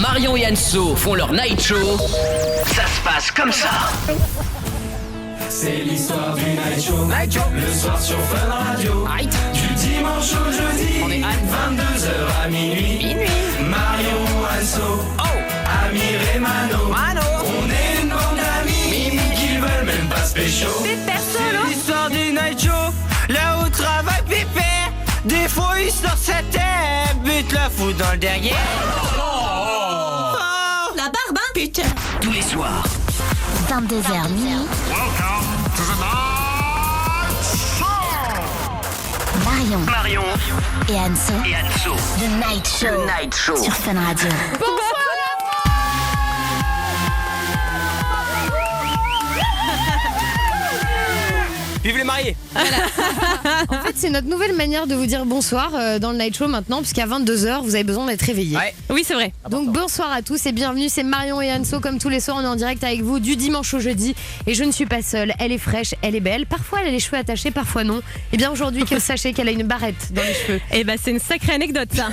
Marion et Anso font leur night show, ça se passe comme ça. C'est l'histoire du night show. Le soir sur Fun Radio. Du dimanche au jeudi. On est à 22h à minuit. Marion, Anso, Amir et Mano. On est une bande d'amis qui veulent même pas se pécho. C'est l'histoire du night show. Là où travaille Pépère. Des fois il sort sa tête, bute la fout dans le derrière. La barbe, hein? Putain. Tous les soirs. 22h minuit. Marion et Anso. The Night Show. Sur Fun Radio. Vive les mariés. En fait, c'est notre nouvelle manière de vous dire bonsoir dans le night show maintenant, puisqu'à 22h, vous avez besoin d'être réveillés. Ouais. Oui, c'est vrai. Donc bonsoir à tous et bienvenue, c'est Marion et Anso. Comme tous les soirs, on est en direct avec vous du dimanche au jeudi. Et je ne suis pas seule, elle est fraîche, elle est belle. Parfois, elle a les cheveux attachés, parfois non. Et bien aujourd'hui, que sachez qu'elle a une barrette dans les cheveux. Eh ben, c'est une sacrée anecdote, ça.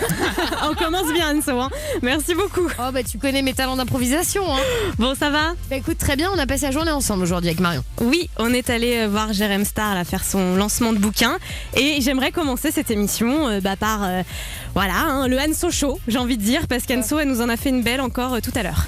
On commence bien, Anso. Hein. Merci beaucoup. Oh bah tu connais mes talents d'improvisation. Hein. Bon, ça va? Bah écoute, très bien, on a passé la journée ensemble aujourd'hui avec Marion. Oui, on est allé voir Jérém Star là, faire son lancement de bouquin. Et j'aimerais commencer cette émission par le Anso Show, j'ai envie de dire, parce qu'Anso, elle nous en a fait une belle encore tout à l'heure.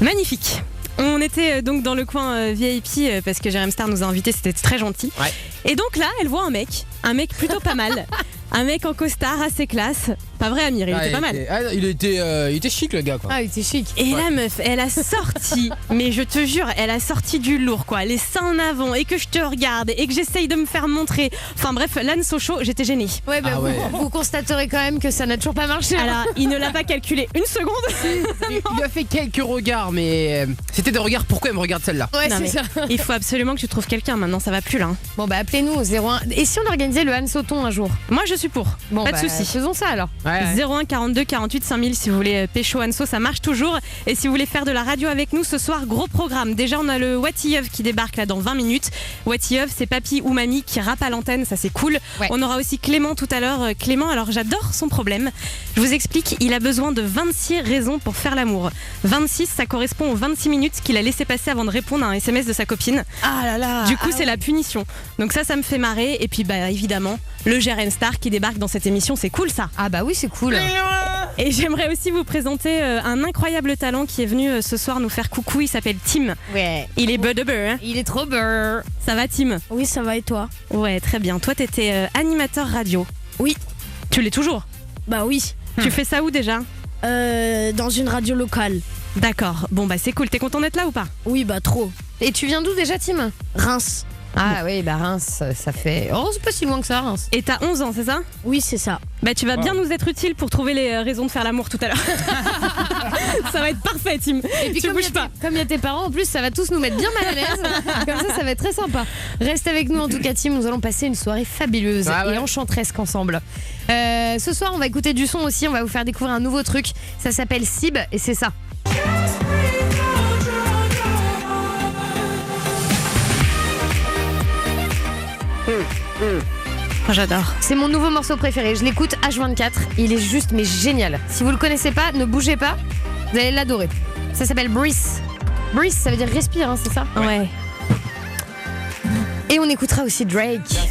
Magnifique. On était donc dans le coin VIP parce que Jérém Star nous a invités, c'était très gentil. Ouais. Et donc là, elle voit un mec plutôt pas mal. Un mec en costard, assez classe. Pas vrai, Amir, il était pas mal. Il était chic, le gars, quoi. Ah, il était chic. Et la meuf, elle a sorti, mais je te jure, elle a sorti du lourd, quoi. Les seins en avant, et que je te regarde, et que j'essaye de me faire montrer. Enfin bref, l'Anso Show, j'étais gênée. Ouais, bah, Ah ouais. Vous constaterez quand même que ça n'a toujours pas marché. hein. Alors, il ne l'a pas calculé une seconde. Il a fait quelques regards, mais c'était des regards. Pourquoi elle me regarde celle-là? Ouais, Non, c'est mais ça. il faut absolument que tu trouves quelqu'un, maintenant ça va plus là. Hein. Bon, bah appelez-nous au 01. Et si on organisait le Hansoton un jour? Moi je suis pour, Bon, pas bah, de soucis. faisons ça alors. Ouais. 01 42 48 5000 si vous voulez pécho Anso, ça marche toujours. Et si vous voulez faire de la radio avec nous ce soir, gros programme. Déjà on a le Watilleuf qui débarque là dans 20 minutes. Watilleuf, c'est papy ou mamie qui rappe à l'antenne, ça c'est cool. Ouais. On aura aussi Clément tout à l'heure. Clément, alors j'adore son problème. Je vous explique, il a besoin de 26 raisons pour faire l'amour. 26, ça correspond aux 26 minutes qu'il a laissé passer avant de répondre à un SMS de sa copine. Ah là là. Du coup, c'est la punition. Donc ça me fait marrer. Et puis, évidemment, le Jérém Star qui débarque dans cette émission, c'est cool ça. Ah bah oui, c'est cool. Et j'aimerais aussi vous présenter un incroyable talent qui est venu ce soir nous faire coucou. Il s'appelle Tim. Ouais. Il est budder. Hein. Il est trop beurre. Ça va, Tim? Oui, ça va et toi? Ouais, très bien. Toi, t'étais animateur radio. Oui. Tu l'es toujours? Bah oui. Tu fais ça où déjà? Dans une radio locale. D'accord. Bon, c'est cool. T'es content d'être là ou pas? Oui, bah trop. Et tu viens d'où déjà, Tim? Reims. Ah oui, bah Reims, ça fait... Oh, c'est pas si loin que ça, Reims. Et t'as 11 ans, c'est ça? Oui, c'est ça. Tu vas bien nous être utile pour trouver les raisons de faire l'amour tout à l'heure. Ça va être parfait, Tim. Et puis tu bouges pas. comme il y a tes parents, en plus, ça va tous nous mettre bien mal à l'aise. Comme ça va être très sympa. Reste avec nous, en tout cas, Tim. Nous allons passer une soirée fabuleuse et enchanteresque ensemble. Ce soir, on va écouter du son aussi. On va vous faire découvrir un nouveau truc. Ça s'appelle Sib et c'est ça. J'adore. C'est mon nouveau morceau préféré. Je l'écoute H24. Il est juste mais génial. Si vous le connaissez pas, ne bougez pas. Vous allez l'adorer. Ça s'appelle Breathe. Breathe, ça veut dire respire, hein, c'est ça? Ouais. Et on écoutera aussi Drake. Je suis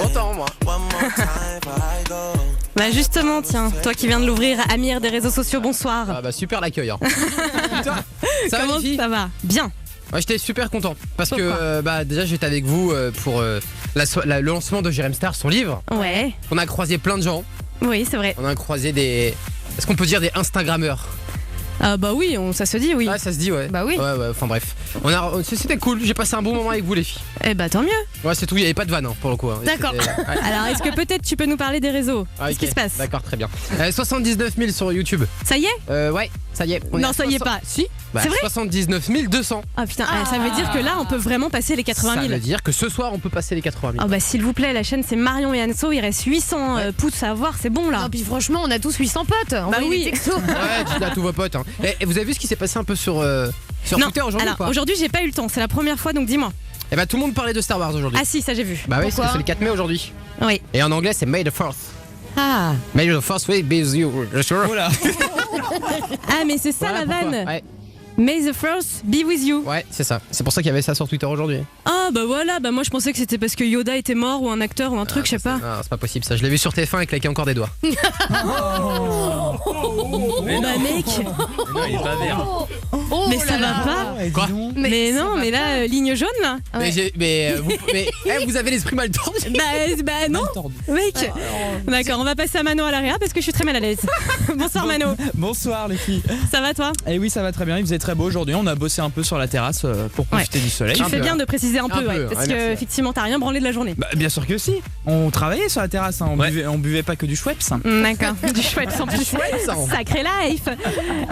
content, moi. Justement, tiens, toi qui viens de l'ouvrir, Amir des réseaux sociaux, bonsoir. Ah bah super l'accueil. Hein. Putain, ça va, Comment les filles? ça va? Bien. Ouais, j'étais super content parce Pourquoi que déjà j'étais avec vous pour le lancement de Jérém Star, son livre. Ouais. On a croisé plein de gens. Oui, c'est vrai. On a croisé des... Est-ce qu'on peut dire des Instagrammeurs? Oui, ça se dit, oui. Ah, ça se dit, ouais. Bah oui. Ouais, enfin bref. C'était cool, j'ai passé un bon moment avec vous les filles. Eh tant mieux. Ouais, c'est tout, il n'y avait pas de vanne pour le coup. Hein. D'accord. Ouais. Alors, est-ce que peut-être tu peux nous parler des réseaux? Ah, Qu'est-ce qui se passe? D'accord, très bien. 79 000 sur YouTube. Ça y est? Ouais, ça y est. On Non, à ça y est pas. Si. C'est vrai? 79 200. Ah putain, ça veut dire que là, on peut vraiment passer les 80 000. Ça veut dire que ce soir, on peut passer les 80 000. S'il vous plaît, la chaîne c'est Marion et Anso, il reste 800 pouces à avoir, c'est bon là. Non, puis franchement, on a tous 800 potes. Envoyez oui. des textos. Ouais, tu dis à tous vos potes. Hein. Et vous avez vu ce qui s'est passé un peu sur Twitter aujourd'hui ou alors pas? aujourd'hui j'ai pas eu le temps, c'est la première fois donc dis-moi. Eh bah tout le monde parlait de Star Wars aujourd'hui. Ah si, ça j'ai vu. Bah oui, Pourquoi parce que c'est le 4 mai aujourd'hui. Oui. Et en anglais, c'est May the 4th. Ah. Mais the first way be you. Voilà. Ah, mais c'est ça Voilà la pourquoi. vanne. Ouais. May the force be with you. Ouais, c'est ça. C'est pour ça qu'il y avait ça sur Twitter aujourd'hui. Ah bah voilà, bah moi je pensais que c'était parce que Yoda était mort ou un acteur ou un truc, je sais pas. Non, c'est pas possible ça. Je l'ai vu sur TF1 et claqué encore des doigts. Mais Bah non. mec, Non, il est pas vert. mais ça va pas. Quoi Mais non, mais là, ligne jaune là. Vous avez l'esprit mal tordu. Bah non, mec. D'accord, on va passer à Mano à l'area parce que je suis très mal à l'aise. Bonsoir Mano, Bonsoir les filles. ça va toi? Eh oui, ça va très bien. Il faisait très beau aujourd'hui. On a bossé un peu sur la terrasse pour profiter du soleil. Tu Un fais peu, bien hein. de préciser un peu, peu, ouais, ouais, parce merci, que ouais. effectivement t'as rien branlé de la journée. Bah, bien sûr que si. On travaillait sur la terrasse. Hein. On buvait pas que du Schweppes. D'accord, du chouette sans plus. Sacré life.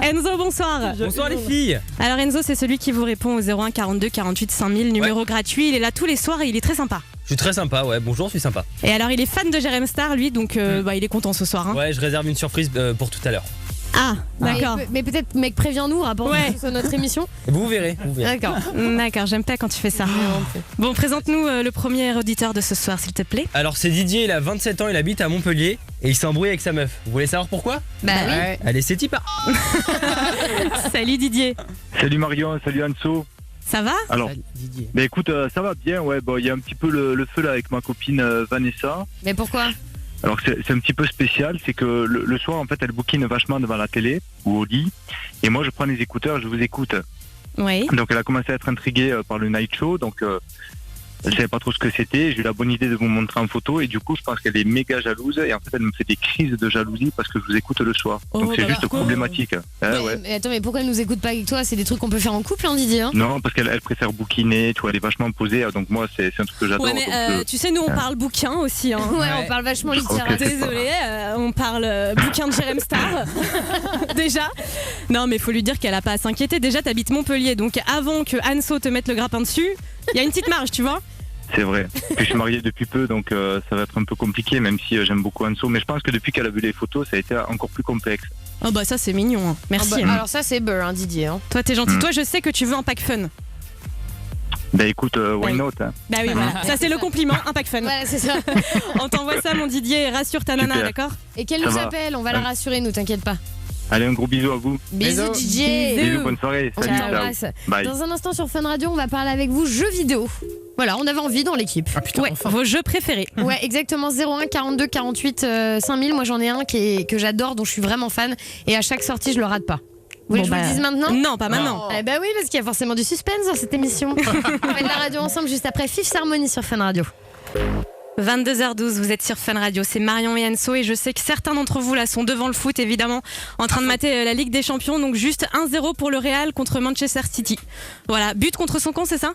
Enzo, bonsoir. Bonsoir les filles. Alors Enzo, c'est celui qui vous répond au 01 42 48 5000, numéro gratuit. Il est là tous les soirs et il est très sympa. Je suis très sympa, ouais. Bonjour, je suis sympa. Et alors il est fan de Jérém Star, lui, donc il est content ce soir. Hein. Ouais, je réserve une surprise pour tout à l'heure. Ah, d'accord. Mais peut-être, mec, préviens-nous, rapporte Ouais. sur notre émission. Vous verrez, vous verrez. D'accord. D'accord, j'aime pas quand tu fais ça. Bon, présente-nous le premier auditeur de ce soir, s'il te plaît. Alors, c'est Didier, il a 27 ans, il habite à Montpellier et il s'embrouille avec sa meuf. Vous voulez savoir pourquoi? Bah oui. Ouais. Allez, c'est Tipa. Salut Didier. Salut Marion, salut Anso. Ça va? Alors, Didier. bah écoute, ça va bien, ouais. Bon, il y a un petit peu le feu là avec ma copine Vanessa. Mais pourquoi? Alors c'est un petit peu spécial, c'est que le soir en fait elle bouquine vachement devant la télé ou au lit, et moi je prends les écouteurs, je vous écoute. Oui. Donc elle a commencé à être intriguée par le night show, donc elle savait pas trop ce que c'était. J'ai eu la bonne idée de vous montrer en photo et du coup je pense qu'elle est méga jalouse et en fait elle me fait des crises de jalousie parce que je vous écoute le soir. Oh, Donc c'est bah juste alors. problématique. Ouais. Mais attends, mais pourquoi elle nous écoute pas avec toi? C'est des trucs qu'on peut faire en couple, hein, Didier, hein? Non, parce qu'elle préfère bouquiner, tu vois, elle est vachement posée, donc moi c'est un truc que j'adore. Ouais, mais donc, tu sais, nous on parle bouquin aussi. Hein. Ouais, on parle vachement littérature. Ok. Désolée, on parle bouquin de Jérém Star. Déjà. Non, mais faut lui dire qu'elle a pas à s'inquiéter. Déjà, t'habites Montpellier, donc avant que Anso te mette le grappin dessus, il y a une petite marge, tu vois. C'est vrai. Puis je suis marié depuis peu, donc ça va être un peu compliqué, même si j'aime beaucoup Anso. Mais je pense que depuis qu'elle a vu les photos, ça a été encore plus complexe. Oh bah ça c'est mignon. Hein. Merci. Ah bah, alors ça, c'est beurre, hein, Didier. Hein. Toi t'es gentil. Toi je sais que tu veux un pack fun. Bah écoute, why Oui. not hein. Bah oui, voilà. Ça c'est le compliment, un pack fun. Voilà, c'est ça. On t'envoie ça mon Didier et rassure ta nana, Super. d'accord? Et qu'elle Ça nous va. appelle, on va la rassurer, nous, t'inquiète pas. Allez, un gros bisou à vous. Bisous, Didier. Bisous, bonne soirée. On Salut, ciao. t'embrasse. Bye. Dans un instant sur Fun Radio, on va parler avec vous jeux vidéo. Voilà, on avait envie dans l'équipe. Ah putain, Ouais, enfin. vos jeux préférés. Ouais, exactement. 01 42 48 5000. Moi, j'en ai un que j'adore, dont je suis vraiment fan. Et à chaque sortie, je le rate pas. Vous voulez que je vous le dise maintenant? Non, pas maintenant. Eh ben oui, parce qu'il y a forcément du suspense dans cette émission. On fait de la radio ensemble juste après Fifth Harmony sur Fun Radio. 22h12, vous êtes sur Fun Radio, c'est Marion et Anso et je sais que certains d'entre vous là sont devant le foot évidemment en train de mater la Ligue des Champions, donc juste 1-0 pour le Real contre Manchester City. Voilà, but contre son camp, c'est ça?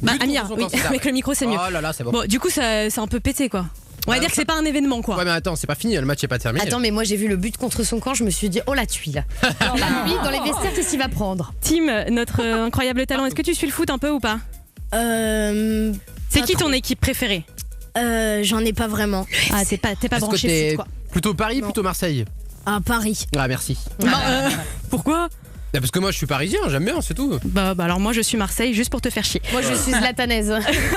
Bah But Amir, contre son oui, camp, c'est ça, avec ouais. le micro c'est mieux. Oh là là, c'est bon. Bon, du coup c'est un peu pété quoi. On va dire que c'est pas un événement quoi. Ouais, mais attends, c'est pas fini, le match est pas terminé. Attends, mais moi j'ai vu le but contre son camp, je me suis dit, oh la tuile. Alors là, lui, dans les vestiaires, qu'est-ce qu'il va prendre? Tim, notre incroyable talent, est-ce que tu suis le foot un peu ou pas? C'est Pas qui trop. ton équipe préférée? J'en ai pas vraiment. Ah, t'es pas Est-ce que branché t'es foot quoi. plutôt Paris, plutôt Marseille? À Paris. Ah, merci. Pourquoi? Bah, parce que moi je suis parisien, j'aime bien, c'est tout. Bah alors moi je suis Marseille juste pour te faire chier. Moi je suis zlatanaise.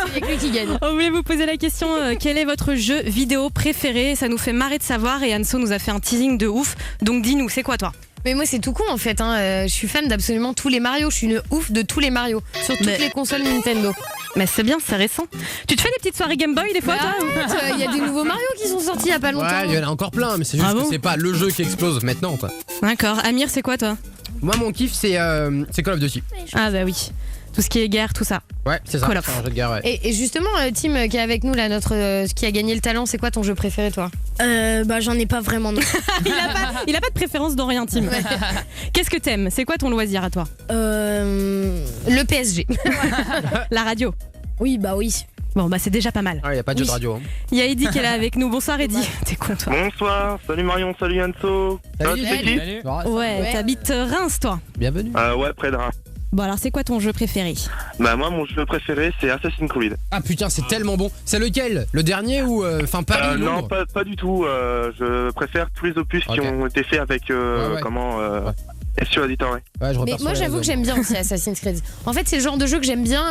Il y a que lui qui gagne. On voulait vous poser la question quel est votre jeu vidéo préféré? Ça nous fait marrer de savoir et Anso nous a fait un teasing de ouf. Donc dis-nous, c'est quoi toi? Mais moi c'est tout con en fait, hein. Je suis fan d'absolument tous les Mario, je suis une ouf de tous les Mario, sur toutes les consoles Nintendo. Mais c'est bien, c'est récent. Tu te fais des petites soirées Game Boy des fois toi? Il y a des nouveaux Mario qui sont sortis il y a pas longtemps. Ouais, il y en a encore plein, mais c'est juste Ah bon que c'est pas le jeu qui explose maintenant quoi. D'accord. Amir, c'est quoi toi? Moi mon kiff c'est Call of Duty. Ah bah oui. Tout ce qui est guerre, tout ça. Ouais, c'est ça. Call of. C'est un jeu de guerre, ouais. Et justement, Tim qui est avec nous là, qui a gagné le talent, c'est quoi ton jeu préféré toi? Bah j'en ai pas vraiment. Non. il a pas de préférence dans rien, Tim. Qu'est-ce que t'aimes? C'est quoi ton loisir à toi? Le PSG. La radio. Oui, bah oui. Bon bah c'est déjà pas mal. Ah, y a pas de jeu de radio. Hein. Il y a Eddy qui est là avec nous. Bonsoir Eddy. T'es con toi? Bonsoir, salut Marion, salut Anso. Salut, c'est qui? Ouais, t'habites Reims toi. Bienvenue. Ouais, près de Reims. Bon alors c'est quoi ton jeu préféré? Bah moi mon jeu préféré c'est Assassin's Creed. Ah putain, c'est tellement bon. C'est lequel? Le dernier ou enfin Paris Non, Londres pas du tout. Je préfère tous les opus qui Ok. ont été faits avec Ouais. Et sur l'éditeur, ouais. Ouais, je repars Mais sur moi la j'avoue zone. que j'aime bien aussi Assassin's Creed. En fait c'est le genre de jeu que j'aime bien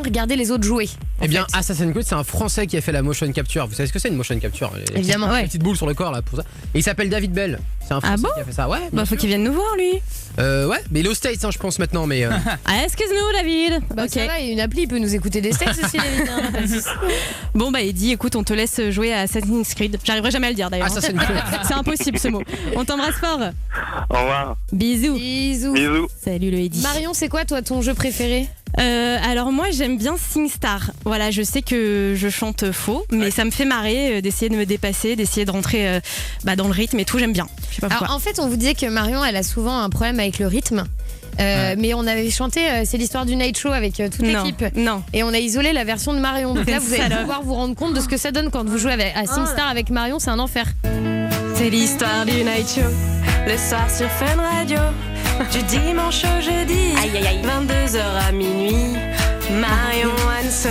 regarder les autres jouer. Eh bien, Assassin's Creed, c'est un Français qui a fait la motion capture. Vous savez ce que c'est une motion capture? Les Évidemment, petites, ouais. les petites boules sur le corps là pour ça. Et il s'appelle David Bell. C'est un Français qui a fait ça. Ouais. Bah, faut qu'il vienne nous voir, lui. Ouais, mais il est aux States, hein, je pense maintenant. Mais Ah, excuse-nous, David. Bah Ok. ça va, il y a une appli, il peut nous écouter des States aussi David. Hein, pas de souci. Bon, bah, Eddie, écoute, on te laisse jouer à Assassin's Creed. J'arriverai jamais à le dire d'ailleurs. Assassin's Creed. C'est impossible ce mot. On t'embrasse fort. Au revoir. Bisous. Bisous. Bisous. Salut le Eddie. Marion, c'est quoi toi ton jeu préféré? Alors moi j'aime bien SingStar. Voilà, je sais que je chante faux, mais ça me fait marrer d'essayer de me dépasser, d'essayer de rentrer dans le rythme et tout, j'aime bien. Je sais pas pourquoi. Alors en fait on vous disait que Marion elle a souvent un problème avec le rythme. Mais on avait chanté c'est l'histoire du Night Show avec toute l'équipe. Non. Et on a isolé la version de Marion. Donc là vous allez pouvoir vous rendre compte de ce que ça donne quand vous jouez à SingStar avec Marion, c'est un enfer. C'est l'histoire du Night Show, le soir sur Fun Radio. Du dimanche au jeudi, 22h à minuit. Marion, Anso,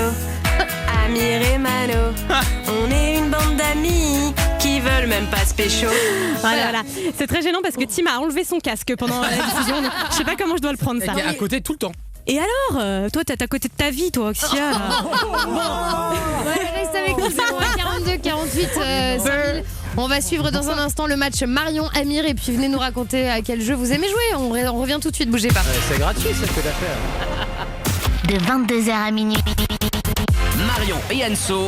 Amir et Mano. On est une bande d'amis qui veulent même pas se pécho. Voilà. C'est très gênant parce que Tim a enlevé son casque pendant la diffusion. Donc je sais pas comment je dois le prendre ça. il est à côté tout le temps. Et alors, toi t'es à côté de ta vie, toi, Oxia. Reste avec nous 42 48 5000. On va suivre dans un instant le match Marion-Amir et puis venez nous raconter à quel jeu vous aimez jouer. On revient tout de suite, bougez pas. C'est gratuit ça que t'as fait. De 22h à minuit. Marion et Anso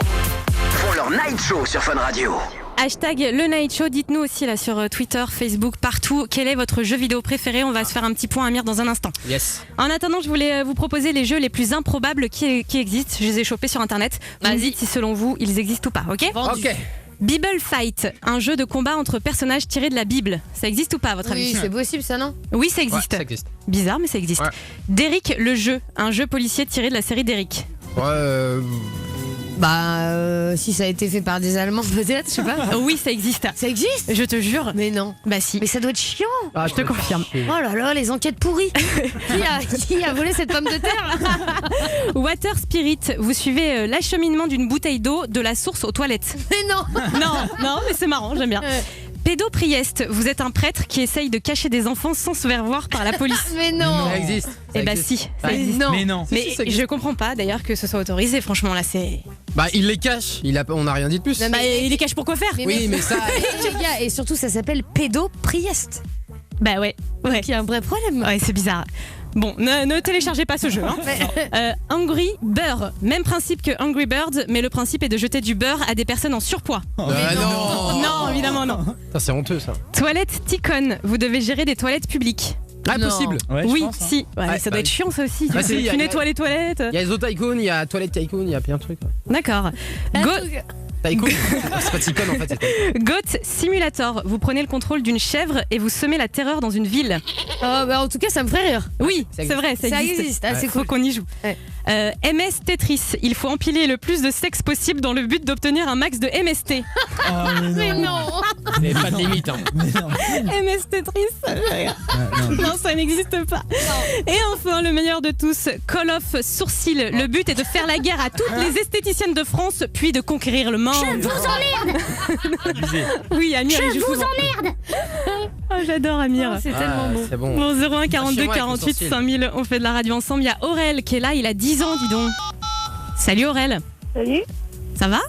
font leur night show sur Fun Radio. Hashtag le Night Show, dites-nous aussi là sur Twitter, Facebook, partout, quel est votre jeu vidéo préféré. On va se faire un petit point Amir dans un instant. Yes. En attendant, je voulais vous proposer les jeux les plus improbables qui existent. Je les ai chopés sur internet. Vous me dites si selon vous ils existent ou pas, ok? Ok. Bible Fight, un jeu de combat entre personnages tirés de la Bible. Ça existe ou pas à votre avis? Oui, c'est possible ça, non? Oui, ça existe. Ouais, ça existe. Bizarre, mais ça existe. Ouais. Derrick le jeu, un jeu policier tiré de la série Derrick. Ouais. Si ça a été fait par des Allemands peut-être, je sais pas. Oui, ça existe. Ça existe? Je te jure. Mais non. Bah si. Mais ça doit être chiant. Ah, Je te confirme. Oh là là, les enquêtes pourries. qui a volé cette pomme de terre? Water Spirit, vous suivez l'acheminement d'une bouteille d'eau de la source aux toilettes. Mais non. Non, mais c'est marrant, j'aime bien. Pédoprieste, vous êtes un prêtre qui essaye de cacher des enfants sans se faire voir par la police. Mais non. Ça existe. Eh bah si, ça existe. Non. Mais non. Mais Si, ça existe. je comprends pas d'ailleurs que ce soit autorisé, franchement là c'est... Bah il les cache. On n'a rien dit de plus. Non, Bah il les cache pour quoi faire? Oui, mais ça. Les gars, et surtout ça s'appelle Pédoprieste. Bah ouais. Qui a un vrai problème. Ouais, c'est bizarre. Bon, ne téléchargez pas ce jeu. Hein. Angry Bear, même principe que Angry Birds, mais le principe est de jeter du beurre à des personnes en surpoids. Non. Non, évidemment non. Ça c'est honteux ça. Toilette Ticon, vous devez gérer des toilettes publiques. Ah Non. possible. Ouais, je Oui, pense, hein. si. Ouais, Ouais, ça bah doit être oui. chiant ça aussi. Bah si, Tu nettoies les toilettes. Il y a Zo Tycoon, il y a Toilette Tycoon, il y a plein de trucs. D'accord. Tycoon. C'est pas Tycoon en fait. Goat Simulator, vous prenez le contrôle d'une chèvre et vous semez la terreur dans une ville. En tout cas, ça me ferait rire. Oui, ça c'est vrai, ça existe. Ah, c'est Faut cool. qu'on y joue. Ouais. MS Tetris, il faut empiler le plus de sexe possible dans le but d'obtenir un max de MST. Mais non. C'est pas de limite. Hein. MS Tetris Non, ça n'existe pas. Et enfin, le meilleur de tous, Call of Sourcil. Le but est de faire la guerre à toutes les esthéticiennes de France, puis de conquérir le monde. Je vous emmerde. Oui, Amir, il Je joue vous souvent. emmerde. Oh, j'adore Amir. C'est tellement beau. C'est bon. Bon, 01 Ah, 42 chez moi, avec le 48 sourcil. 5000, on fait de la radio ensemble. Il y a Aurel qui est là, il a 10 ans, dis donc. Salut Aurel. Salut, Ça va?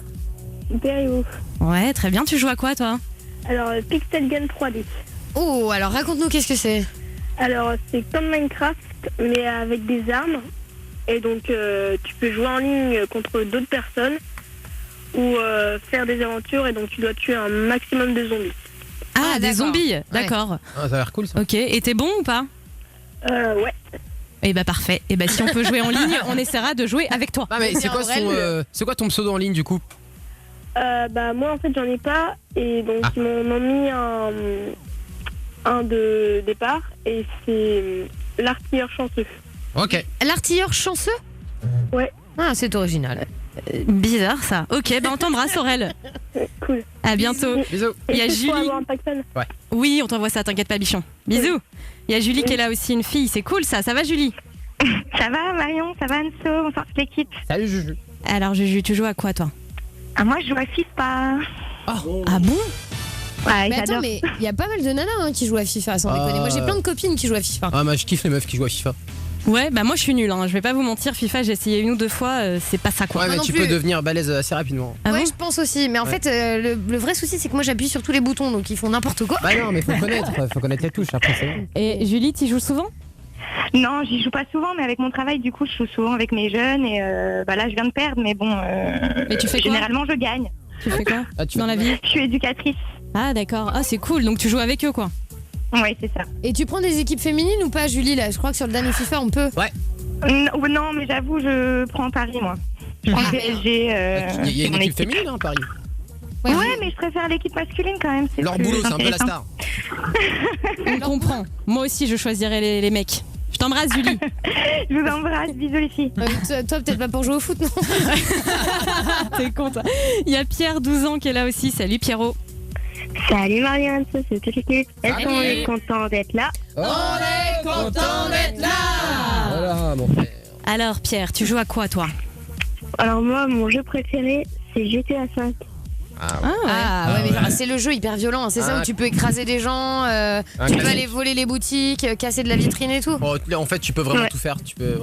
super et vous? Ouais, très bien. Tu joues à quoi toi? Alors, Pixel Gun 3D. Oh, alors raconte-nous qu'est-ce que c'est. Alors, c'est comme Minecraft, mais avec des armes. Et donc, tu peux jouer en ligne contre d'autres personnes ou faire des aventures. Et donc, tu dois tuer un maximum de zombies. Ah, des d'accord. zombies, d'accord. Ah, ça a l'air cool ça. Ok, et t'es bon ou pas? Ouais. Eh bah parfait. Et bah si on peut jouer en ligne, on essaiera de jouer avec toi. Ah mais c'est quoi c'est quoi ton pseudo en ligne du coup? Moi, en fait, j'en ai pas. Et donc, ils m'ont mis un de départ. Et c'est l'artilleur chanceux. Ok. L'artilleur chanceux? Ouais. Ah, c'est original. Bizarre ça. Ok, bah on t'embrasse Aurel. Cool. À bientôt. Bisous. Il y a Est-ce qu'il faut Julie. avoir un Pac-Man? Oui, on t'envoie ça, t'inquiète pas bichon. Bisous. Il y a Julie qui est là aussi, une fille, c'est cool ça. Ça va Julie? Ça va Marion, ça va Anso, bonsoir toute l'équipe. Salut Juju. Alors Juju, tu joues à quoi toi? Ah, moi je joue à FIFA. Ah bon? Ouais, Mais attends, j'adore. mais il y a pas mal de nanas qui jouent à FIFA, sans déconner. Moi, j'ai plein de copines qui jouent à FIFA. Ah, moi je kiffe les meufs qui jouent à FIFA. Ouais, bah moi je suis nulle, hein. Je vais pas vous mentir, FIFA j'ai essayé 1 ou 2 fois, c'est pas ça quoi. Ouais, mais non tu plus. peux devenir balèze assez rapidement. Ah Ouais, bon je pense aussi. Mais en Ouais. fait, le vrai souci, c'est que moi, j'appuie sur tous les boutons, donc ils font n'importe quoi. Bah non, mais faut connaître les touches après c'est bon. Et Julie, tu joues souvent? Non, j'y joue pas souvent, mais avec mon travail, du coup, je joue souvent avec mes jeunes et là, je viens de perdre, mais bon. Mais tu fais quoi? Généralement, je gagne. Tu fais quoi tu dans la vie? Je suis éducatrice. Ah d'accord, ah c'est cool, donc tu joues avec eux quoi. Ouais, c'est ça. Et tu prends des équipes féminines ou pas, Julie? Là, je crois que sur le dernier FIFA, on peut. Ouais. Non, mais j'avoue, je prends Paris, moi. Je prends PSG. Il y a une mon équipe féminine à Paris. Ouais, mais je préfère l'équipe masculine quand même. Leur boulot, c'est un peu la star. On comprend. Moi aussi je choisirais les mecs. Je t'embrasse Julie. Je vous embrasse, bisous les filles. Toi, peut-être pas pour jouer au foot, non? T'es con toi. Il y a Pierre, 12 ans, qui est là aussi. Salut Pierrot. Salut Marianne, c'est toute l'équipe. Est-ce qu'on est content d'être là? On est content d'être là. Voilà, mon frère. Alors Pierre, tu joues à quoi toi? Alors moi, mon jeu préféré, c'est GTA 5. Ah ouais, mais c'est le jeu hyper violent, c'est ça Ah. où tu peux écraser des gens, tu peux classique. aller voler les boutiques, casser de la vitrine et tout. Bon, en fait, tu peux vraiment Ouais. tout faire. Tu peux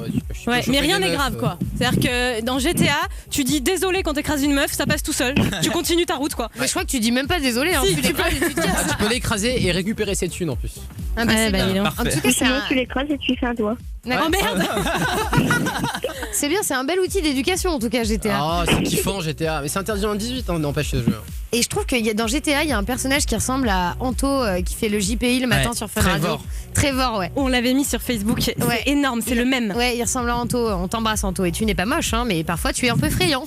Ouais, choper mais rien des n'est meufs, grave quoi. C'est-à-dire que dans GTA, tu dis désolé quand t'écrases une meuf, ça passe tout seul. Tu continues ta route quoi. Mais je crois que tu dis même pas désolé, hein, Si, tu tu l'écrases et tu te casses. Tu peux l'écraser et récupérer ses thunes en plus. Ah bah, Ouais, c'est bah, bien. dis donc. En tout cas, c'est Sinon, un... tu l'écrases et tu fais un doigt. Oh merde. c'est bien, c'est un bel outil d'éducation en tout cas GTA. Oh, c'est kiffant GTA. Mais c'est interdit en 18, hein, n'empêche ce jeu. Et je trouve que dans GTA, il y a un personnage qui ressemble à Anto qui fait le JPI le matin Ouais, sur Fun Trevor. Radio. Trevor, ouais. On l'avait mis sur Facebook, c'est Ouais. énorme, c'est le même. Ouais, il ressemble à Anto. On t'embrasse Anto et tu n'es pas moche, hein, mais parfois tu es un peu friand.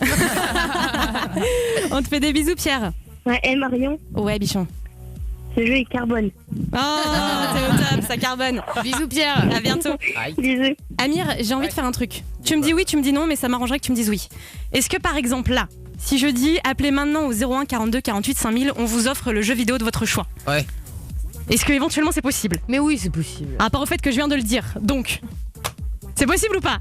On te fait des bisous Pierre. Ouais, et Marion, Ouais bichon. ce jeu est carbone. Oh, t'es au top, ça carbone. Bisous Pierre. À bientôt. Bisous. Amir, j'ai envie de faire un truc. Tu me dis oui, tu me dis non, mais ça m'arrangerait que tu me dises oui. Est-ce que par exemple là, si je dis appelez maintenant au 01 42 48 5000, on vous offre le jeu vidéo de votre choix. Ouais. Est-ce que éventuellement c'est possible? Mais oui, c'est possible. À part au fait que je viens de le dire. Donc, c'est possible ou pas?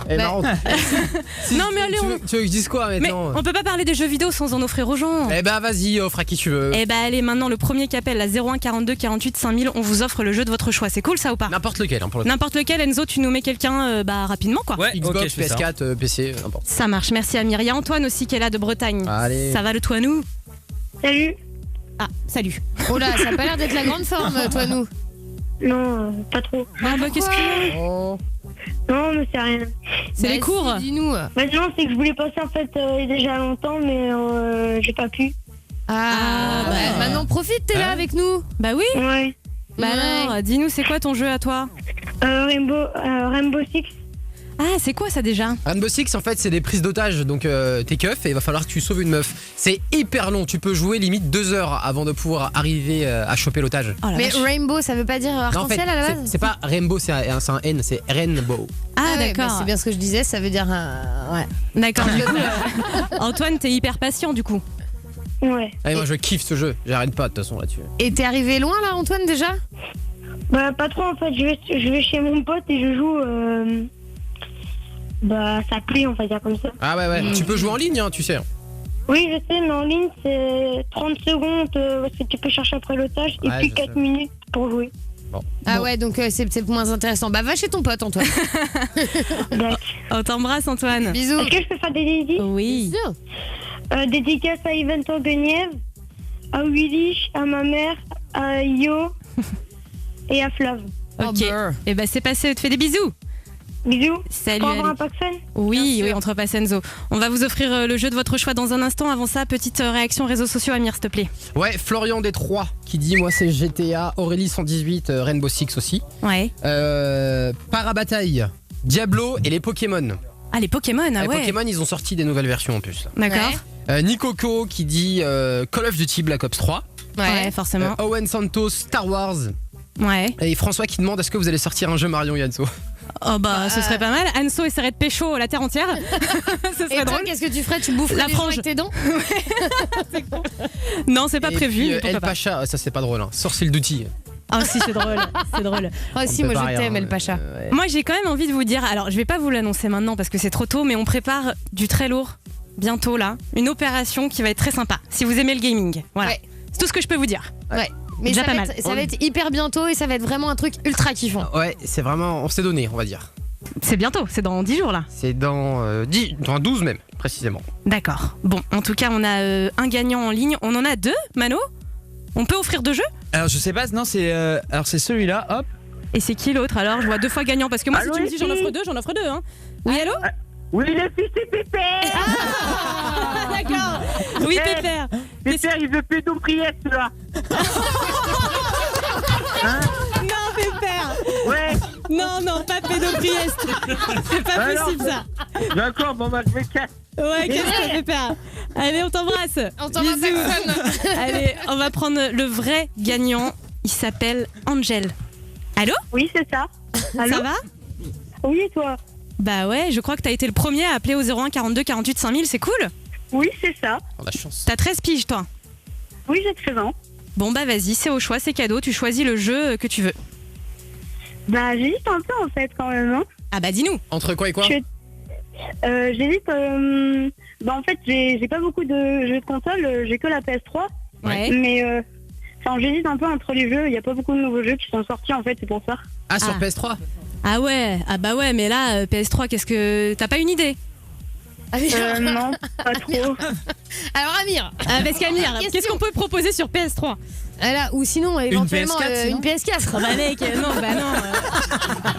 Eh, Bah, marrant. Non, mais allez, tu veux que je dise quoi Mais maintenant? on peut pas parler des jeux vidéo sans en offrir aux gens. Eh bah vas-y, offre à qui tu veux. Eh bah allez, maintenant le premier qui appelle à 01 42 48 5000, on vous offre le jeu de votre choix. C'est cool ça ou pas? N'importe lequel, hein, pour le coup. N'importe lequel, Enzo, tu nous mets quelqu'un rapidement quoi. Ouais, Xbox, ok, je fais ça. PS4, PC, n'importe. Ça marche, merci Amir. Il y a Antoine aussi qui est là de Bretagne. Allez. Ça va le toi nous? Salut. Ah, salut. Oh là, ça a pas l'air d'être la grande forme, toi, nous. Non, pas trop. Ah bah qu'est-ce que... Oh. Non, mais c'est rien. C'est les cours. Dis-nous. Bah non, c'est que je voulais passer en fait déjà longtemps, mais j'ai pas pu. Ah, bah, maintenant profite, t'es là avec nous. Bah oui. Ouais. Bah alors, dis-nous, c'est quoi ton jeu à toi? Rainbow Six. Ah, c'est quoi ça déjà? Rainbow Six, en fait, c'est des prises d'otages. Donc, t'es keuf et il va falloir que tu sauves une meuf. C'est hyper long. Tu peux jouer limite 2 heures avant de pouvoir arriver à choper l'otage. Oh la Mais vache. Rainbow, ça veut pas dire Non, en fait, arc-en-ciel à la base? c'est pas Rainbow, c'est un N, c'est Rainbow. Ah, ouais, bah, d'accord. c'est bien ce que je disais, ça veut dire. Ouais. D'accord. Du coup, Antoine, t'es hyper patient du coup. Ouais. Allez, moi je kiffe ce jeu. J'arrête pas de toute façon là-dessus. Et t'es arrivé loin là, Antoine, déjà? Bah pas trop en fait. Je vais chez mon pote et je joue. Bah ça plaît, on va dire comme ça. Ah ouais, ouais. Tu peux jouer en ligne, hein, tu sais. Oui, je sais, mais en ligne c'est 30 secondes parce que tu peux chercher après l'otage et Ouais, puis je 4 sais. minutes pour jouer. Ah ouais, donc c'est moins intéressant. Bah va chez ton pote, Antoine. D'accord. On t'embrasse Antoine. Bisous. Est-ce que je peux faire des dédis? Oui. Bien sûr. Dédicace à Yvan Guenièvre, à Willy, à ma mère, à Yo et à Flav. Ok. Et bah c'est passé, on te fait des bisous. Bisous. Salut. Pour avoir Ali. un pack fun. Oui, oui, on te repasse Enzo. On va vous offrir le jeu de votre choix dans un instant. Avant ça, petite réaction réseaux sociaux, Amir, s'il te plaît. Ouais, Florian Détroit qui dit moi c'est GTA, Aurélie 118, Rainbow Six aussi. Ouais. Parabataille, Diablo et les Pokémon. Ah, les Pokémon, ah Les ouais. Pokémon, ils ont sorti des nouvelles versions en plus. Là. D'accord. Nikoko qui dit Call of Duty Black Ops 3. Ouais, forcément. Owen Santos, Star Wars. Ouais. Et François qui demande est-ce que vous allez sortir un jeu Marion Yanso? Oh bah, ce serait pas mal. Anso essaierait de pécho la terre entière. Ce Et serait toi, drôle. qu'est-ce que tu ferais? Tu boufferais La les gens frange. avec tes dents? Non, c'est pas Et prévu. puis, mais pourquoi El pas. Pacha, ça c'est pas drôle. Hein. Sorcier d'outil. Ah si, c'est drôle. C'est drôle. Oh si, peut moi pas je rire, t'aime, hein, El Pacha. ouais. Moi, j'ai quand même envie de vous dire. Alors, je vais pas vous l'annoncer maintenant parce que c'est trop tôt, mais on prépare du très lourd bientôt là. Une opération qui va être très sympa. Si vous aimez le gaming, voilà. Ouais. C'est tout ce que je peux vous dire. Ouais. Mais Déjà ça, pas va mal. être, ça va être hyper bientôt et ça va être vraiment un truc ultra kiffant. Ouais, c'est vraiment. On s'est donné, on va dire. C'est bientôt, c'est dans 10 jours là. C'est dans 12 même, précisément. D'accord. Bon, en tout cas, on a un gagnant en ligne. On en a 2, Mano. On peut offrir 2 jeux? Alors je sais pas, non c'est celui-là, hop. Et c'est qui l'autre alors? Je vois 2 fois gagnant parce que moi Allô, si tu me dis j'en offre 2, j'en offre 2 hein. Oui, allô? Oui, le fils c'est Pépère. D'accord. Oui, Pépère. Pépère, il veut pédopriette là. Non, Pépère. Ouais. Non, pas pédoprieste. C'est pas possible ça. D'accord, bon bah je me casse. Ouais, qu'est-ce que Pépère? Allez, on t'embrasse. On t'embrasse, Bisous. Allez, on va prendre le vrai gagnant. Il s'appelle Angel. Allô? Oui, c'est ça. Ça va? Oui, et toi? Bah ouais, je crois que t'as été le premier à appeler au 01 42 48 5000, c'est cool? Oui, c'est ça. On a chance. T'as 13 piges, toi? Oui, j'ai 13 ans. Bon bah vas-y, c'est au choix, c'est cadeau, tu choisis le jeu que tu veux. Bah, j'hésite un peu en fait quand même. Hein. Ah bah dis-nous. Entre quoi et quoi? J'hésite. Bah, en fait, j'ai pas beaucoup de jeux de console, j'ai que la PS3. Ouais. Mais enfin, j'hésite un peu entre les jeux, il y a pas beaucoup de nouveaux jeux qui sont sortis en fait, c'est pour ça. Ah, sur PS3? Ah ouais, ah bah ouais, mais là, PS3, qu'est-ce que... T'as pas une idée? Non, pas trop. Alors Amir, parce qu'Amir, qu'est-ce qu'on peut proposer sur PS3? ou sinon éventuellement PS4, une PS4. Ah bah mec, non.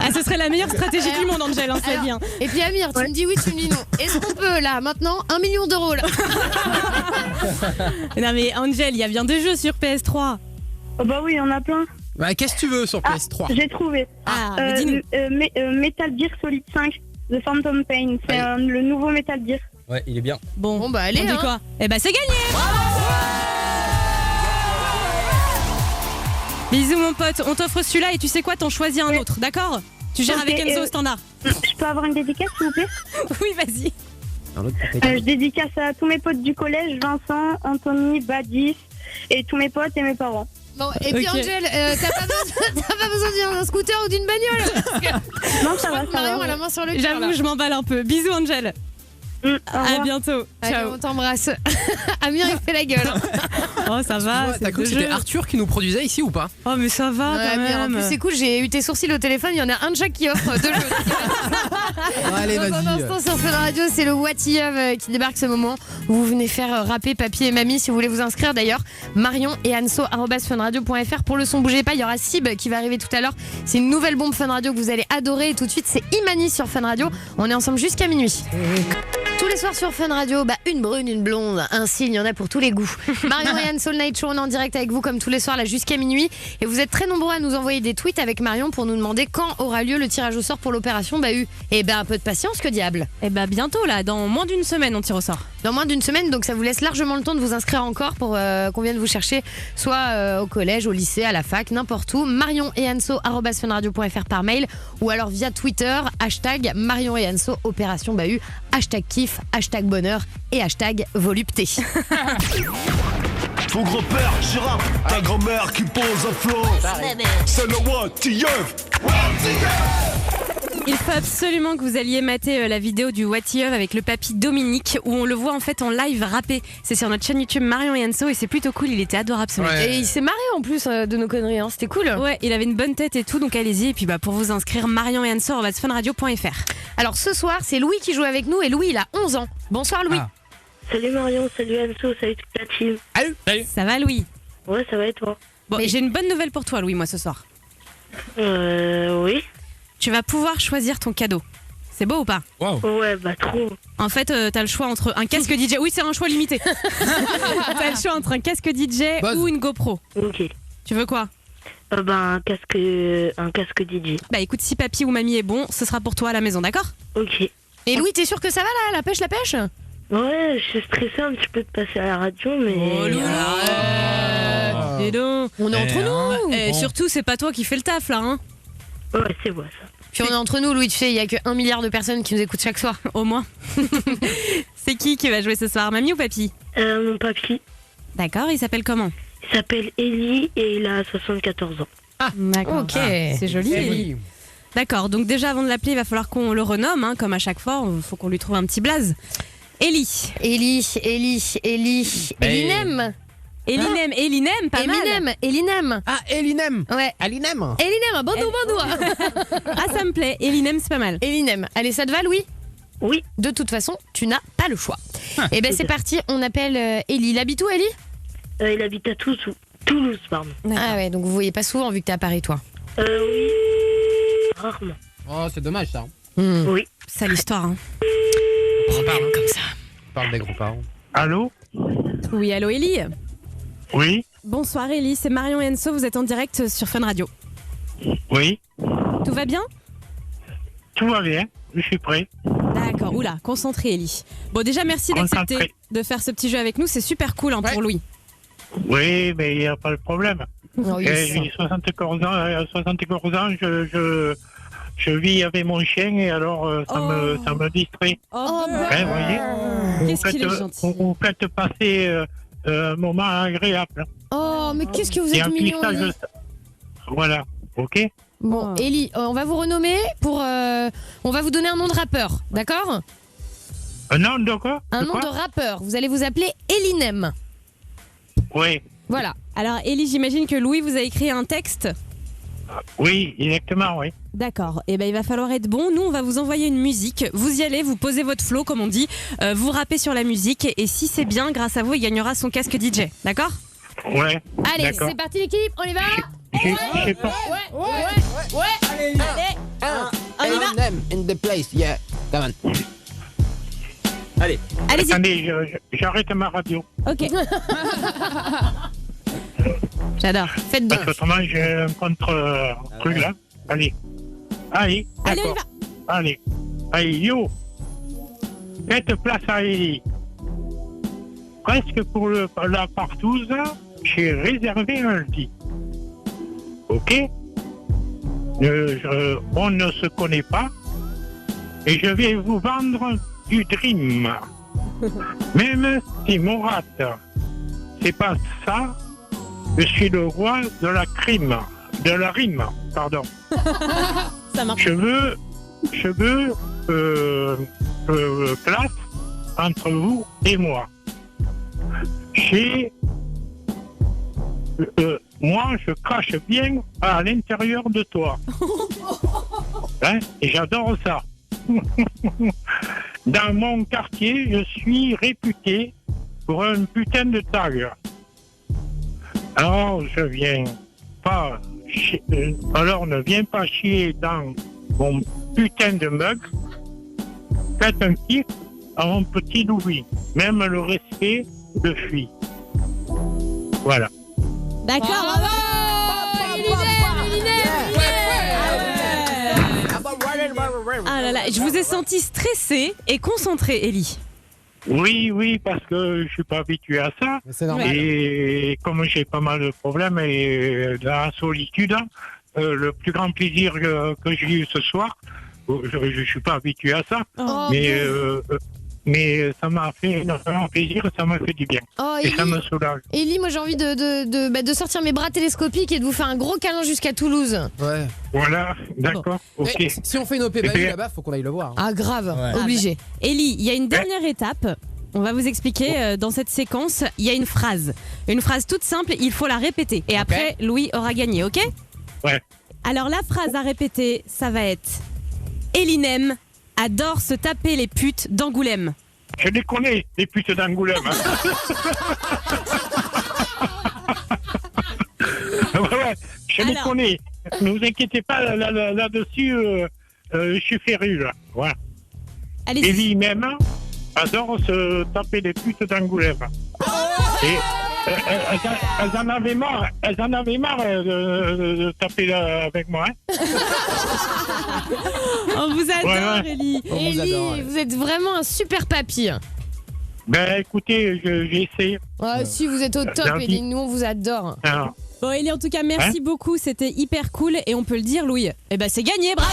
Ah, ce serait la meilleure stratégie du monde, Angel, hein, ça dit. Hein. Et puis Amir, tu me dis oui, tu me dis non. Est-ce qu'on peut là maintenant 1 million d'euros là? Non mais Angel, il y a bien des jeux sur PS3. Oh, bah oui, il y en a plein. Bah, qu'est-ce que tu veux sur PS3? J'ai trouvé. Mais dis-nous. Metal Gear Solid 5, The Phantom Pain. C'est le nouveau Metal Gear. Ouais, il est bien. Bon bah allez, on dit hein. quoi? Eh bah c'est gagné. Bisous mon pote, on t'offre celui-là et tu sais quoi, t'en choisis un autre, d'accord? Tu gères avec Enzo au standard. Je peux avoir une dédicace s'il vous plaît? Oui, vas-y. Je dédicace à tous mes potes du collège, Vincent, Anthony, Badis et tous mes potes et mes parents. Bon, et puis Ok. Angel, t'as pas besoin d'un scooter ou d'une bagnole? Parce que Non, ça va, ça Marion va. a la main sur le cœur. J'avoue, là. je m'emballe un peu. Bisous Angel. À bientôt. Allez, Ciao. on t'embrasse. Amir, il fait la gueule. Oh, ça va. T'as cru que c'était Arthur qui nous produisait ici ou pas? Oh, mais ça va quand Amir, en même. plus, c'est cool, j'ai eu tes sourcils au téléphone. Il y en a un de chaque qui offre 2 jeux. Allez, Dans un vas-y. instant sur Fun Radio, c'est le What If qui débarque ce moment où vous venez faire rapper papy et mamie si vous voulez vous inscrire d'ailleurs. Marion et Anso @funradio.fr pour le son. Bougez pas, il y aura Sib qui va arriver tout à l'heure. C'est une nouvelle bombe Fun Radio que vous allez adorer et tout de suite c'est Imani sur Fun Radio. On est ensemble jusqu'à minuit. Tous les soirs sur Fun Radio, une brune, une blonde, un signe, il y en a pour tous les goûts. Marion et Anso, le Night Show, on est en direct avec vous comme tous les soirs là jusqu'à minuit. Et vous êtes très nombreux à nous envoyer des tweets avec Marion pour nous demander quand aura lieu le tirage au sort pour l'opération Bahut. Et un peu de patience, que diable. Eh bah bientôt là, dans moins d'une semaine on tire au sort. Dans moins d'une semaine, donc ça vous laisse largement le temps de vous inscrire encore pour qu'on vienne vous chercher, soit au collège, au lycée, à la fac, n'importe où. Marion et Anso @funradio.fr par mail ou alors via Twitter, hashtag Marion et Anso, opération Bahut, hashtag kiff, hashtag bonheur et hashtag volupté. Ton grand-père Gérard, ta grand-mère qui pose un flot. C'est le What If. Il faut absolument que vous alliez mater la vidéo du What If avec le papy Dominique où on le voit en fait en live rapper. C'est sur notre chaîne YouTube Marion et Anso et c'est plutôt cool, il était adorable ce mec. Et il s'est marré en plus de nos conneries, hein. C'était cool. Ouais, il avait une bonne tête et tout, donc allez-y. Et puis pour vous inscrire, Marion et Anso @funradio.fr. Alors ce soir, c'est Louis qui joue avec nous et Louis il a 11 ans. Bonsoir Louis. Salut Marion, salut Anso, salut toute la team. Salut. Ça va Louis? Ouais, ça va et toi? Bon, j'ai une bonne nouvelle pour toi Louis, moi ce soir. Oui. Tu vas pouvoir choisir ton cadeau. C'est beau ou pas? Ouais, bah trop. En fait, t'as le choix entre un casque DJ. Oui, c'est un choix limité. T'as le choix entre un casque DJ ou une GoPro. Ok. Tu veux quoi? Un casque DJ. Bah écoute, si papy ou mamie est bon, ce sera pour toi à la maison, d'accord? Ok. Et Louis, t'es sûr que ça va là, la pêche? Ouais, je suis stressée un petit peu de passer à la radio, mais... Oh Louis, dis donc. On est entre nous. Et surtout, c'est pas toi qui fais le taf là, hein? Ouais, c'est vrai ça. Puis on est entre nous, Louis, tu sais, il y a que 1 milliard de personnes qui nous écoutent chaque soir. Au moins. C'est qui va jouer ce soir, mamie ou papy? Mon papy. D'accord, il s'appelle comment? Il s'appelle Eli et il a 74 ans. Ah, d'accord. Ok. C'est joli, Eli. D'accord, donc déjà avant de l'appeler, il va falloir qu'on le renomme, hein, comme à chaque fois, il faut qu'on lui trouve un petit blaze. Eli. Elinem. Elinem, pas mal. Elinem. Ah, Elinem. Ouais. Elinem. Elinem, bandou. Ah, ça me plaît. Elinem, c'est pas mal. Elinem. Allez, ça te va, Louis? Oui. De toute façon, tu n'as pas le choix. Et ben c'est parti, on appelle Ellie. Il habite où, Ellie? Il habite à Toulouse, pardon. Ah ouais, donc vous voyez pas souvent vu que t'es à Paris, toi. Oui. Rarement. Oh, c'est dommage ça. Oui. C'est l'histoire. Hein. On parle comme ça. On parle des grands-parents. Allô? Oui, allô, Ellie? Oui. Bonsoir, Ellie. C'est Marion et Enso. Vous êtes en direct sur Fun Radio. Oui. Tout va bien? Tout va bien. Je suis prêt. D'accord. Oula, concentré, Ellie. Bon, déjà, merci d'accepter de faire ce petit jeu avec nous. C'est super cool pour Louis. Oui, mais il n'y a pas de problème. J'ai 74 ans, je vis avec mon chien et alors ça me distrait. Vous voyez, qu'est-ce qu'il est gentil. vous faites passer un moment agréable. Oh, mais qu'est-ce que vous êtes mignon, Ellie. Voilà, ok. Bon, Ellie, on va vous renommer pour... on va vous donner un nom de rappeur, d'accord? Un nom de quoi? Un nom de rappeur. Vous allez vous appeler Elinem. Oui. Voilà. Alors, Ellie, j'imagine que Louis vous a écrit un texte. Oui, exactement, oui. D'accord. Et ben, il va falloir être bon. Nous, on va vous envoyer une musique. Vous y allez, vous posez votre flow, comme on dit. Vous rappez sur la musique. Et si c'est bien, grâce à vous, il gagnera son casque DJ. D'accord? Ouais. Allez, c'est parti, l'équipe. On y va. Ouais. Allez, on y va. Elinem in the place, yeah. Come on. Allez. Allez-y. Attendez, j'arrête ma radio. Ok. J'adore. Faites donc. Parce qu'autrement, j'ai un contre-truc là. Allez. Allez, d'accord. Allez. Allez, yo. Faites place à Ellie. Presque pour la partouze, j'ai réservé un lit. Ok? On ne se connaît pas. Et je vais vous vendre du dream. Même si mon rate, c'est pas ça, je suis le roi de la crime. De la rime, pardon. Ça marche. Je veux place entre vous et moi. Moi, je crache bien à l'intérieur de toi. Hein? Et j'adore ça. Dans mon quartier, je suis réputé pour un putain de tag. Alors, ne viens pas chier dans mon putain de mug. Faites un kiff à mon petit Louis. Même le respect le fuit. Voilà. D'accord. Ah là là, je vous ai senti stressé et concentré, Ellie. Oui, parce que je suis pas habitué à ça. C'est normal. Et comme j'ai pas mal de problèmes et de la solitude, le plus grand plaisir que j'ai eu ce soir, je suis pas habitué à ça, mais ça m'a fait énormément plaisir, ça m'a fait du bien. Oh, et ça me soulage. Ellie, moi j'ai envie de sortir mes bras télescopiques et de vous faire un gros câlin jusqu'à Toulouse. Ouais. Voilà, d'accord, ok. Et si on fait une OP là-bas, faut qu'on aille le voir. Ah grave, obligé. Ellie, il y a une dernière étape. On va vous expliquer dans cette séquence, il y a une phrase. Une phrase toute simple, il faut la répéter. Et après, Louis aura gagné, ok? Ouais. Alors la phrase à répéter, ça va être Elinem adore se taper les putes d'Angoulême. Je les connais, les putes d'Angoulême. Ouais, je les connais. Ne vous inquiétez pas là-dessus, je suis féru là. Voilà. Allez-y. Ellie même adore se taper les putes d'Angoulême. Et elles en avaient marre de taper avec moi. Hein. On vous adore, Ellie. Ellie, vous êtes vraiment un super papy. Ben écoutez, j'essaie. Si vous êtes au top, Ellie, nous on vous adore. Bon, Ellie, en tout cas, merci beaucoup. C'était hyper cool. Et on peut le dire, Louis. Eh ben, c'est gagné. Bravo.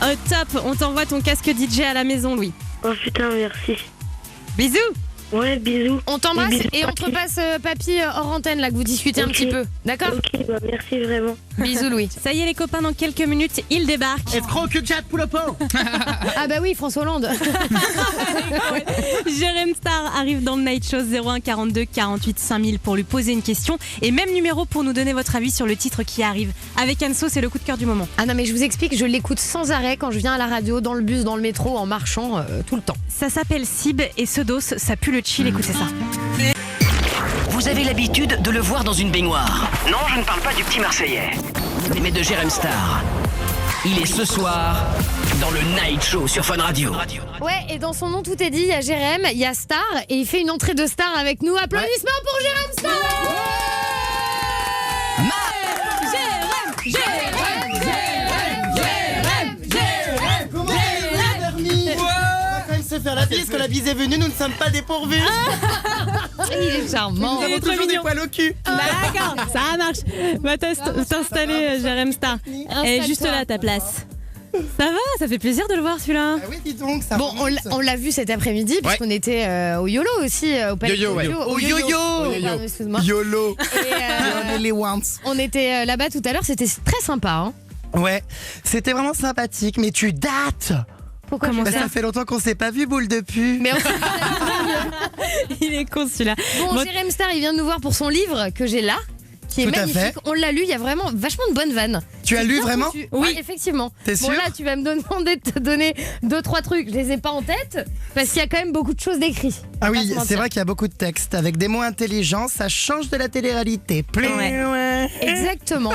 Au top, on t'envoie ton casque DJ à la maison, Louis. Oh putain, merci. Bisous. Ouais, bisous. On t'embrasse Bisous, et on te papy. repasse papy hors antenne là que vous discutez un Ok. petit peu. D'accord? Ok, bah merci vraiment. Bisous Louis. Ça y est les copains, dans quelques minutes, il débarque. Escroc, cul de chat, poule au pot. Ah bah oui, François Hollande. Jérém Star arrive dans le Night Show 01 42 48 5000 pour lui poser une question. Et même numéro pour nous donner votre avis sur le titre qui arrive. Avec Anso, c'est le coup de cœur du moment. Ah non mais je vous explique, je l'écoute sans arrêt quand je viens à la radio, dans le bus, dans le métro, en marchant, tout le temps. Ça s'appelle Sib et ce dos, ça pue le chill, écoutez ça. Vous avez l'habitude de le voir dans une baignoire. Non, je ne parle pas du petit Marseillais, mais de Jérém Star. Il est ce soir dans le Night Show sur Fun Radio. Ouais, et dans son nom tout est dit, il y a Jérém, il y a Star, et il fait une entrée de Star avec nous. Applaudissements pour Jérém Star. Se faire la bise, que la bise est venue, nous ne sommes pas dépourvus. Il est charmant. Nous avons toujours des poils au cul. D'accord, ça marche. Va t'installer, Jérém Star. Et juste là, ta place. Ça va, ça fait plaisir de le voir celui-là. Ah oui, dis donc, ça Bon, on l'a vu cet après-midi, puisqu'on était au YOLO aussi, au Palais Yo-yo, ouais. Au Yo-yo. Pardon, excuse-moi. YOLO. Et, les once. on était là-bas tout à l'heure, c'était très sympa. Hein. Ouais, c'était vraiment sympathique, mais tu dates. Pourquoi Bah, ça fait longtemps qu'on s'est pas vu, boule de pu. Mais il est con celui-là. Bon, Jérém Star, il vient de nous voir pour son livre que j'ai là, qui est Tout à magnifique. fait. On l'a lu, il y a vraiment vachement de bonnes vannes. Tu as C'est lu bien vraiment foutu. Oui. Ouais, effectivement. T'es Bon, sûr là, tu vas me demander de te donner 2-3 trucs. Je les ai pas en tête parce qu'il y a quand même beaucoup de choses décrites. Ah On va oui, pas se mentir. c'est vrai qu'il y a beaucoup de textes. Avec des mots intelligents, ça change de la télé-réalité. Ouais. Exactement.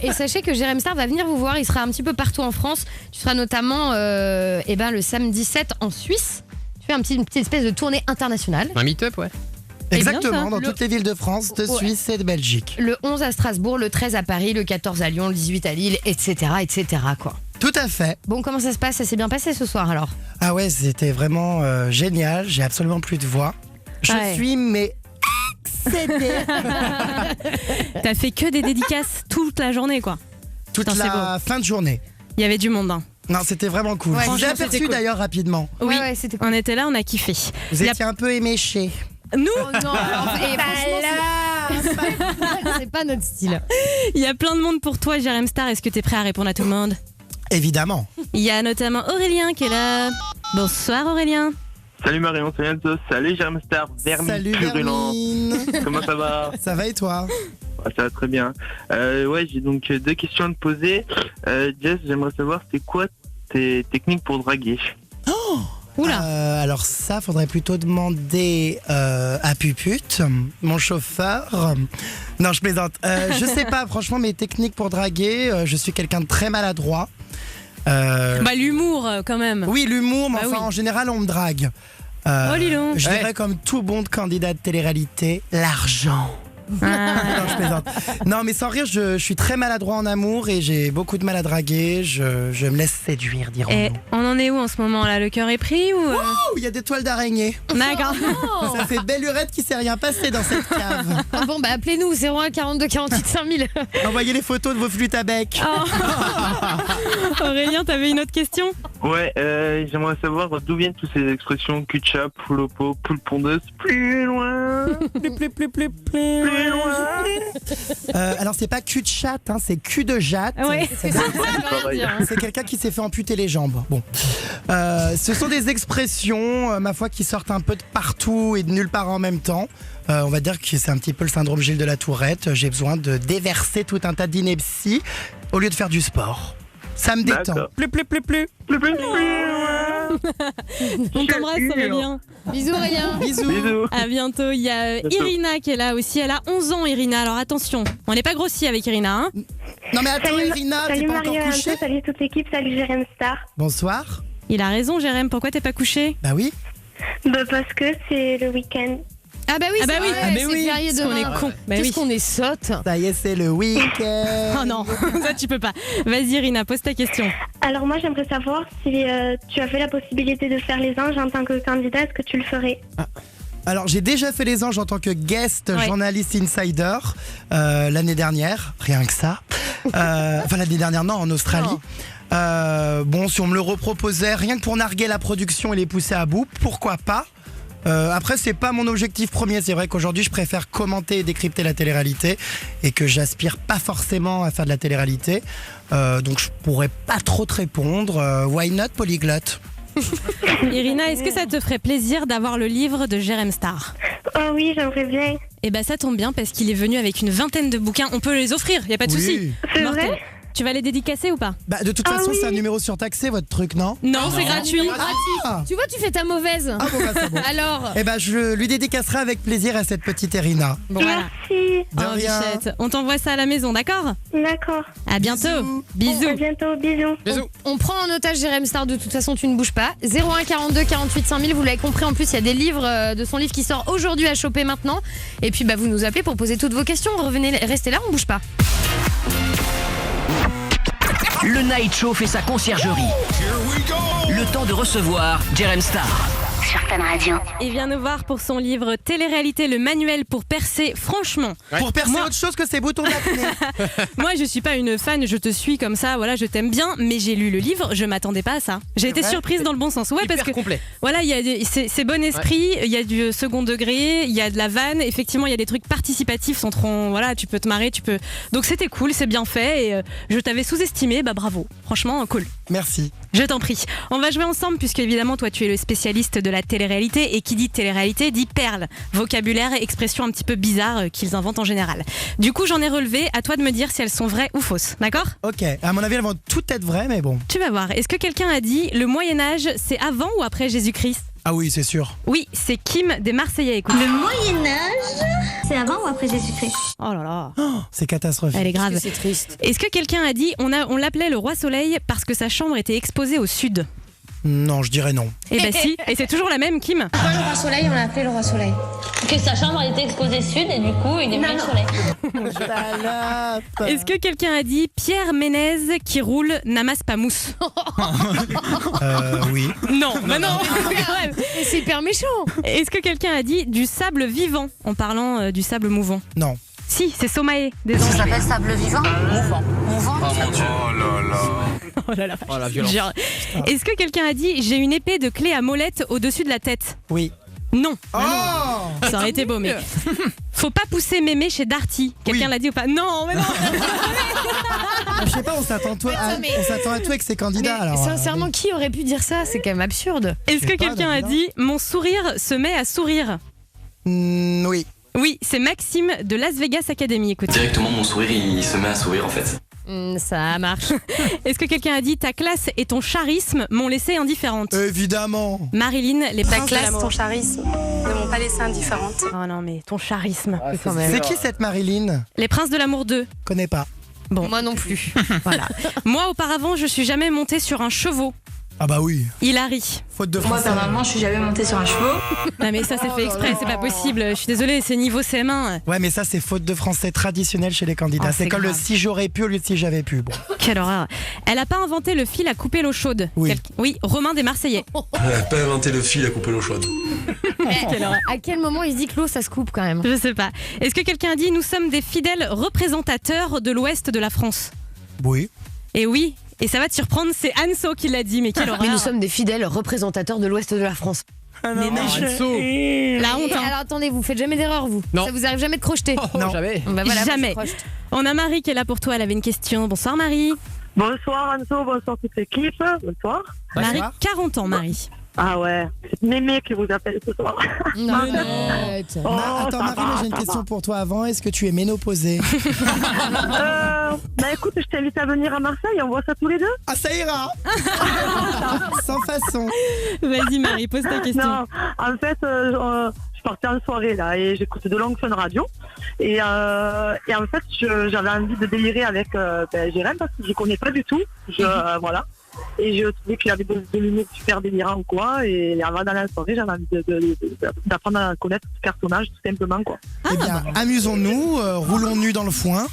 Et sachez que Jérém Star va venir vous voir. Il sera un petit peu partout en France. Tu seras notamment le samedi 7 en Suisse. Tu fais une petite espèce de tournée internationale. Un meet-up, ouais. Exactement, dans Le- toutes les villes de France, de Ouais. Suisse et de Belgique. Le 11 à Strasbourg, le 13 à Paris, le 14 à Lyon, le 18 à Lille, etc. quoi. Tout à fait. Bon, comment ça se passe? Ça s'est bien passé ce soir alors? Ah ouais, c'était vraiment génial. J'ai absolument plus de voix. Je Ouais. suis excédé. T'as fait que des dédicaces toute la journée, quoi. Toute Putain, c'est la fin de journée. Il y avait du monde. Hein. Non, c'était vraiment cool. Ouais, Je vous ai franchement, c'était aperçu cool. d'ailleurs rapidement. Oui, Ouais, c'était cool. on était là, on a kiffé. Vous Il y a- étiez un peu éméché. Nous, Oh non, alors, et franchement, c'est pas notre style. il y a plein de monde pour toi, Jérém Star. Est-ce que t'es prêt à répondre à tout le monde? Évidemment. Il y a notamment Aurélien qui est là. Bonsoir Aurélien. Salut Marion, salut Anso, salut Jérém Star, Vermine Salut purulent. Vermine. Comment ça va? Ça va et toi? Ouais, ça va très bien. Ouais, j'ai donc 2 questions à te poser. Jess, j'aimerais savoir c'est quoi tes techniques pour draguer? Alors ça, faudrait plutôt demander à Puput, mon chauffeur. Non, je plaisante. Je sais pas, franchement, mes techniques pour draguer, je suis quelqu'un de très maladroit. Bah l'humour quand même. Oui, l'humour, mais Bah enfin, oui. en général, on me drague. Oh, Lilon. Je Ouais. dirais comme tout bon candidat de télé-réalité, l'argent. Ah. Non, je plaisante. Non, mais sans rire, je suis très maladroit en amour et j'ai beaucoup de mal à draguer. Je me laisse séduire, Et dirons-nous. on en est où en ce moment là? Le cœur est pris ou Oh, il y a des toiles d'araignée. D'accord. Ça fait belle lurette qui s'est rien passé dans cette cave. Ah bon, bah appelez-nous 01 42 48 5000. Envoyez les photos de vos flûtes à bec. Aurélien, t'avais une autre question? Ouais, j'aimerais savoir d'où viennent toutes ces expressions cul-de-chat, poule au pot, poule pondeuse, plus loin, plus loin. Alors c'est pas cul de chatte, hein, c'est cul de jatte. Ouais. C'est c'est quelqu'un qui s'est fait amputer les jambes. Bon, ce sont des expressions, ma foi, qui sortent un peu de partout et de nulle part en même temps. On va dire que c'est un petit peu le syndrome Gilles de la Tourette. J'ai besoin de déverser tout un tas d'inepties au lieu de faire du sport. Ça me détend. D'accord. On t'embrasse Aurélien. Bisous Aurélien. Bisous. Bisous. À bientôt. Il y a Irina qui est là aussi. Elle a 11 ans, Irina. Alors attention, on n'est pas grossi avec Irina. Hein. Non mais attends, Irina, t'es Salut pas encore Marion, couchée? salut toute l'équipe, salut Jérém Star. Bonsoir. Il a raison, Jérém. Pourquoi t'es pas couché? Bah oui. Bah parce que c'est le week-end. Ah bah oui, Ah bah c'est oui. vrai, Ah bah c'est oui. férié Parce qu'on demain. est con. Bah Qu'est-ce oui. qu'on est sotte. Ça y est, c'est le week-end. Oh non, ça tu peux pas. Vas-y Irina, pose ta question. Alors moi j'aimerais savoir si tu avais la possibilité de faire les anges en tant que candidat, est-ce que tu le ferais? Alors j'ai déjà fait les anges en tant que guest Ouais. journaliste insider l'année dernière, rien que ça. Enfin l'année dernière non, en Australie. Bon, si on me le reproposait, rien que pour narguer la production et les pousser à bout, pourquoi pas? Après, c'est pas mon objectif premier. C'est vrai qu'aujourd'hui, je préfère commenter et décrypter la télé-réalité et que j'aspire pas forcément à faire de la télé-réalité. Donc, je pourrais pas trop te répondre. Why not, polyglotte? Irina, est-ce que ça te ferait plaisir d'avoir le livre de Jérém Star? Oh oui, j'aimerais bien. Eh ben ça tombe bien parce qu'il est venu avec une vingtaine de bouquins. On peut les offrir, il y a pas de souci. C'est Mortel. vrai? Tu vas les dédicacer ou pas? Bah, de toute façon, c'est un numéro surtaxé, votre truc, non? Non, c'est gratuit. Tu vois, tu fais ta mauvaise. Ah bon, bah, c'est bon. Alors Eh ben, je lui dédicacerai avec plaisir à cette petite Irina. Bon, voilà. Merci. De Oh, rien. Bichette, on t'envoie ça à la maison, d'accord? D'accord. À bientôt. Bisous. À bientôt, bisous. On prend en otage Jérém Star, de toute façon tu ne bouges pas. 01 42 48 5000, vous l'avez compris, en plus il y a des livres de son livre qui sort aujourd'hui à choper maintenant. Et puis vous nous appelez pour poser toutes vos questions, revenez, restez là, on bouge pas. Le Night Show fait sa conciergerie. Le temps de recevoir Jérém Star. Sur Fun Radio. Il vient nous voir pour son livre Télé-réalité, le manuel pour percer. Franchement, Pour percer autre chose que ses boutons d'acné. moi je suis pas une fan, je te suis comme ça, voilà, je t'aime bien, mais j'ai lu le livre, je m'attendais pas à ça. J'ai été vrai surprise dans le bon sens. Ouais, Hyper parce que complet. voilà, il y a c'est bon esprit, il y a du second degré, il y a de la vanne, effectivement, il y a des trucs participatifs, voilà, tu peux te marrer, Donc c'était cool, c'est bien fait et je t'avais sous-estimé, bravo. Franchement, cool. Merci. Je t'en prie. On va jouer ensemble puisque évidemment toi tu es le spécialiste de la télé-réalité et qui dit télé-réalité dit perles, vocabulaire et expressions un petit peu bizarres qu'ils inventent en général. Du coup j'en ai relevé, à toi de me dire si elles sont vraies ou fausses, d'accord? Ok, à mon avis, elles vont toutes être vraies, mais bon. Tu vas voir. Est-ce que quelqu'un a dit le Moyen-Âge c'est avant ou après Jésus-Christ? Ah oui, c'est sûr. Oui, c'est Kim des Marseillais, écoute. Le Moyen-Âge, c'est avant ou après Jésus-Christ? Oh là là. C'est catastrophique. Elle est grave. C'est triste. Est-ce que quelqu'un a dit on l'appelait le roi soleil parce que sa chambre était exposée au sud? Non, je dirais non. Eh ben si, et c'est toujours la même, Kim. Pourquoi le roi soleil, on l'a appelé le roi soleil? Que sa chambre était exposée sud et du coup il est mis le soleil. Est-ce que quelqu'un a dit Pierre Ménez qui roule n'amasse pas mousse? Oui. Non, non. C'est hyper méchant. Est-ce que quelqu'un a dit du sable vivant en parlant du sable mouvant? Non. Si, c'est Somaé des Ça anges. s'appelle sable vivant? Mouvant. Mouvant? Oh mon dieu. Oh là là. Oh là là. Oh la violence. Genre, est-ce que quelqu'un a dit j'ai une épée de clé à molette au-dessus de la tête? Oui. Non. Oh Ça aurait été beau, mais. Faut pas pousser mémé chez Darty. Quelqu'un l'a dit ou pas? Non, mais non. Je sais pas, on s'attend à tout avec ses candidats. Mais alors, sincèrement, qui aurait pu dire ça? C'est quand même absurde. Est-ce que sais pas, quelqu'un a Davina. dit mon sourire se met à sourire? Oui. Oui, c'est Maxime de Las Vegas Academy. Écoute. Directement, mon sourire, il se met à sourire en fait. Ça marche. Est-ce que quelqu'un a dit ta classe et ton charisme m'ont laissé indifférente? Évidemment. Marilyn, les Ta princes de classe, l'amour. ton charisme ne m'ont pas laissé indifférente. Oh non, mais ton charisme. Quand même. C'est qui cette Marilyn? Les princes de l'amour 2. Connais pas. Bon. Moi non plus. Voilà. Moi, auparavant, je suis jamais montée sur un chevaux. Ah bah oui. Hilary. Faute de Moi, français. personnellement, je suis jamais montée sur un chevaux. Non, mais ça, c'est fait exprès, c'est pas possible. Je suis désolée, c'est niveau CM1. Ouais, mais ça, c'est faute de français traditionnel chez les candidats. Oh, c'est c'est comme le grave. si j'aurais pu au lieu de si j'avais pu. Bon. Quelle horreur. Elle a pas inventé le fil à couper l'eau chaude. Oui. Oui, Romain des Marseillais. Elle a pas inventé le fil à couper l'eau chaude. Quelle horreur. À quel moment il se dit que l'eau ça se coupe quand même? Je sais pas. Est-ce que quelqu'un a dit nous sommes des fidèles représentateurs de l'ouest de la France? Oui. Et oui. Et ça va te surprendre, c'est Anso qui l'a dit, mais quelle horreur. Mais nous sommes des fidèles représentateurs de l'ouest de la France. Mais la honte, hein. Alors attendez, vous faites jamais d'erreur vous? Non. Ça vous arrive jamais de crocheter? Non. Jamais. Bah voilà, Jamais. moi, je crochete. On a Marie qui est là pour toi, elle avait une question. Bonsoir Marie. Bonsoir Anso, bonsoir toute l'équipe. Bonsoir. Marie, 40 ans Marie. Ah ouais, c'est Mémé qui vous appelle ce soir. Non, arrête. Attends, Marie, mais j'ai une question pour toi avant. Est-ce que tu es ménopausée? Bah écoute, je t'invite à venir à Marseille, on voit ça tous les deux. Ah, ça ira. Sans façon. Vas-y Marie, pose ta question. Non, en fait, je partais en soirée là et j'écoute de longues Fun Radio. Et en fait, j'avais envie de délirer avec Jérém parce que je ne connais pas du tout. Voilà. Et je trouvais qu'il avait de l'humour super délirant quoi. Et avant dans la soirée, j'avais envie d'apprendre à connaître ce personnage tout simplement quoi. Eh bien, amusons-nous, roulons nus dans le foin.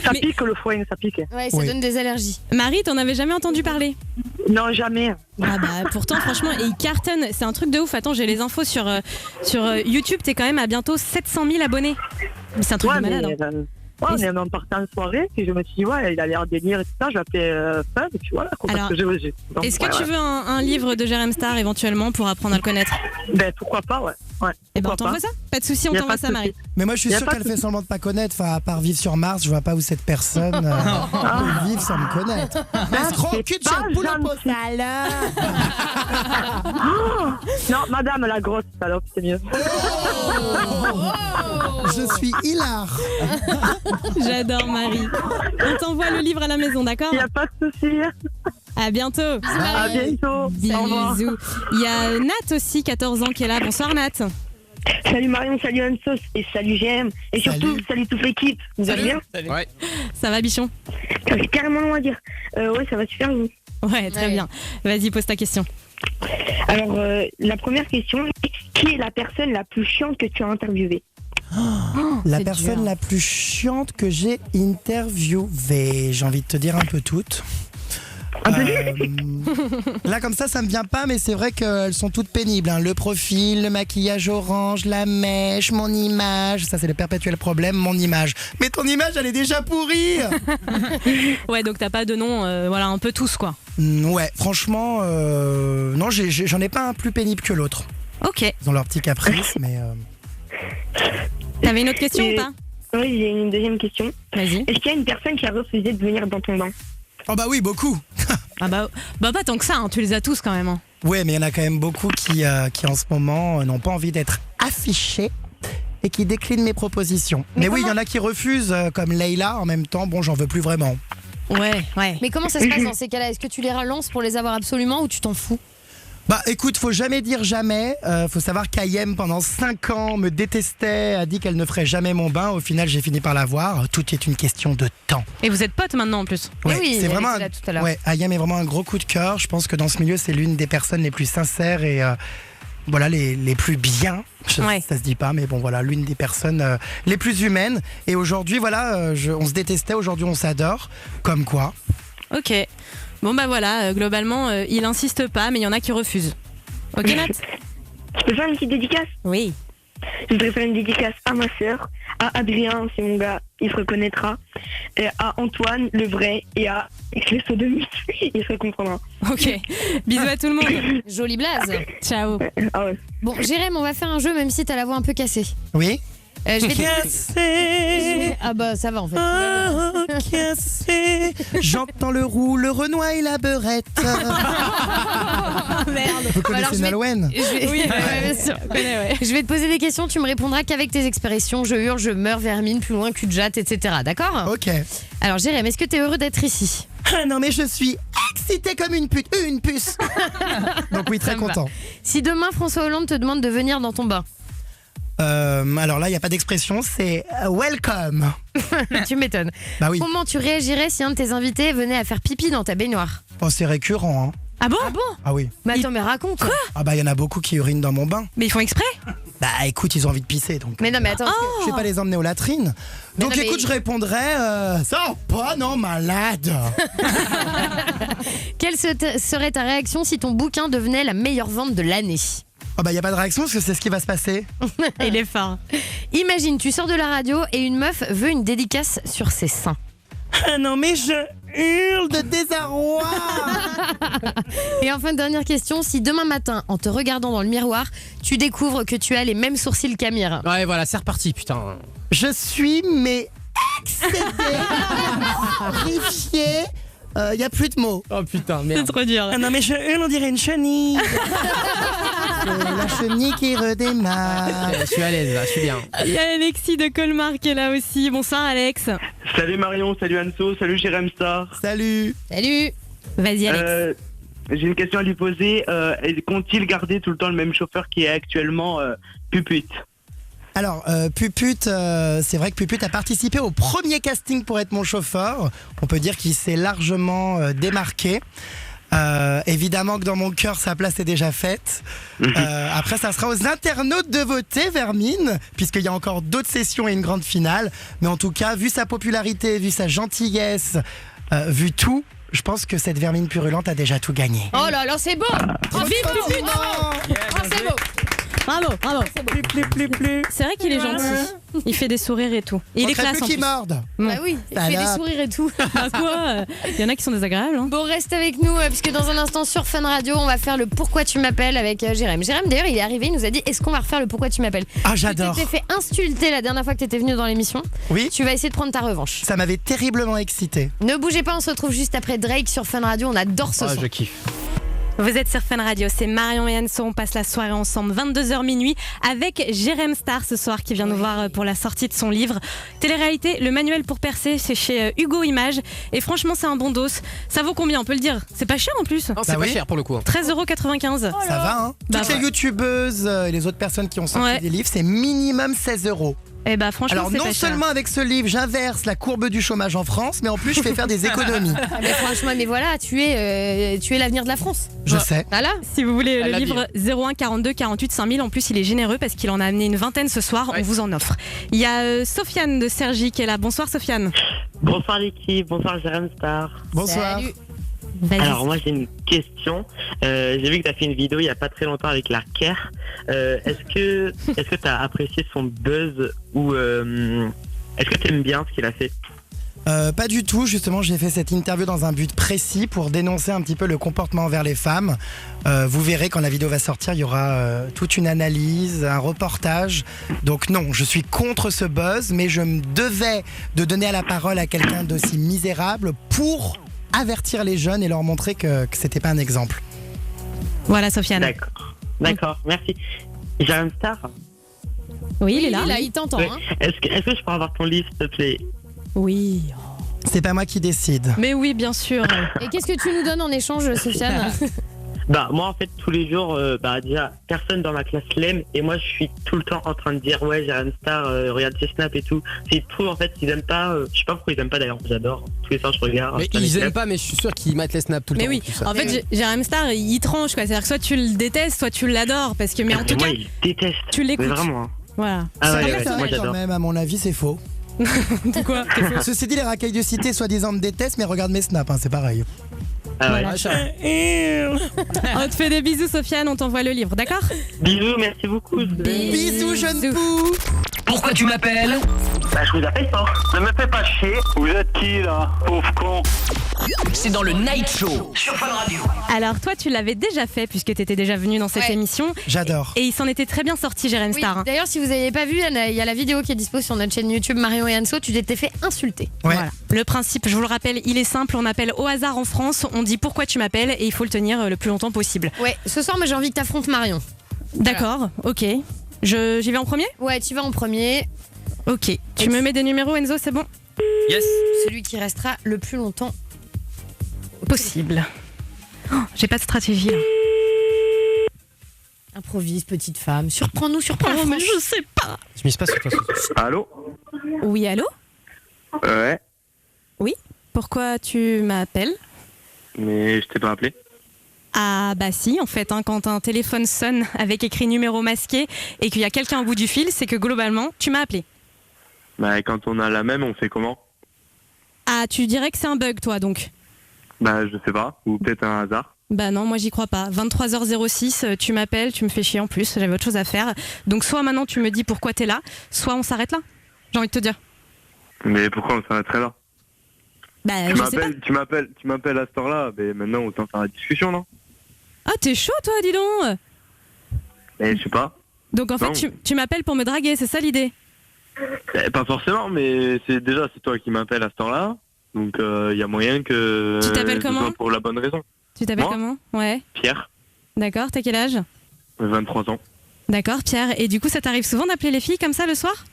Ça pique le foin, ça pique. Ouais, ça donne des allergies. Marie, t'en avais jamais entendu parler? Non, jamais. Ah bah pourtant franchement, et il cartonne, c'est un truc de ouf. Attends, j'ai les infos sur YouTube, t'es quand même à bientôt 700 000 abonnés. C'est un truc de malade. Ouais, on est même parti en soirée, puis je me suis dit, ouais, il a l'air délire et tout ça, je l'appelais Fun, et puis voilà. Quoi, Alors, parce que donc, est-ce que ouais, tu veux un livre de Jérém Star éventuellement pour apprendre à le connaître? Ben pourquoi pas, ouais. Eh ben on t'envoie ça? Pas de souci, on Y a t'envoie pas de ça, Marie. souci. Mais moi, je suis Y a sûr pas qu'elle de fait souci. semblant de pas connaître. Enfin, à part vivre sur Mars, je vois pas où cette personne peut vivre sans me connaître. Escroc, cul de chien, poule au pot. Non, madame la grosse salope, c'est mieux. Je suis hilar. J'adore Marie. On t'envoie le livre à la maison, d'accord? Il n'y a pas de souci. À bientôt. À bientôt. Au revoir. Bisous. Il y a Nat aussi, 14 ans, qui est là. Bonsoir Nat. Salut Marion, salut Anne-Sauce et salut GM. Et surtout, salut toute l'équipe. Vous allez bien? Ouais. Ça va, Bichon? Ça fait carrément long à dire. Ouais, ça va super bien. Ouais, très bien. Vas-y, pose ta question. Alors, la première question, qui est la personne la plus chiante que tu as interviewée? La personne la plus chiante que j'ai interviewée, j'ai envie de te dire un peu toutes. Là comme ça me vient pas, mais c'est vrai qu'elles sont toutes pénibles, hein. Le profil, le maquillage orange, la mèche, mon image, ça c'est le perpétuel problème, mon image. Mais ton image elle est déjà pourrie. Ouais, donc t'as pas de nom, voilà, un peu tous quoi. Ouais, franchement, non, j'en ai pas un plus pénible que l'autre. Ok. Ils ont leur petit caprice, mais... T'avais une autre question ou pas? Oui, j'ai une deuxième question. Vas-y. Est-ce qu'il y a une personne qui a refusé de venir dans ton bain? Oh bah oui, beaucoup. Ah bah pas tant que ça, hein, tu les as tous quand même. Hein. Ouais, mais il y en a quand même beaucoup qui en ce moment n'ont pas envie d'être affichés et qui déclinent mes propositions. Mais oui, il y en a qui refusent, comme Leïla, en même temps, bon, j'en veux plus vraiment. Ouais. Mais comment ça se passe dans ces cas-là? Est-ce que tu les relances pour les avoir absolument ou tu t'en fous? Bah écoute, faut jamais dire jamais. Faut savoir qu'Ayem pendant 5 ans me détestait, a dit qu'elle ne ferait jamais mon bain. Au final, j'ai fini par la voir. Tout est une question de temps. Et vous êtes potes maintenant en plus. Ouais, oui, c'est vraiment là tout à l'heure. ouais, Ayem est vraiment un gros coup de cœur. Je pense que dans ce milieu, c'est l'une des personnes les plus sincères et voilà les plus bien. Ouais. Ça se dit pas, mais bon voilà, l'une des personnes les plus humaines. Et aujourd'hui, voilà, on se détestait. Aujourd'hui, on s'adore. Comme quoi. Ok. Bon bah voilà, globalement, il insiste pas, mais il y en a qui refusent. Ok Nat? Je peux faire une petite dédicace? Oui. Je voudrais faire une dédicace à ma sœur, à Adrien, c'est mon gars, il se reconnaîtra, et à Antoine, le vrai, et à Expresso de il se comprendra. Ok. Bisous à tout le monde. Joli blaze. Ciao. Ah ouais. Bon, Jérém, on va faire un jeu même si t'as la voix un peu cassée. Oui. Je vais Ah bah ça va en fait. Oh, cassé. J'entends le roux, le Renoir et la beurette. Merde. Vous connaissez Nolwenn? Oui, bien sûr. Je vais te poser des questions, tu me répondras qu'avec tes expressions. Je hurle, je meurs, vermine, plus loin, cul de jatte, etc. D'accord? Ok. Alors Jérém, est-ce que t'es heureux d'être ici? Ah non mais je suis excitée comme une pute, une puce. Donc oui, très content. Si demain François Hollande te demande de venir dans ton bain? Alors là, il n'y a pas d'expression, c'est welcome. Tu m'étonnes. Bah oui. Comment tu réagirais si un de tes invités venait à faire pipi dans ta baignoire? Oh, c'est récurrent, hein. Ah bon? Ah oui. Mais attends, mais raconte. Quoi? Ah bah il y en a beaucoup qui urinent dans mon bain. Mais ils font exprès? Bah écoute, ils ont envie de pisser donc. Mais non, mais attends. Je vais pas les emmener aux latrines. Donc non, écoute, je répondrais ça pas non malade. Quelle serait ta réaction si ton bouquin devenait la meilleure vente de l'année? Ah bah y a pas de réaction parce que c'est ce qui va se passer. Il est fort. Imagine, tu sors de la radio et une meuf veut une dédicace sur ses seins. Ah non mais je hurle de désarroi. Et enfin, dernière question, si demain matin, en te regardant dans le miroir, tu découvres que tu as les mêmes sourcils qu'Amir. Ouais, voilà, c'est reparti, putain. Je suis mais excédé, horrifié. Y a plus de mots. Oh putain, merde. C'est trop dur. Ah non mais je hurle, on dirait une chenille. La chenille qui redémarre. Je suis à l'aise là, je suis bien. Il y a Alexis de Colmar qui est là aussi. Bonsoir Alex. Salut Marion, salut Anso, salut Jérém Star. Salut. Salut. Vas-y Alex. J'ai une question à lui poser. Compte-t-il garder tout le temps le même chauffeur qui est actuellement Pupute? Alors, Pupute, c'est vrai que Pupute a participé au premier casting pour être mon chauffeur. On peut dire qu'il s'est largement démarqué. Évidemment que dans mon cœur, sa place est déjà faite. Après, ça sera aux internautes de voter, Vermine, puisqu'il y a encore d'autres sessions et une grande finale. Mais en tout cas, vu sa popularité, vu sa gentillesse, vu tout, je pense que cette Vermine purulente a déjà tout gagné. Oh là là, c'est beau. Oh, vive Pupute. Oh, c'est beau. Bravo. C'est vrai qu'il est gentil. Il fait des sourires et tout. Et il est classe en qui plus. morde. Bah oui, il fait des sourires et tout. Bah quoi Il y en a qui sont désagréables. Hein. Bon, reste avec nous, puisque dans un instant sur Fun Radio, on va faire le Pourquoi tu m'appelles avec Jérém. Jérém, d'ailleurs, il est arrivé, il nous a dit est-ce qu'on va refaire le Pourquoi tu m'appelles? Ah, j'adore. Tu t'étais fait insulter la dernière fois que tu étais venu dans l'émission. Oui. Tu vas essayer de prendre ta revanche. Ça m'avait terriblement excité. Ne bougez pas, on se retrouve juste après Drake sur Fun Radio. On adore ce son. Je kiffe. Vous êtes sur Fun Radio, c'est Marion et Anso, on passe la soirée ensemble, 22h minuit, avec Jérém Star ce soir qui vient nous voir pour la sortie de son livre. Télé-réalité, le manuel pour percer, c'est chez Hugo Images. Et franchement, c'est un bon dos. Ça vaut combien, on peut le dire? C'est pas cher en plus. Non, c'est pas cher pour le coup. 13,95 €. Ça va, hein. Toutes les youtubeuses et les autres personnes qui ont sorti des livres, c'est minimum 16 €. Eh bah franchement, alors c'est non pas cher. seulement avec ce livre j'inverse la courbe du chômage en France, mais en plus je fais faire des économies. Mais franchement, mais voilà, tu es l'avenir de la France. Je sais. Voilà. Si vous voulez Elle le l'a livre dit. 01 42 48 5000, en plus il est généreux parce qu'il en a amené une vingtaine ce soir, on vous en offre. Il y a Sofiane de Cergy qui est là. Bonsoir Sofiane. Bonsoir l'équipe, bonsoir Jérém Star. Bonsoir. Salut. Alors moi j'ai une question. J'ai vu que tu as fait une vidéo il n'y a pas très longtemps avec la Care. Est-ce que tu as apprécié son buzz ou est-ce que tu aimes bien ce qu'il a fait? Pas du tout, justement j'ai fait cette interview dans un but précis pour dénoncer un petit peu le comportement envers les femmes. Vous verrez quand la vidéo va sortir, il y aura toute une analyse, un reportage. Donc non, je suis contre ce buzz, mais je me devais de donner la parole à quelqu'un d'aussi misérable pour avertir les jeunes et leur montrer que c'était pas un exemple. Voilà Sofiane. D'accord, merci. Jérém Star. Oui, il est là. Il t'entend. Ouais. Hein. Est-ce que je peux avoir ton livre s'il te plaît? Oui. C'est pas moi qui décide. Mais oui, bien sûr. Et qu'est-ce que tu nous donnes en échange, Sofiane? Bah moi en fait tous les jours déjà personne dans ma classe l'aime et moi je suis tout le temps en train de dire ouais Jérém Star regarde ses snaps et tout. C'est tout en fait ils aiment pas, je sais pas pourquoi ils aiment pas d'ailleurs, j'adore. Tous les soirs je regarde. Mais ils aiment pas, mais je suis sûr qu'ils mettent les snaps tout le Mais temps. oui, tout ça. en fait Jérém Star il tranche quoi, c'est-à-dire que soit tu le détestes, soit tu l'adores parce que mais en tout moi cas il déteste. tu l'écoutes. Mais vraiment. Voilà. Ah ouais, C'est moi quand j'adore. même, à mon avis, c'est faux. Pourquoi? Ceci dit, les racailles de cité, soi-disant, me détestent, mais regarde mes snaps, hein, c'est pareil. Ah ouais. On te fait des bisous Sofiane, on t'envoie le livre, d'accord? Bisous, merci beaucoup. Bisous, jeune pou. Pourquoi tu m'appelles? Bah je vous appelle pas. Ne me fais pas chier. Vous êtes qui là, pauvre con? C'est dans le Night Show sur Fun Radio. Alors toi tu l'avais déjà fait puisque tu étais déjà venu dans cette émission. J'adore. Et il s'en était très bien sorti Jérém Oui, Star. Hein. d'ailleurs, si vous n'avez pas vu, il y a la vidéo qui est dispo sur notre chaîne YouTube Marion et Anso. Tu t'étais fait insulter. Ouais. Voilà. Le principe, je vous le rappelle, il est simple. On appelle au hasard en France. On dit pourquoi tu m'appelles et il faut le tenir le plus longtemps possible. Ouais, ce soir, moi j'ai envie que t'affrontes Marion. D'accord, ok. J'y vais en premier? Ouais, tu vas en premier. Ok. Tu me mets des numéros Enzo, c'est bon? Yes. Celui qui restera le plus longtemps possible. Oh, j'ai pas de stratégie là. Improvise, petite femme. Surprends-nous, surprends-nous. Mais je sais pas. Je mise pas sur toi. Allô? Oui, allô? Ouais, Oui. Pourquoi tu m'appelles? mais je t'ai pas appelé. Ah bah si, en fait, hein, quand un téléphone sonne avec écrit numéro masqué et qu'il y a quelqu'un au bout du fil, c'est que globalement, tu m'as appelé. Bah quand on a la même, on fait comment? Ah, tu dirais que c'est un bug, toi, donc? Bah je sais pas, ou peut-être un hasard. Bah non, moi j'y crois pas. 23h06, tu m'appelles, tu me fais chier en plus, j'avais autre chose à faire. Donc soit maintenant tu me dis pourquoi t'es là, soit on s'arrête là. J'ai envie de te dire. Mais pourquoi on s'arrêterait là? Bah je sais pas. Tu m'appelles à cette heure-là, mais maintenant autant faire la discussion, non? Ah, t'es chaud toi, dis donc. Mais je sais pas. Donc en fait, Non. tu m'appelles pour me draguer, c'est ça l'idée? Pas forcément, mais c'est toi qui m'appelles à cette heure-là. Donc il y a moyen que... Tu t'appelles ce comment? soit pour la bonne raison. Tu t'appelles Moi comment? Ouais. Pierre, D'accord, t'as quel âge? 23 ans. D'accord, Pierre. Et du coup, ça t'arrive souvent d'appeler les filles comme ça le soir?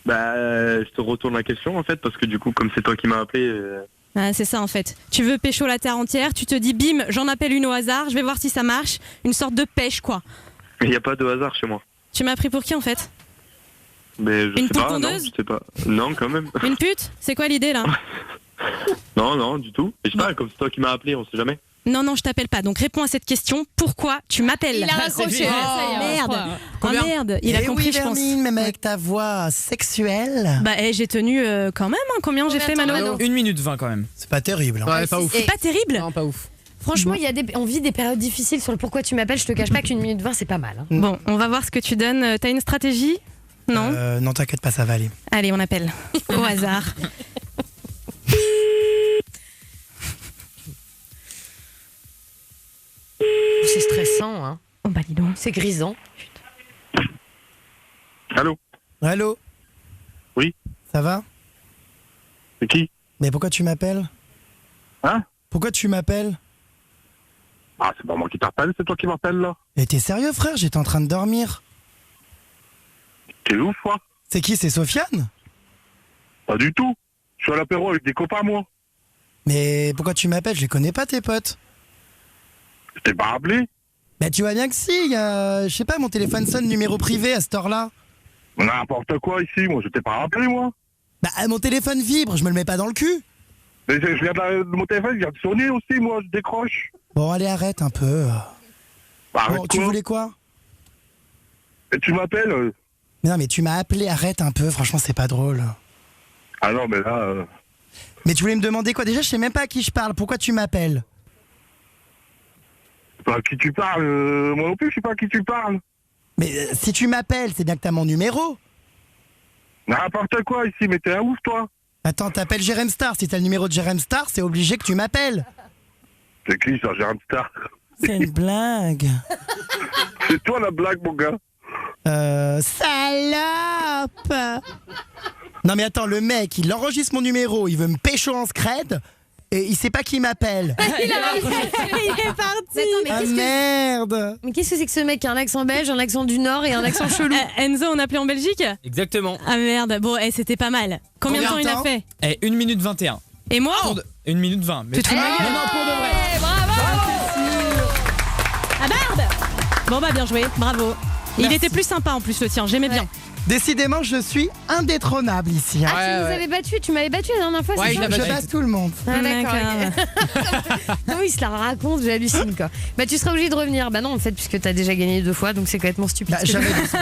Bah je te retourne la question en fait, parce que du coup comme c'est toi qui m'as appelé... Ah, c'est ça en fait. Tu veux pécho la terre entière, tu te dis bim, j'en appelle une au hasard, je vais voir si ça marche. Une sorte de pêche quoi. Il n'y a pas de hasard chez moi. Tu m'as pris pour qui en fait? Mais je Une sais poule pas, non, pondeuse je sais pas. Non, quand même. Une pute? C'est quoi l'idée là? Non, du tout. Et je sais pas, comme c'est toi qui m'as appelé, on sait jamais. Non, je t'appelle pas. Donc réponds à cette question. Pourquoi tu m'appelles? Il a raccroché. C'est lui. Ça y est, merde. Combien? Merde. Il a Eh compris, oui, je pense. Vermine, même avec ta voix sexuelle. Bah, j'ai tenu quand même. Hein. Combien j'ai fait, de temps, Mano? Mano 1 minute 20 quand même. C'est pas terrible. hein. Ouais, pas ouf. C'est pas terrible. Non, pas ouf. Franchement, on vit des périodes difficiles sur le pourquoi tu m'appelles. Je te cache pas qu'une minute 20, c'est pas mal. Hein. Bon, on va voir ce que tu donnes. T'as une stratégie? Non. Non, t'inquiète pas, ça va aller. Allez, on appelle au hasard. C'est stressant, hein. Oh bah dis donc. C'est grisant. Allô? Allô? Oui. Ça va? C'est qui? Mais pourquoi tu m'appelles? Hein? Pourquoi tu m'appelles? Ah, c'est pas moi qui t'appelle, c'est toi qui m'appelles là. Et t'es sérieux, frère? J'étais en train de dormir. T'es ouf, quoi? C'est qui? C'est Sofiane? Pas du tout. Je suis à l'apéro avec des copains, moi. Mais pourquoi tu m'appelles? Je les connais pas, tes potes. Je t'ai pas appelé? Bah tu vois bien que si, je sais pas, mon téléphone sonne numéro privé à cette heure-là. N'importe quoi ici, moi je t'ai pas rappelé, moi. Bah mon téléphone vibre, je me le mets pas dans le cul. Mais je viens de mon téléphone, il vient de sonner aussi, moi je décroche. Bon allez, arrête un peu. Bah, bon, tu voulais quoi? Et tu m'appelles Mais non mais tu m'as appelé, arrête un peu, franchement c'est pas drôle. Ah non mais là... Mais tu voulais me demander quoi? Déjà je sais même pas à qui je parle, pourquoi tu m'appelles? À qui tu parles? Moi non plus je sais pas à qui tu parles. Mais si tu m'appelles, c'est bien que t'as mon numéro. N'importe quoi ici, mais t'es un ouf toi. Attends, t'appelles Jérém Star, si t'as le numéro de Jérém Star, c'est obligé que tu m'appelles. C'est qui ça, Jérém Star? C'est une blague. C'est toi la blague mon gars. Salope. Non mais attends, le mec, il enregistre mon numéro, il veut me pécho en scred et il sait pas qui m'appelle. Il est parti. Ah merde. Mais qu'est-ce que c'est que ce mec qui a un accent belge, un accent du Nord et un accent chelou? Enzo, on appelait en Belgique? Exactement. Ah merde, bon, c'était pas mal. Combien de temps il a fait? 1 minute 21. Et moi? 1 minute 20. Mais Tu te fous de ma gueule? Non, pour de vrai. Bravo. Ah merde. Bon bah bien joué, bravo. Il Merci. était plus sympa en plus le tien, j'aimais bien. Décidément, je suis indétrônable ici. Hein. Ah, tu nous avais battu, tu m'avais battu la dernière fois, c'est ça? Je batte tout le monde. Ah d'accord. Comment il se la raconte, j'hallucine quoi. Bah tu seras obligé de revenir. Bah non en fait puisque t'as déjà gagné 2 fois donc c'est complètement stupide. Bah, jamais 203.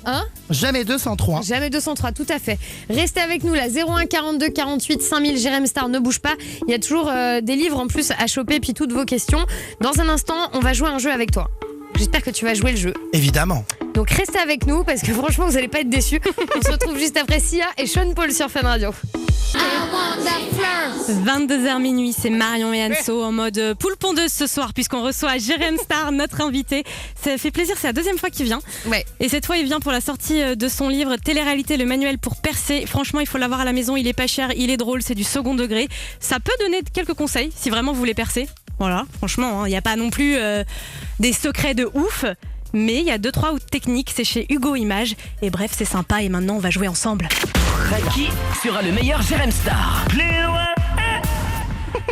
Hein? Jamais 203. Jamais 203, tout à fait. Restez avec nous là, 01 42 48 5000, Jérém Star, ne bouge pas. Il y a toujours des livres en plus à choper puis toutes vos questions. Dans un instant, on va jouer un jeu avec toi. J'espère que tu vas jouer le jeu. Évidemment. Donc restez avec nous parce que franchement vous allez pas être déçus. On se retrouve juste après Sia et Sean Paul sur Fun Radio. 22h minuit, c'est Marion et Anso en mode poule pondeuse ce soir puisqu'on reçoit Jérém Star, notre invité. Ça fait plaisir, c'est la 2e fois qu'il vient. Ouais. Et cette fois il vient pour la sortie de son livre Télé-réalité, le manuel pour percer. Franchement il faut l'avoir à la maison, il est pas cher, il est drôle, c'est du second degré. Ça peut donner quelques conseils si vraiment vous voulez percer. Voilà, franchement, il n'y a pas non plus des secrets de ouf. Mais il y a 2-3 techniques, c'est chez Hugo Images. Et bref, c'est sympa et maintenant on va jouer ensemble. Qui sera le meilleur Jérém Star?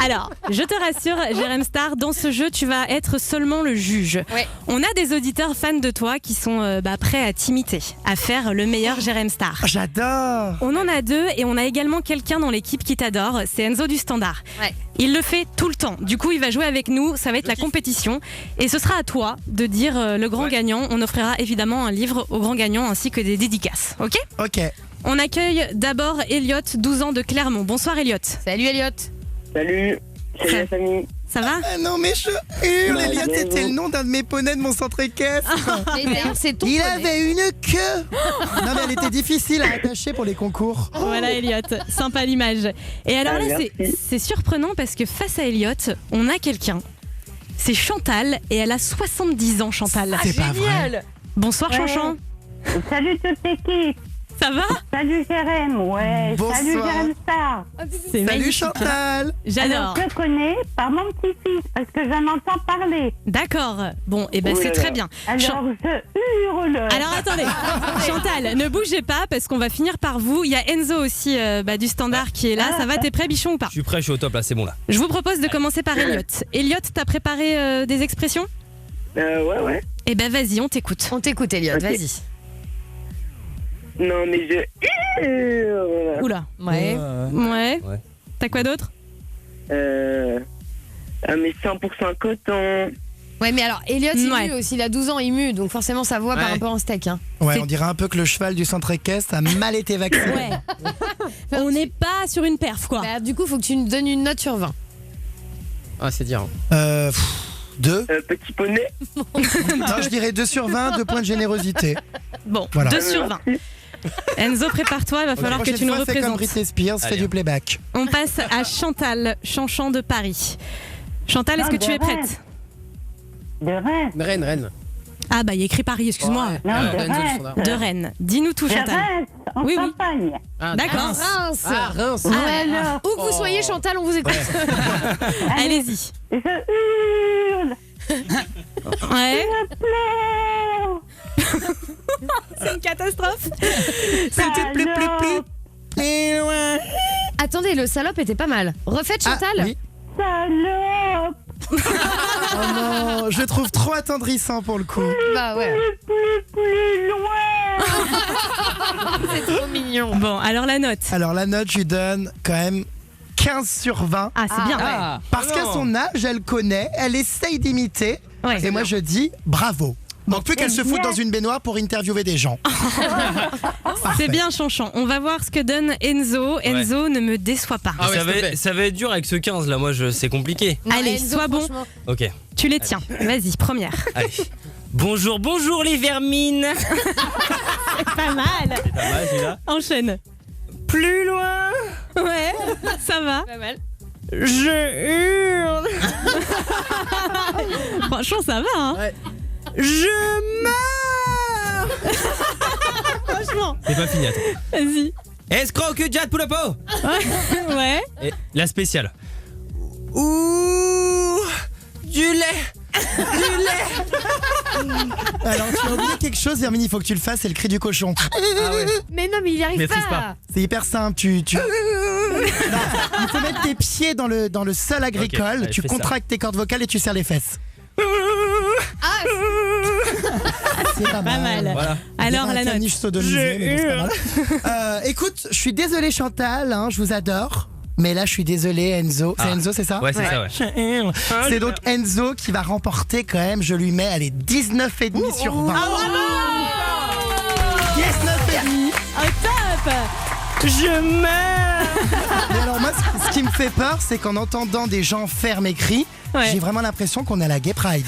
Alors, je te rassure, Jérém Star, dans ce jeu, tu vas être seulement le juge. Ouais. On a des auditeurs fans de toi qui sont prêts à t'imiter, à faire le meilleur Jérém Star. J'adore. On en a 2 et on a également quelqu'un dans l'équipe qui t'adore, c'est Enzo du Standard. Ouais. Il le fait tout le temps. Du coup, il va jouer avec nous, ça va être la compétition. Et ce sera à toi de dire le grand gagnant. On offrira évidemment un livre au grand gagnant ainsi que des dédicaces. Ok ? Ok. On accueille d'abord Elliot, 12 ans de Clermont. Bonsoir Elliot. Salut Elliot. Salut, salut la famille. Ça va? Ah non mais je hurle, Elliot, c'était le nom d'un de mes poneys de mon centre équestre. Mais d'ailleurs c'est ton Il poney. avait une queue. Non mais elle était difficile à attacher pour les concours. Voilà Elliot, sympa l'image. Et alors là merci. c'est surprenant parce que face à Elliot, on a quelqu'un. C'est Chantal et elle a 70 ans Chantal. C'est pas vrai. Bonsoir Ouais. Chanchan. Salut toute l'équipe. Ça va? Salut Jérém, ouais. Bonsoir. Salut Jérém Star. C'est Salut magnifique. Chantal. J'adore. Alors, je connais par mon petit-fils parce que j'en entends parler. D'accord. Bon, et ben Oh c'est là très là. bien. Alors, je hurle. Alors attendez, Chantal, ne bougez pas parce qu'on va finir par vous. Il y a Enzo aussi du Standard qui est là. Ça va, t'es prêt, bichon ou pas? Je suis prêt, je suis au top là, c'est bon là. Je vous propose de commencer par Elliot. Elliot, t'as préparé des expressions? Ouais. Eh ben vas-y, on t'écoute. On t'écoute Elliot, Ok. vas-y. Non mais je hurle. Oula. Ouais. Ouais. Ouais. T'as quoi d'autre? Ah mais 100% coton. Ouais mais alors Elliot il Ouais. mue aussi, il a 12 ans, il mue donc forcément ça voit par Ouais. rapport au steak hein. Ouais, on dirait un peu que le cheval du centre équestre a mal été vacciné. Ouais. On n'est pas sur une perf quoi. Bah, du coup faut que tu nous donnes une note sur 20. Ah, c'est dire. 2. Petit poney. Non, je dirais 2 sur 20, 2 points de générosité. Bon, Voilà. 2 sur 20. Enzo, prépare-toi, il va falloir que tu nous Fais comme représentes. Britney Spears, fais du playback. On passe à Chantal, Chanchant de Paris. Chantal, est-ce que tu es prête? De Rennes. Rennes. Ah bah il y a écrit Paris, excuse-moi. Non, de Rennes. De Rennes. Dis-nous tout, De Chantal. Reims, en Oui, oui. campagne. D'accord. Reims. Reims. Ah, où que vous soyez, Chantal, on vous écoute. Allez-y. Je hurle. Ouais. Je pleure. C'est une catastrophe. C'était plus loin. Attendez, le salope était pas mal. Refaites Chantal. Oui. Salope. Oh non, je le trouve trop attendrissant pour le coup. Bah ouais. Plus loin. C'est trop mignon. Bon, alors la note. Alors la note, je lui donne quand même 15 sur 20. Ah, c'est bien. Ah. Parce qu'à son âge, elle connaît, elle essaye d'imiter. Ouais. Et moi, je dis bravo. Donc plus qu'elle se foute dans une baignoire pour interviewer des gens. C'est bien, Chanchant. On va voir ce que donne Enzo. Enzo, ne me déçois pas. Ah ouais, ça va être dur avec ce 15 là, c'est compliqué. Allez, Enzo, sois bon. franchement. Ok. Tu les tiens. Vas-y, première. Allez. Bonjour, bonjour les vermines. Pas mal. C'est pas mal celui-là. Enchaîne. Plus loin. Ouais, ça va. Pas mal. Je hurle. Franchement, ça va, hein. Ouais. Je meurs. Franchement. C'est pas fini, attends. Vas-y. Escroc Jad pour le pot. Ouais. Et la spéciale. Ouh, du lait. Du lait. Alors tu as oublié quelque chose, Hermine, il faut que tu le fasses, c'est le cri du cochon. Mais non, mais il y arrive Maîtrise pas. pas. C'est hyper simple, Non, il faut mettre tes pieds dans le sol agricole, allez, tu fais ça. contractes tes cordes vocales et tu serres les fesses. Ah, C'est pas mal. Voilà. Alors, la note. Niche sodomisée, mais bon, c'est pas mal. Écoute, je suis désolé Chantal, hein, je vous adore. Mais là, je suis désolé, Enzo. C'est Enzo, c'est ça? Ouais, c'est ça, ouais. C'est donc Enzo qui va remporter quand même. Je lui mets, allez, 19,5 sur 20. 19,5. Au top. Je meurs. Mais alors moi, ce qui me fait peur, c'est qu'en entendant des gens faire mes cris, j'ai vraiment l'impression qu'on a la Gay Pride.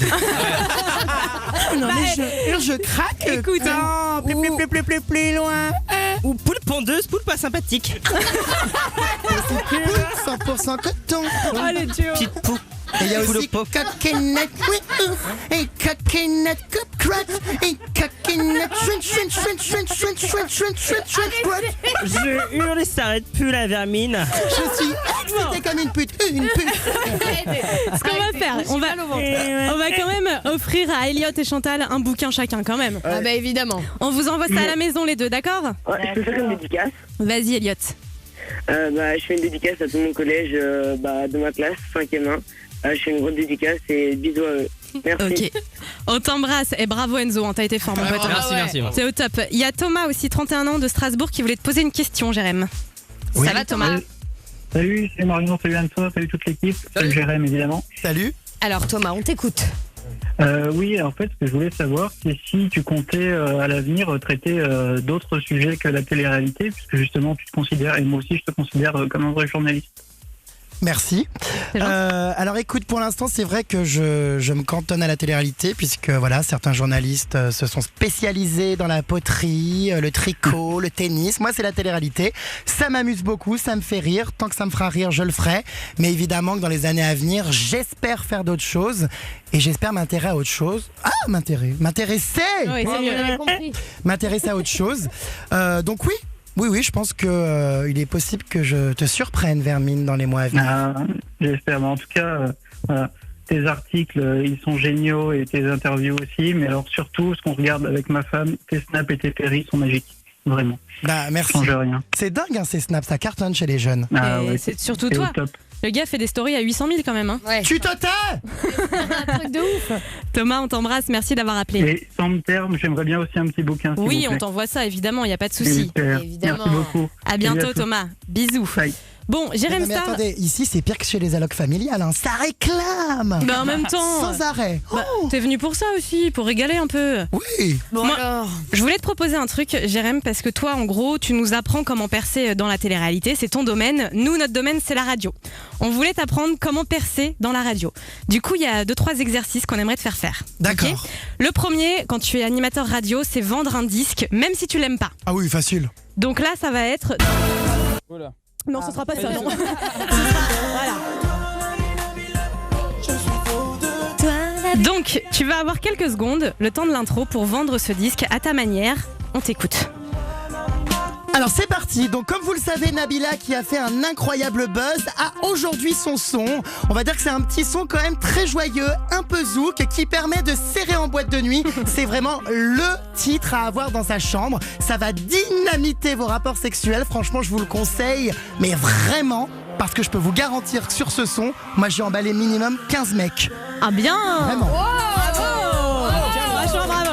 Non mais je craque. Écoute, non, plus loin. Ou poule pondeuse, poule pas sympathique. C'est poule 100% coton. Oh le duo. Petite poule. Et il y a aussi coquinette, oui, ouf, et coquinette, coupe crotte, et coquinette, Je hurle et ça s'arrête plus la vermine. Je suis excitée comme une pute. Ce qu'on va faire, on va quand même offrir à Elliot et Chantal un bouquin chacun quand même. Ah bah évidemment. On vous envoie ça à la maison les deux, d'accord? Ouais, je peux faire une dédicace. Vas-y Elliot. Je fais une dédicace à tout mon collège de ma classe, 5e 1. Je fais une grosse dédicace et bisous à eux. Merci. Ok. On t'embrasse et bravo Enzo, hein, t'as été fort mon pote. Merci. C'est au top. Il y a Thomas aussi, 31 ans de Strasbourg, qui voulait te poser une question, Jérém. Oui. Ça va Thomas? Salut, c'est Marion, salut Anso, salut toute l'équipe. Salut Jérém, évidemment. Salut. Alors Thomas, on t'écoute. Oui, en fait, ce que je voulais savoir, c'est si tu comptais à l'avenir traiter d'autres sujets que la télé-réalité, puisque justement tu te considères, et moi aussi je te considère comme un vrai journaliste. Merci. Alors écoute, pour l'instant, c'est vrai que je me cantonne à la télé-réalité puisque voilà, certains journalistes se sont spécialisés dans la poterie, le tricot, le tennis. Moi, c'est la télé-réalité. Ça m'amuse beaucoup, ça me fait rire. Tant que ça me fera rire, je le ferai. Mais évidemment que dans les années à venir, j'espère faire d'autres choses et j'espère m'intéresser à autre chose. Ah, m'intéresser. Oui, ça y est, on avait compris. M'intéresser à autre chose. Donc oui, je pense que il est possible que je te surprenne, Vermine, dans les mois à venir. J'espère, mais en tout cas, tes articles, ils sont géniaux et tes interviews aussi, mais alors surtout, ce qu'on regarde avec ma femme, tes snaps et tes péris sont magiques, vraiment. Bah, merci. Ça change rien. C'est dingue, hein, ces snaps, ça cartonne chez les jeunes. Et c'est surtout toi. Le gars fait des stories à 800 000 quand même. Hein. Ouais. Tu te tais. Un truc de ouf. Thomas, on t'embrasse, merci d'avoir appelé. Et sans me taire, j'aimerais bien aussi un petit bouquin. Oui, on t'envoie ça, évidemment, il n'y a pas de souci. Merci beaucoup. À bientôt, Thomas. Bisous. Bye. Bon, Jérém Mais Star. attendez, ici c'est pire que chez les allocs familiales, hein. Ça réclame. Bah en même temps. Sans arrêt. T'es venu pour ça aussi, pour régaler un peu. Oui. Bon, Moi, alors. je voulais te proposer un truc, Jérém, parce que toi, en gros, tu nous apprends comment percer dans la télé-réalité. C'est ton domaine. Nous, notre domaine, c'est la radio. On voulait t'apprendre comment percer dans la radio. Du coup, il y a 2-3 exercices qu'on aimerait te faire faire. D'accord. Ok. Le premier, quand tu es animateur radio, c'est vendre un disque, même si tu l'aimes pas. Ah oui, facile. Donc là, ça va être. Voilà. Non, ce sera pas ça. Non. Donc, tu vas avoir quelques secondes, le temps de l'intro, pour vendre ce disque à ta manière. On t'écoute. Alors c'est parti, donc comme vous le savez, Nabila qui a fait un incroyable buzz a aujourd'hui son son. On va dire que c'est un petit son quand même très joyeux, un peu zouk, qui permet de serrer en boîte de nuit. C'est vraiment le titre à avoir dans sa chambre. Ça va dynamiter vos rapports sexuels, franchement je vous le conseille, mais vraiment, parce que je peux vous garantir que sur ce son, moi j'ai emballé minimum 15 mecs. Ah bien. Vraiment. Franchement, bravo.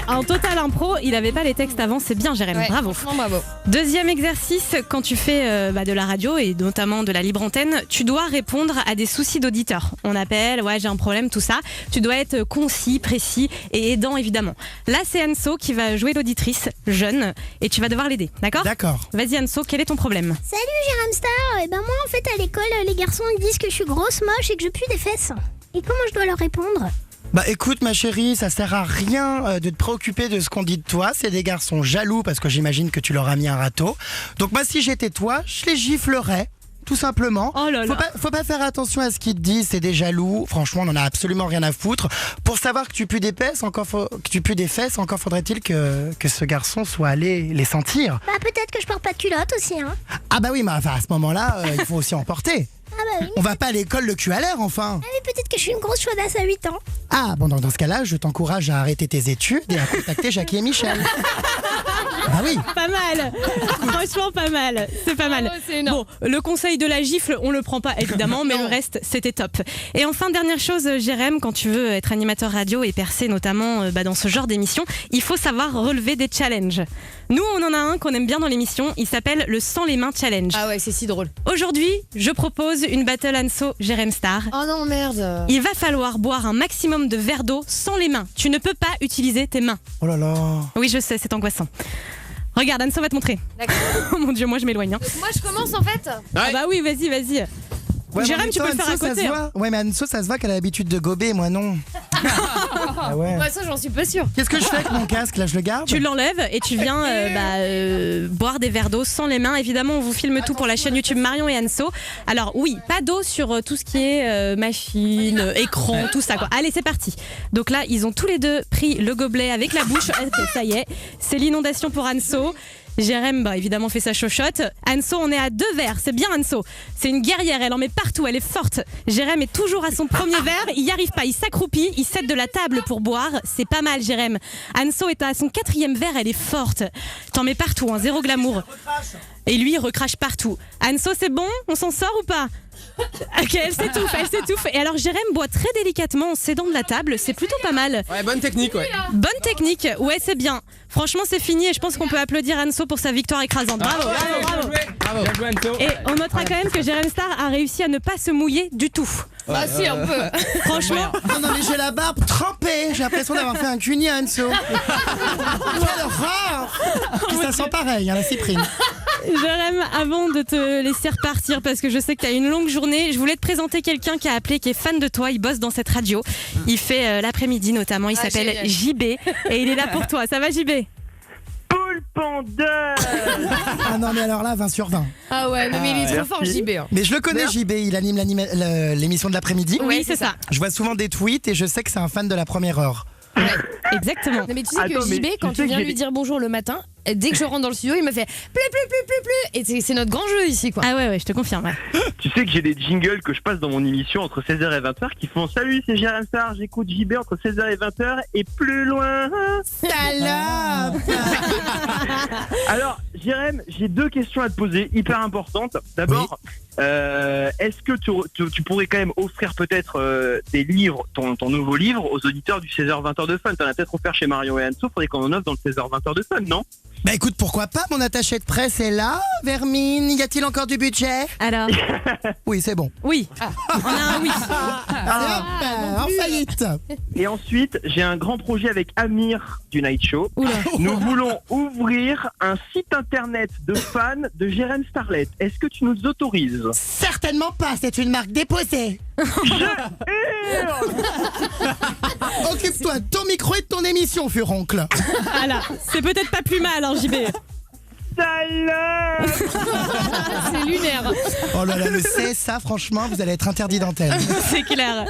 En total impro, il avait pas les textes avant, c'est bien Jérém, bravo. Bravo. Deuxième exercice, quand tu fais de la radio et notamment de la libre antenne, tu dois répondre à des soucis d'auditeurs. On appelle, ouais j'ai un problème, tout ça. Tu dois être concis, précis et aidant évidemment. Là c'est Anso qui va jouer l'auditrice jeune et tu vas devoir l'aider, d'accord ? D'accord. Vas-y Anso, quel est ton problème ? Salut Jérém Star, et ben moi en fait à l'école les garçons ils disent que je suis grosse, moche et que je pue des fesses. Et comment je dois leur répondre ? Bah écoute ma chérie, ça sert à rien de te préoccuper de ce qu'on dit de toi. C'est des garçons jaloux parce que j'imagine que tu leur as mis un râteau. Donc moi si j'étais toi, je les giflerais. Tout simplement. Oh là là. Faut pas faire attention à ce qu'ils te disent, c'est des jaloux. Franchement, on en a absolument rien à foutre. Pour savoir que tu pues des fesses, encore faudrait-il que ce garçon soit allé les sentir. Bah peut-être que je porte pas de culotte aussi hein. Ah bah oui, mais enfin à ce moment-là, il faut aussi en porter. Ah bah oui. On va pas à l'école le cul à l'air, enfin. Ah mais peut-être que je suis une grosse chaudasse à 8 ans. Ah bon, dans ce cas-là, je t'encourage à arrêter tes études et à contacter Jackie et Michel. Ah oui. Pas mal. Franchement pas mal. C'est pas mal. c'est énorme. Bon, le conseil de la gifle, on le prend pas évidemment, mais le reste c'était top. Et enfin dernière chose, Jérém, quand tu veux être animateur radio et percer notamment dans ce genre d'émission, il faut savoir relever des challenges. Nous on en a un qu'on aime bien dans l'émission, il s'appelle le sans les mains challenge. Ah ouais, c'est si drôle. Aujourd'hui, je propose une battle Anso Jérém Star. Oh non, merde. Il va falloir boire un maximum de verre d'eau sans les mains. Tu ne peux pas utiliser tes mains. Oh là là. Oui, je sais, c'est angoissant. Regarde, Anso va te montrer. D'accord. Oh mon Dieu, moi je m'éloigne. Hein. Donc moi je commence en fait. Ah bah oui, vas-y. Ouais, Jérém, tu peux le faire à Anso, ça côté. se voit. Ouais, mais Anso, ça se voit qu'elle a l'habitude de gober, moi non. Ah ouais. Ouais, ça j'en suis pas sûre. Qu'est-ce que je fais avec mon casque là? Je le garde? Tu l'enlèves et tu viens boire des verres d'eau sans les mains. Évidemment, on vous filme tout pour la chaîne YouTube Marion et Anso. Alors oui, pas d'eau sur tout ce qui est machine, écran, tout ça quoi. Allez, c'est parti. Donc là, ils ont tous les deux pris le gobelet avec la bouche. Ok, ça y est, c'est l'inondation pour Anso. Jérém, évidemment, fait sa chochotte. Anso, on est à 2 verres. C'est bien, Anso. C'est une guerrière. Elle en met partout. Elle est forte. Jérém est toujours à son premier verre. Il n'y arrive pas. Il s'accroupit. Il cède de la table pour boire. C'est pas mal, Jérém. Anso est à son 4e verre. Elle est forte. T'en mets partout. Hein, 0 glamour. Et lui, il recrache partout. Anso, c'est bon? On s'en sort ou pas? Ok, elle s'étouffe. Et alors Jérém boit très délicatement en s'aidant de la table, c'est plutôt pas mal. Ouais, bonne technique, ouais. Bonne technique, ouais, c'est bien. Franchement, c'est fini et je pense qu'on peut applaudir Anso pour sa victoire écrasante. Bravo. Bien joué, Anso. Et on notera quand même que Jérém Star a réussi à ne pas se mouiller du tout. Bah si, un peu. Franchement. Non, mais j'ai la barbe trempée. J'ai l'impression d'avoir fait un cuni à Anso. Quelle horreur. Puis ça sent pareil, hein, la cyprine. Jérém, avant de te laisser repartir, parce que je sais que tu as une longue journée, je voulais te présenter quelqu'un qui a appelé, qui est fan de toi. Il bosse dans cette radio. Il fait l'après-midi notamment. Il s'appelle génial. JB et il est là pour toi. Ça va, JB? Poule pondeuse. Ah non, mais alors là, 20 sur 20. Ah ouais, non mais il est trop fort JB. Hein. Mais je le connais, JB. Il anime l'émission de l'après-midi. Oui, c'est ça. Je vois souvent des tweets et je sais que c'est un fan de la première heure. Ouais. Exactement. Non mais tu sais Attends, que mais JB, quand tu sais tu que viens j'ai lui des- dire bonjour le matin, dès que je rentre dans le studio, il me fait plus. Et c'est notre grand jeu ici quoi. Ah ouais, je te confirme. Ouais. Tu sais que j'ai des jingles que je passe dans mon émission entre 16h et 20h qui font salut, c'est Jérém Star, j'écoute JB entre 16h et 20h et plus loin. Salope. Alors, Jérém, j'ai 2 questions à te poser hyper importantes. D'abord, est-ce que tu pourrais quand même offrir peut-être des livres, ton nouveau livre aux auditeurs du 16h-20h de Fun? T'en as peut-être offert chez Marion et Anso, faudrait qu'on en offre dans le 16h-20h de Fun, non? Bah écoute, pourquoi pas, mon attaché de presse est là, Vermine. Y a-t-il encore du budget? Alors Oui, c'est bon. Oui. On a un oui. Allez hop, en faillite. Et ensuite, j'ai un grand projet avec Amir du Night Show. Nous voulons ouvrir un site internet de fans de Jérém Starlet. Est-ce que tu nous autorises? Certainement pas, c'est une marque déposée. Occupe-toi de ton micro et de ton émission, furoncle. Voilà, c'est peut-être pas plus mal, hein, JB. C'est lunaire. Oh là là, le CSA, franchement, vous allez être interdit d'antenne. C'est clair.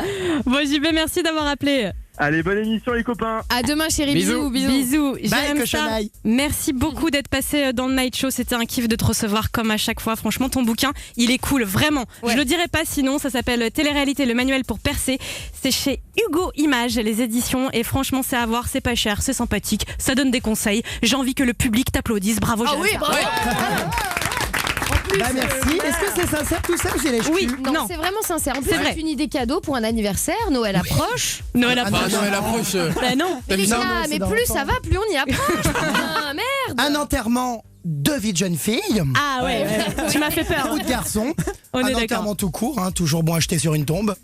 Bon, JB, merci d'avoir appelé. Allez, bonne émission les copains. À demain chérie, bisous. Bisous. Bye, Jérém Star, cochonaille. merci beaucoup d'être passé dans le Night Show. C'était un kiff de te recevoir comme à chaque fois. Franchement, ton bouquin, il est cool, vraiment. Ouais. Je le dirais pas sinon, ça s'appelle Télé-réalité, le manuel pour percer. C'est chez Hugo Images, les éditions. Et franchement, c'est à voir, c'est pas cher, c'est sympathique, ça donne des conseils. J'ai envie que le public t'applaudisse. Bravo, Ah Jérém oui, Star. bravo. Bah merci. Est-ce que c'est sincère tout ça ou j'ai les cheveux? Oui, Non, non. c'est vraiment sincère. En plus, C'est vrai. c'est une idée cadeau pour un anniversaire. Noël approche. Noël Ah, non, approche. Noël approche. Bah non. Mais les Non, gars, mais mais c'est dans plus longtemps. ça va, plus on y approche. Putain, merde. Un enterrement de vie de jeune fille. Ah ouais, tu m'as fait peur. Ou de garçon. On un est d'accord. enterrement tout court, hein, toujours bon acheté sur une tombe.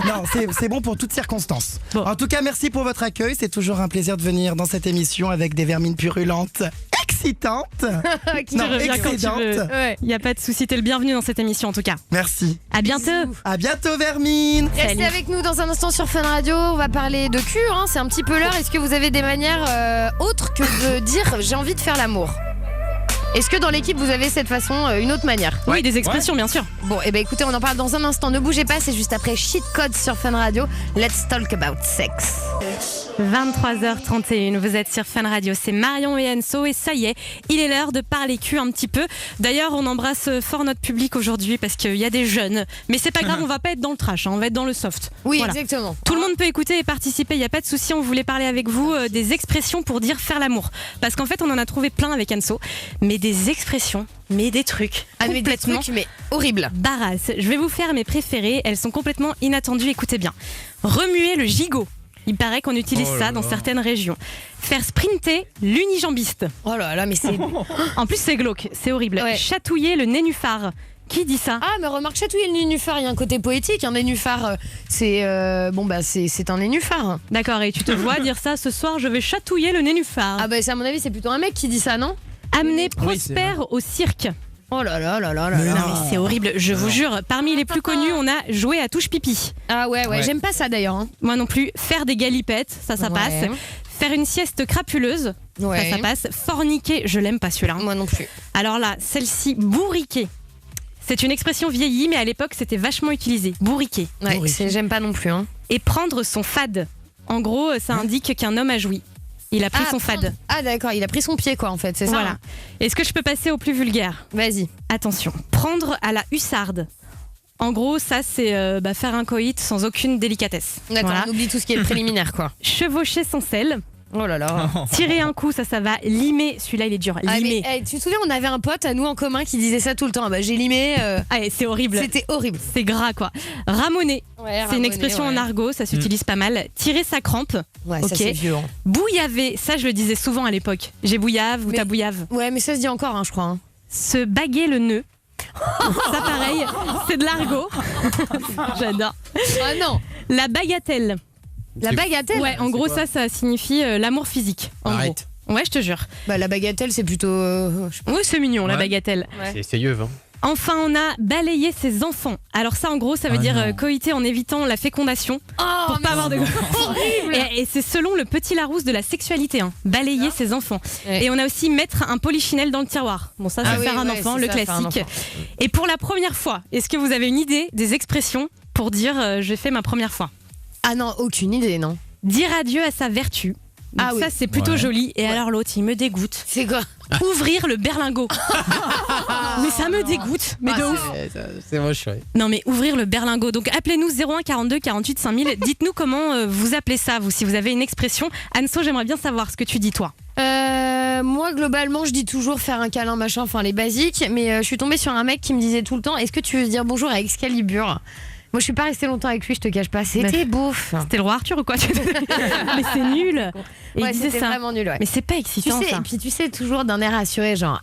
Non, c'est bon pour toutes circonstances. Bon. En tout cas, merci pour votre accueil. C'est toujours un plaisir de venir dans cette émission avec des vermines purulentes, excitantes. Tu reviens quand tu excédentes. veux. Ouais. Y a pas de souci, t'es le bienvenu dans cette émission en tout cas. Merci. À bientôt. À bientôt, vermine. Restez avec nous dans un instant sur Fun Radio. On va parler de cul, hein, c'est un petit peu l'heure. Est-ce que vous avez des manières autres que de dire j'ai envie de faire l'amour? Est-ce que dans l'équipe vous avez cette façon, une autre manière? Oui, des expressions bien sûr. Bon, et ben écoutez, on en parle dans un instant. Ne bougez pas, c'est juste après Cheat Code sur Fun Radio. Let's talk about sex. 23h31, vous êtes sur Fun Radio, c'est Marion et Enso et ça y est, il est l'heure de parler cul un petit peu. D'ailleurs, on embrasse fort notre public aujourd'hui parce qu'il y a des jeunes, mais c'est pas grave, on va pas être dans le trash, hein, on va être dans le soft. Oui, Voilà. exactement. Tout le monde peut écouter et participer, il n'y a pas de souci. On voulait parler avec vous des expressions pour dire faire l'amour. Parce qu'en fait, on en a trouvé plein avec Enso, mais des expressions, mais des trucs Ah, mais des complètement trucs, mais horribles. barasses. Je vais vous faire mes préférées, elles sont complètement inattendues, écoutez bien. Remuer le gigot. Il paraît qu'on utilise ça dans certaines régions. Faire sprinter l'unijambiste. Oh là là, mais c'est. En plus, c'est glauque, c'est horrible. Ouais. Chatouiller le nénuphar. Qui dit ça? Ah, mais remarque, chatouiller le nénuphar, il y a un côté poétique. Un nénuphar, c'est un nénuphar. D'accord, et tu te vois dire ça ce soir, je vais chatouiller le nénuphar. Ah, bah, c'est à mon avis, c'est plutôt un mec qui dit ça, non? Amener Oui, c'est Prosper au cirque. Oh là là là là là Mais là. Non mais c'est horrible, je vous jure. Parmi les plus connus, on a joué à touche pipi. Ah ouais, Ouais. j'aime pas ça d'ailleurs. Hein. Moi non plus. Faire des galipettes, ça Ouais. passe. Faire une sieste crapuleuse, Ouais. ça passe. Forniquer, je l'aime pas celui-là. Moi non plus. Alors là, celle-ci, bourriquer. C'est une expression vieillie, mais à l'époque c'était vachement utilisé. Bourriquer. Ouais, Bourriquer. j'aime pas non plus. Hein. Et prendre son fade. En gros, ça indique qu'un homme a joui. Il a pris son fade. Ah d'accord, il a pris son pied quoi en fait, c'est ça. Voilà. hein. Est-ce que je peux passer au plus vulgaire? Vas-y. Attention, prendre à la hussarde. En gros, ça c'est faire un coït sans aucune délicatesse. D'accord, Voilà. on oublie tout ce qui est préliminaire quoi. Chevaucher sans sel. Oh là là. Tirer un coup, ça va. Limer, celui-là il est dur. Ah, Limer. mais, tu te souviens, on avait un pote à nous en commun qui disait ça tout le temps. Ah bah j'ai limé. C'est horrible. C'était horrible. C'est gras quoi. Ramoner. Ouais, C'est une ramoner, expression ouais. en argot, ça s'utilise pas mal. Tirer sa crampe. Ouais, Ok. ça c'est vieux. Hein. Bouillaver, ça je le disais souvent à l'époque. J'ai bouillave ou Mais- t'as bouillave. Ouais, mais ça se dit encore, hein, je crois. Hein. Se baguer le nœud. Ça pareil, c'est de l'argot. J'adore. Ah non. La bagatelle. La bagatelle. Ouais, en gros ça signifie l'amour physique. En Arrête. gros. Ouais, je te jure. Bah la bagatelle c'est plutôt. Je sais pas. Oui, c'est mignon la Ouais. bagatelle. Ouais. C'est yeux, hein. Enfin, on a balayé ses enfants. Alors ça, en gros, ça veut dire coïter en évitant la fécondation pour pas avoir de horrible. Et c'est selon le petit Larousse de la sexualité, hein. Balayer ses enfants. Ouais. Et on a aussi mettre un polichinelle dans le tiroir. Bon, ça, Ah c'est oui, faire un ouais, enfant, c'est le ça, faire un classique. enfant. Et pour la première fois, est-ce que vous avez une idée des expressions pour dire j'ai fait ma première fois? Ah non, aucune idée, non. Dire adieu à sa vertu. Donc Ah oui. ça, c'est plutôt Ouais. joli. Et alors l'autre, il me dégoûte. C'est quoi? Ouvrir le berlingot. Mais ça me dégoûte. Mais de ouf. C'est moche, ouais. Non mais ouvrir le berlingot. Donc appelez-nous 01 42 48 5000. Dites-nous comment vous appelez ça, vous, si vous avez une expression. Anso, j'aimerais bien savoir ce que tu dis toi. Moi, globalement, je dis toujours faire un câlin, machin, enfin les basiques. Mais je suis tombée sur un mec qui me disait tout le temps est-ce que tu veux dire bonjour à Excalibur? Moi, je suis pas restée longtemps avec lui, je te cache pas. C'était bouffe. C'était le roi Arthur ou quoi? Mais c'est nul. Et Ouais, il disait c'était ça. vraiment nul. Ouais. Mais c'est pas excitant Tu sais, ça. et puis tu sais, toujours d'un air assuré, genre,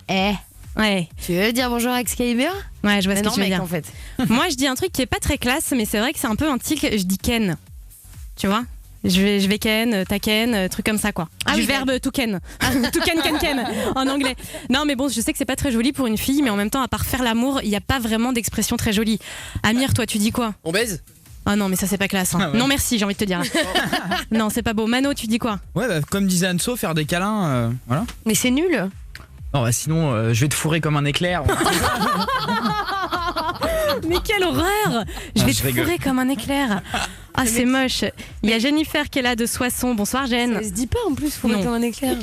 Ouais. tu veux dire bonjour à Excalibur? Ouais, je vois Mais ce non, que tu veux mec, dire. en fait. Moi, je dis un truc qui est pas très classe, mais c'est vrai que c'est un peu un tic. Je dis ken. Tu vois? Je vais ken, ta ken, truc comme ça quoi. Du verbe to ken. To ken en anglais. Non, mais bon, je sais que c'est pas très joli pour une fille, mais en même temps, à part faire l'amour, il n'y a pas vraiment d'expression très jolie. Amir, toi, tu dis quoi? On baise? Ah non, mais ça, c'est pas classe. Hein. Ah ouais. Non, merci, j'ai envie de te dire. Non, c'est pas beau. Mano, tu dis quoi? Ouais, bah, comme disait Anso, faire des câlins, voilà. Mais c'est nul. Non, bah sinon, je vais te fourrer comme un éclair. Mais quelle horreur! Je vais te rigole. fourrer comme un éclair. Ah, c'est moche. Il y a Jennifer qui est là de Soissons. Bonsoir, Jen. Ça se dit pas en plus, fourrer Non. comme un éclair.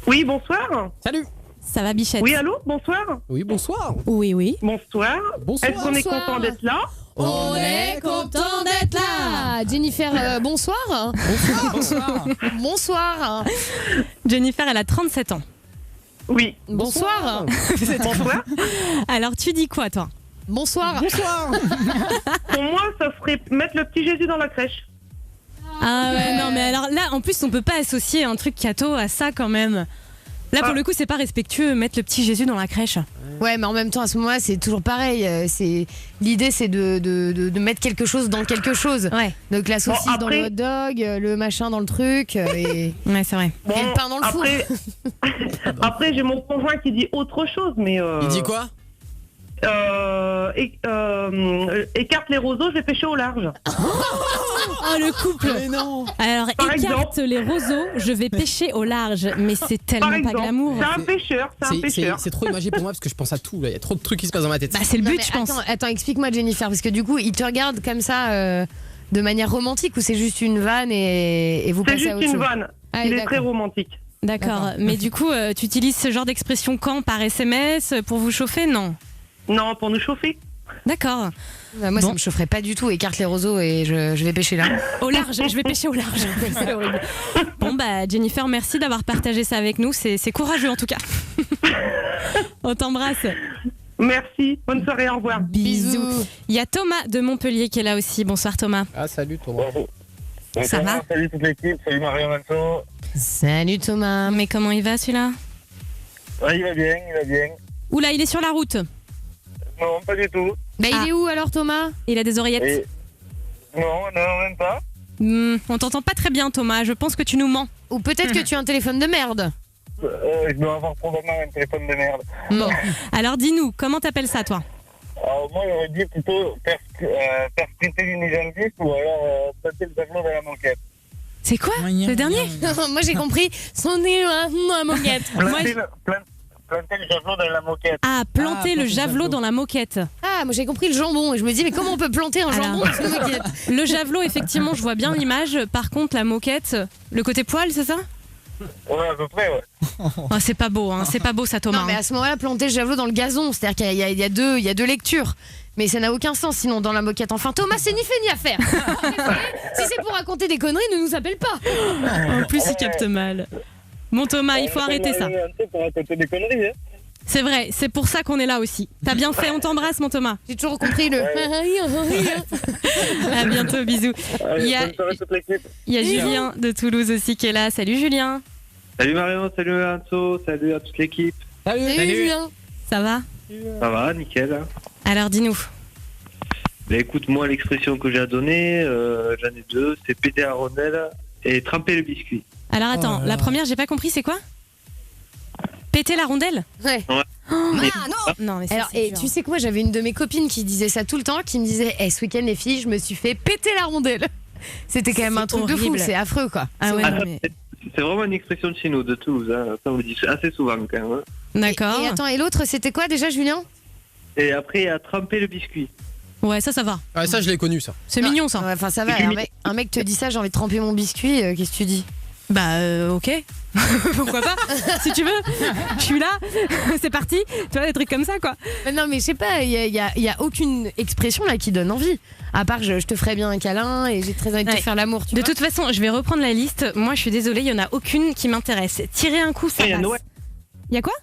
Oui, bonsoir. Salut. Ça va, Bichette? Oui, allô, bonsoir. Oui, bonsoir. Oui. Bonsoir. Bonsoir. Est-ce qu'on est content d'être là? On est content d'être là. Jennifer, bonsoir. Bonsoir. Bonsoir. Jennifer, elle a 37 ans. Oui. Bonsoir. Bonsoir. Alors, tu dis quoi, toi? Bonsoir. Bonsoir. Pour moi, ça serait mettre le petit Jésus dans la crèche. Ah ouais, non, mais alors là, en plus, on peut pas associer un truc catho à ça quand même. Là, pour le coup, c'est pas respectueux, mettre le petit Jésus dans la crèche. Ouais, mais en même temps, à ce moment-là, c'est toujours pareil. L'idée, c'est de mettre quelque chose dans quelque chose. Ouais. Donc la saucisse Bon, dans après- le hot dog, le machin dans le truc, et Ouais, c'est vrai. et le pain dans le four. Après, j'ai mon conjoint qui dit autre chose, mais. Il dit quoi? Écarte les roseaux, je vais pêcher au large. Oh, le couple! Mais non. Alors, Par écarte les roseaux, je vais pêcher au large. Mais c'est tellement Par pas exemple, glamour. c'est un pêcheur, c'est un pêcheur. C'est trop imagé pour moi parce que je pense à tout. Là. Il y a trop de trucs qui se passent dans ma tête. Bah, c'est le Non, but, mais je pense. Attends, explique-moi, Jennifer, parce que du coup, il te regarde comme ça, de manière romantique, ou c'est juste une vanne et vous C'est passez juste à autre une chose? vanne. Ah, Il est d'accord. très romantique. D'accord. Mais du coup, tu utilises ce genre d'expression quand? Par SMS? Pour vous chauffer? Non. Non, pour nous chauffer. D'accord. Bah, moi, ça me chaufferait pas du tout. Écarte les roseaux et je vais pêcher là. Au large, je vais pêcher au large. C'est horrible. Bon, bah, Jennifer, merci d'avoir partagé ça avec nous. C'est courageux en tout cas. On t'embrasse. Merci. Bonne soirée, au revoir. Bisous. Il y a Thomas de Montpellier qui est là aussi. Bonsoir Thomas. Ah, salut Thomas. Ça va? Salut toute l'équipe, salut Marion Manso. Salut Thomas. Mais comment il va celui-là? Ouais, il va bien, il va bien. Oula, il est sur la route. Non, pas du tout. Bah, il est où alors, Thomas? Il a des oreillettes. Et- Non, même pas. On t'entend pas très bien Thomas, je pense que tu nous mens. Ou peut-être que tu as un téléphone de merde. Je dois avoir probablement un téléphone de merde. Bon. Alors dis-nous, comment t'appelles ça toi? Alors moi, j'aurais dit plutôt faire sprinter l'unijambiste ou alors passer le javelot dans la moquette. C'est quoi? Le dernier? Moi j'ai compris. Son nez à moquette. Planter le javelot dans la moquette. Ah, planter le javelot dans la moquette. Ah, moi j'ai compris le jambon et je me dis mais comment on peut planter un jambon dans une moquette? Le javelot, effectivement, je vois bien l'image. Par contre, la moquette, le côté poil, c'est ça? Ouais, à peu près, ouais. Oh, c'est pas beau, hein. C'est pas beau ça, Thomas. Non, mais à ce moment-là, planter le javelot dans le gazon, c'est-à-dire qu'il y a deux lectures. Mais ça n'a aucun sens sinon dans la moquette. Enfin, Thomas, c'est ni fait ni à faire. Si c'est pour raconter des conneries, ne nous appelle pas. En plus, il capte mal. Bon, Thomas, il faut arrêter ça. Pour raconter des conneries, hein. C'est vrai, c'est pour ça qu'on est là aussi. T'as bien fait, on t'embrasse, mon Thomas. J'ai toujours compris le. À bientôt, bisous. Allez, Il y a, bonne soirée toute l'équipe. il y a Julien de Toulouse aussi qui est là. Salut Julien. Salut Marion, salut Anso, salut à toute l'équipe. Salut Julien. Ça va? Ça va, nickel. Hein. Alors dis-nous. Bah écoute, moi l'expression que j'ai à donner, j'en ai deux, c'est péter la rondelle et tremper le biscuit. Alors attends, la première, j'ai pas compris, c'est quoi? Péter la rondelle? Ouais. Ouais. Non, mais ça, Alors, c'est et dur. tu sais quoi, j'avais une de mes copines qui disait ça tout le temps, qui me disait ce week-end les filles, je me suis fait péter la rondelle. C'était quand même un truc de fou, horrible. c'est affreux quoi. Ah ouais, Ah, non, ça, mais... c'est vraiment une expression de chez nous, de Toulouse. Hein. Ça, on le dit assez souvent quand même. Hein. D'accord. Et attends, et l'autre c'était quoi déjà, Julien? Et après, à tremper le biscuit. Ouais, ça va. Ah, ça, je l'ai connu, ça. C'est mignon, ça. Ouais, enfin ça va, un mec te dit ça, j'ai envie de tremper mon biscuit, qu'est-ce que tu dis? Bah, ok. Pourquoi pas? Si tu veux, je suis là. C'est parti. Tu vois, des trucs comme ça, quoi. Mais non, mais je sais pas, il y a aucune expression là qui donne envie. À part, je te ferais bien un câlin et j'ai très envie de te Ouais. faire l'amour. De toute façon, je vais reprendre la liste. Moi, je suis désolée, il y en a aucune qui m'intéresse. Tirer un coup, ça Il y a passe. Noël. Il y a quoi?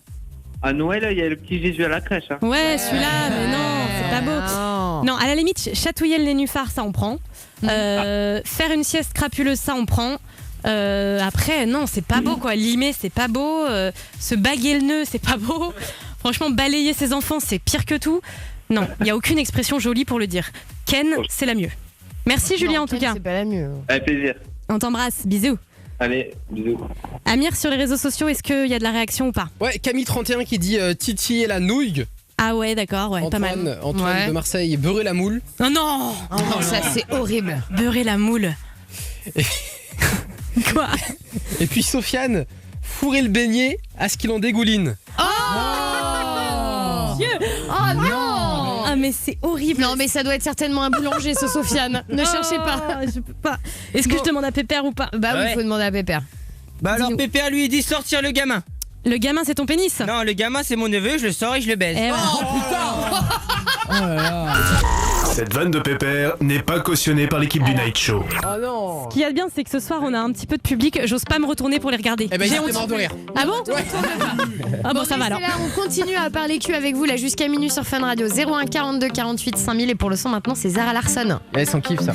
À Noël, il y a le petit Jésus à la crèche. Hein. Ouais, celui-là, mais non, c'est pas beau. Non, à la limite, chatouiller le nénuphar, ça on prend. Faire une sieste crapuleuse, ça on prend. Après, non, c'est pas beau quoi. Limer, c'est pas beau. Se baguer le nœud, c'est pas beau. Franchement, balayer ses enfants, c'est pire que tout. Non, il n'y a aucune expression jolie pour le dire. Ken, c'est la mieux. Merci Julien en tout cas. C'est pas la mieux. Avec plaisir. On t'embrasse, bisous. Allez, bisous. Amir, sur les réseaux sociaux, est-ce qu'il y a de la réaction ou pas? Ouais, Camille31 qui dit Titi et la nouille. Ah ouais, d'accord, ouais, pas mal. Antoine de Marseille, beurrer la moule. Oh non, ça c'est horrible. Beurrer la moule. Quoi? Et puis Sofiane, fourrer le beignet à ce qu'il en dégouline. Dieu. Oh non. Ah mais c'est horrible. Non mais ça doit être certainement un boulanger ce Sofiane. Ne cherchez pas. Je peux pas. Est-ce que je demande à Pépère ou pas? Bah oui, il faut demander à Pépère. Bah alors Pépère lui il dit sortir le gamin. Le gamin c'est ton pénis? Non, le gamin c'est mon neveu, je le sors et je le baise. Cette vanne de Pépère n'est pas cautionnée par l'équipe du Night Show. Oh non. Ce qu'il y a de bien, c'est que ce soir, on a un petit peu de public. J'ose pas me retourner pour les regarder. Eh ben, J'ai il honte. est mort de rire. Ah bon? Ah bon, ça va alors. Là, on continue à parler cul avec vous là jusqu'à minuit sur Fun Radio. 01 42 48 5000 et pour le son maintenant, c'est Zara Larsson. Ouais, sans kiff ça.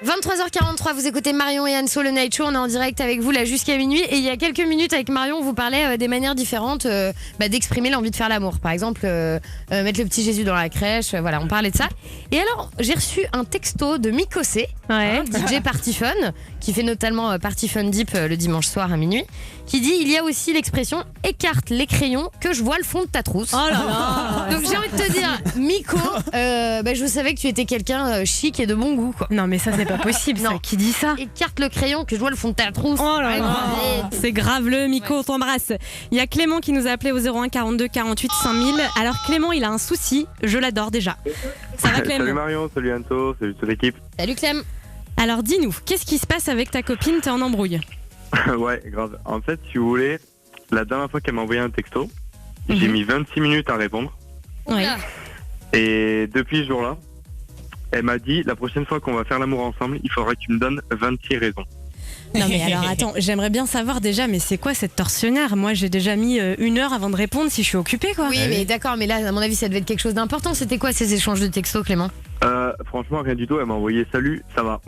23h43, vous écoutez Marion et Anso, le Night Show. On est en direct avec vous là jusqu'à minuit. Et il y a quelques minutes avec Marion, on vous parlait des manières différentes d'exprimer l'envie de faire l'amour. Par exemple, mettre le petit Jésus dans la crèche. Voilà, on parlait de ça. Et alors, j'ai reçu un texto de Mikosé, DJ Party Fun, qui fait notamment Party Fun Deep le dimanche soir à minuit, qui dit il y a aussi l'expression écarte les crayons que je vois le fond de ta trousse. Oh là là. Donc j'ai envie de te dire, Miko, je savais que tu étais quelqu'un chic et de bon goût, quoi. Non mais ça c'est pas possible. Ça. Qui dit ça? Écarte le crayon que je vois le fond de ta trousse. Oh là là. C'est grave le Miko, on t'embrasse. Il y a Clément qui nous a appelé au 01 42 48 5000. Alors Clément il a un souci, je l'adore déjà. Ça va Clément? Salut Marion, salut Anto, salut toute l'équipe. Salut Clem. Alors dis-nous, qu'est-ce qui se passe avec ta copine? T'es en embrouille? Ouais, grave. En fait, si vous voulez, la dernière fois qu'elle m'a envoyé un texto, j'ai mis 26 minutes à répondre. Ouais. Et depuis ce jour-là, elle m'a dit la prochaine fois qu'on va faire l'amour ensemble, il faudra que tu me donnes 26 raisons. Non mais alors attends, j'aimerais bien savoir déjà, mais c'est quoi cette tortionnaire? Moi j'ai déjà mis 1 heure avant de répondre si je suis occupée quoi. Oui mais d'accord, mais là à mon avis ça devait être quelque chose d'important. C'était quoi ces échanges de textos Clément? Franchement rien du tout, elle m'a envoyé salut, ça va.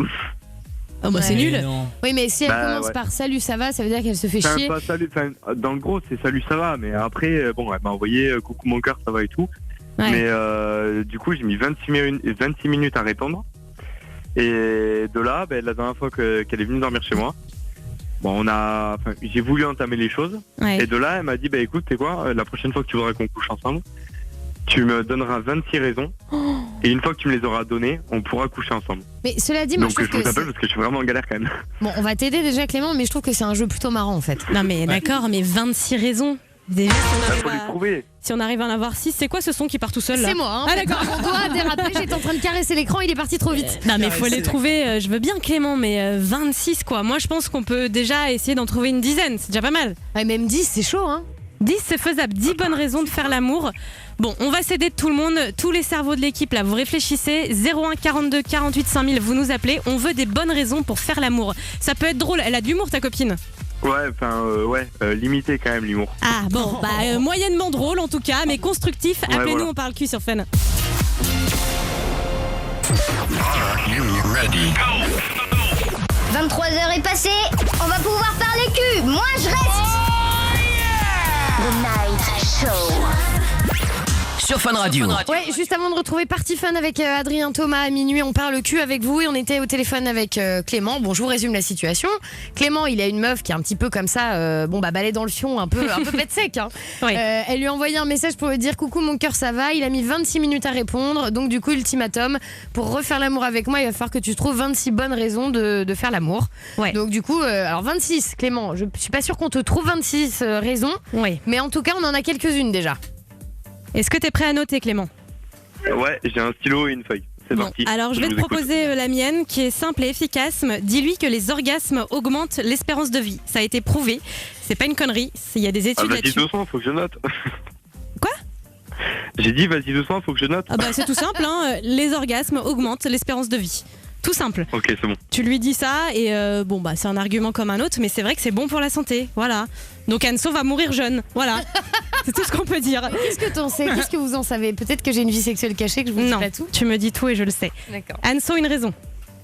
Oh bah c'est nul. Oui mais si elle commence par salut ça va, ça veut dire qu'elle se fait chier. Pas salut, dans le gros c'est salut ça va, mais après bon elle m'a envoyé coucou mon cœur ça va et tout. Ouais. Mais du coup j'ai mis 26 minutes à répondre. Et de là, la dernière fois qu'elle est venue dormir chez moi, bon, j'ai voulu entamer les choses. Ouais. Et de là, elle m'a dit, écoute, tu sais quoi, la prochaine fois que tu voudras qu'on couche ensemble, tu me donneras 26 raisons. Oh. Et une fois que tu me les auras données, on pourra coucher ensemble. Mais cela dit, moi, donc je vous appelle parce que je suis vraiment en galère quand même. Bon, on va t'aider déjà Clément, mais je trouve que c'est un jeu plutôt marrant en fait. Non mais d'accord, mais 26 raisons. Déjà, trouver. Si on arrive à en avoir 6, c'est quoi ce son qui part tout seul là? C'est moi, hein. Ah d'accord, mon doigt a dérapé, j'étais en train de caresser l'écran, il est parti trop vite. Non mais faut les trouver, je veux bien Clément, mais 26 quoi. Moi je pense qu'on peut déjà essayer d'en trouver une dizaine, c'est déjà pas mal. Ouais, même 10 c'est chaud hein. 10 c'est faisable, 10 bonnes raisons de faire l'amour. Bon, on va s'aider de tout le monde, tous les cerveaux de l'équipe là, vous réfléchissez, 01 42 48 5000, vous nous appelez, on veut des bonnes raisons pour faire l'amour. Ça peut être drôle, elle a de l'humour ta copine? Ouais, limité quand même l'humour. Ah bon, moyennement drôle en tout cas, mais constructif. Appelez-nous, voilà. On parle cul sur Fun. 23h est passée, on va pouvoir parler cul. Moi je reste. The Night Show. Sur Fun Radio. Ouais, juste avant de retrouver Party Fun avec Adrien Thomas à minuit, on parle cul avec vous et on était au téléphone avec Clément. Bon, je vous résume la situation. Clément, il a une meuf qui est un petit peu comme ça, balai dans le fion, un peu pète sec. Hein. Oui. Elle lui a envoyé un message pour lui dire coucou mon cœur ça va. Il a mis 26 minutes à répondre. Donc du coup, ultimatum, pour refaire l'amour avec moi, il va falloir que tu trouves 26 bonnes raisons de faire l'amour. Ouais. Donc du coup, alors 26 Clément, je suis pas sûre qu'on te trouve 26 raisons. Oui. Mais en tout cas, on en a quelques-unes déjà. Est-ce que tu es prêt à noter Clément? Ouais, j'ai un stylo et une feuille. C'est parti. Alors je vais te proposer la mienne qui est simple et efficace. Dis-lui que les orgasmes augmentent l'espérance de vie. Ça a été prouvé. C'est pas une connerie. Il y a des études là-dessus. Vas-y doucement, faut que je note. Quoi? J'ai dit vas-y doucement, faut que je note. Ah bah c'est tout simple, hein. Les orgasmes augmentent l'espérance de vie. Tout simple. Ok, c'est bon. Tu lui dis ça et c'est un argument comme un autre, mais c'est vrai que c'est bon pour la santé. Voilà. Donc Anso va mourir jeune. Voilà. C'est tout ce qu'on peut dire. Qu'est-ce que t'en sais? Qu'est-ce que vous en savez? Peut-être que j'ai une vie sexuelle cachée, que je vous dirai tout. Tu me dis tout et je le sais. D'accord. Anso, une raison.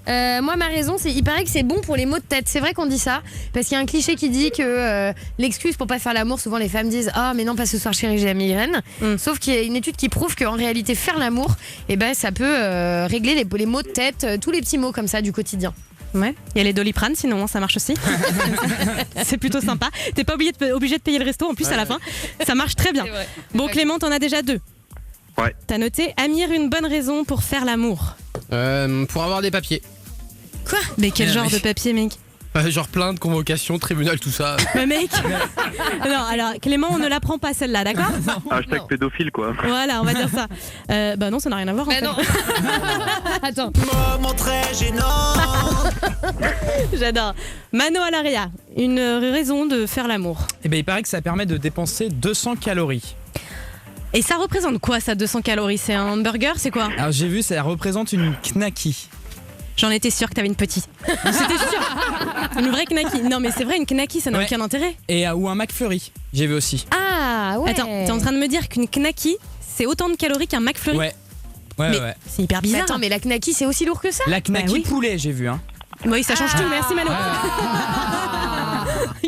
Moi, ma raison, c'est il paraît que c'est bon pour les maux de tête. C'est vrai qu'on dit ça parce qu'il y a un cliché qui dit que l'excuse pour pas faire l'amour, souvent les femmes disent ah mais non pas ce soir chérie j'ai la migraine. Sauf qu'il y a une étude qui prouve qu'en réalité faire l'amour, ça peut régler les maux de tête, tous les petits maux comme ça du quotidien. Ouais, il y a les Doliprane, sinon ça marche aussi. C'est plutôt sympa. T'es pas obligé de payer le resto en plus à la fin. Ça marche très bien. Bon, Clément, t'en as déjà 2. Ouais. T'as noté Amir, une bonne raison pour faire l'amour. Pour avoir des papiers. Quoi? Mais quel genre de papier, mec? Genre plainte, convocation, tribunal, tout ça. Mais mec. Non, alors Clément, on ne la prend pas celle-là, d'accord? Hashtag pédophile, quoi. Voilà, on va dire ça. Bah non, ça n'a rien à voir. En fait. Non. Attends. Moment très gênant. J'adore. Mano Alaria, une raison de faire l'amour. Eh ben, il paraît que ça permet de dépenser 200 calories. Et ça représente quoi, ça, 200 calories? C'est un hamburger, c'est quoi? Alors j'ai vu, ça représente une knacky. J'en étais sûre que t'avais une petite. C'était sûr. Une vraie knacky. Non mais c'est vrai, une knacky, ça n'a aucun intérêt. Et ou un McFlurry, j'ai vu aussi. Ah ouais. Attends, t'es en train de me dire qu'une knacky, c'est autant de calories qu'un McFlurry? Ouais. Mais c'est hyper bizarre. Mais attends, mais la knacky, c'est aussi lourd que ça? La knacky poulet, j'ai vu. Hein. Oui, ça change tout. Merci Mano.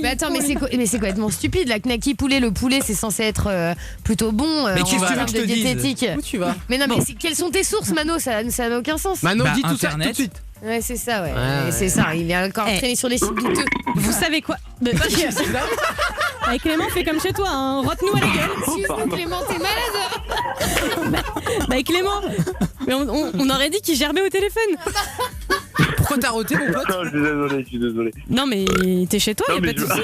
Mais attends, mais c'est complètement stupide. La knacky poulet, le poulet, c'est censé être plutôt bon. Mais qu'est-ce que tu veux que je te dise? Diététique. Où tu vas? Mais non, mais quelles sont tes sources, Mano? Ça n'a aucun sens. Mano, dis tout ça Internet. tout de suite. Ouais, c'est ça, ouais. C'est ça. Il est encore traîné sur les sites douteux. Vous savez quoi? Avec Clément, fais comme chez toi, hein. Rote-nous à la gueule. Excuse-nous, Clément, t'es malade. Bah Clément, mais on aurait dit qu'il gerbait au téléphone. Pourquoi t'as roté, mon pote? Non, je suis désolé. Non mais t'es chez toi, y'a pas de soucis.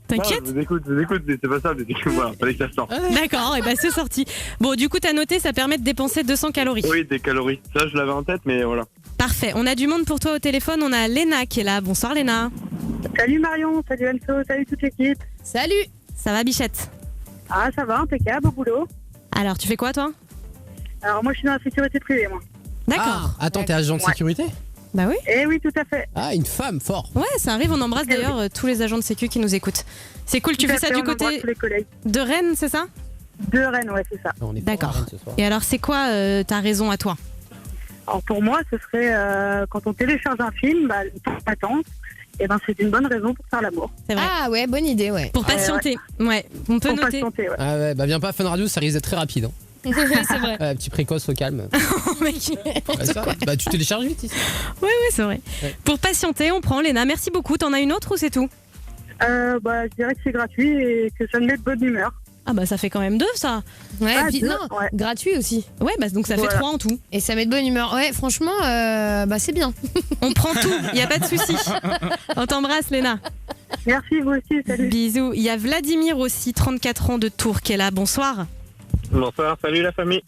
T'inquiète. Je vous écoute, mais c'est pas ça, mais voilà, fallait que ça sorte. D'accord, et bah c'est sorti. Bon, du coup, t'as noté, ça permet de dépenser 200 calories. Oui, des calories. Ça, je l'avais en tête, mais voilà. Parfait, on a du monde pour toi au téléphone, on a Léna qui est là. Bonsoir Léna. Salut Marion, salut Anso, salut toute l'équipe. Salut. Ça va Bichette? Ah, ça va, impeccable, au boulot. Alors, tu fais quoi toi? Alors, moi, je suis dans la sécurité privée, moi. D'accord. Ah, attends, t'es agent de sécurité? Bah oui. Eh oui, tout à fait. Ah, une femme, fort. Ouais, ça arrive, on embrasse d'ailleurs tous les agents de sécu qui nous écoutent. C'est cool, tu fais ça du côté de Rennes, c'est ça? De Rennes, ouais, c'est ça. D'accord. Et alors, c'est quoi ta raison à toi? Alors, pour moi, ce serait quand on télécharge un film, le temps d'attente, et c'est une bonne raison pour faire l'amour. C'est vrai. Ah ouais, bonne idée, ouais. Pour patienter. Ouais, on peut pour noter. patienter, ouais. Ah ouais, bah viens pas à Fun Radio, ça risque d'être très rapide. Hein. C'est vrai. Petit précoce au calme. Bah tu télécharges vite ici. Oui, c'est vrai. Ouais. Pour patienter, on prend Léna. Merci beaucoup. T'en as une autre ou c'est tout? Je dirais que c'est gratuit et que ça me met de bonne humeur. Ah bah ça fait quand même 2 ça. Ouais, et puis gratuit aussi. Ouais, bah donc ça fait 3 en tout. Et ça met de bonne humeur. Ouais, franchement, c'est bien. On prend tout, il y a pas de souci. On t'embrasse Léna. Merci, vous aussi, salut. Bisous. Il y a Vladimir aussi, 34 ans de Tours qui est là. Bonsoir. Bonsoir, salut la famille.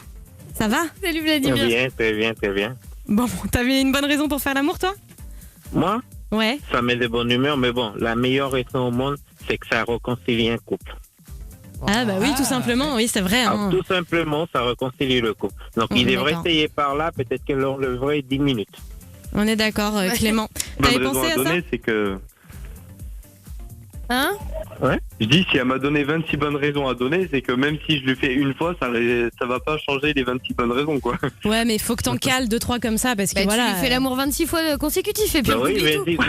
Ça va? Salut Vladimir. Très bien. Bon, t'avais une bonne raison pour faire l'amour toi? Moi? Ouais. Ça met de bonne humeur, mais bon, la meilleure raison au monde, c'est que ça réconcilie un couple. Ah bah oui, tout simplement, oui c'est vrai. Alors, tout simplement, ça réconcilie le couple. Donc il devrait essayer par là, peut-être qu'elle enlèverait 10 minutes. On est d'accord, Clément. T'avais pensé à ça? C'est que... Hein? Ouais. Je dis, si elle m'a donné 26 bonnes raisons à donner, c'est que même si je le fais une fois, ça va pas changer les 26 bonnes raisons, quoi. Ouais, mais il faut que t'en cales 2-3 comme ça, parce que voilà. Tu lui fais l'amour 26 fois consécutif et puis on oui, mais tout.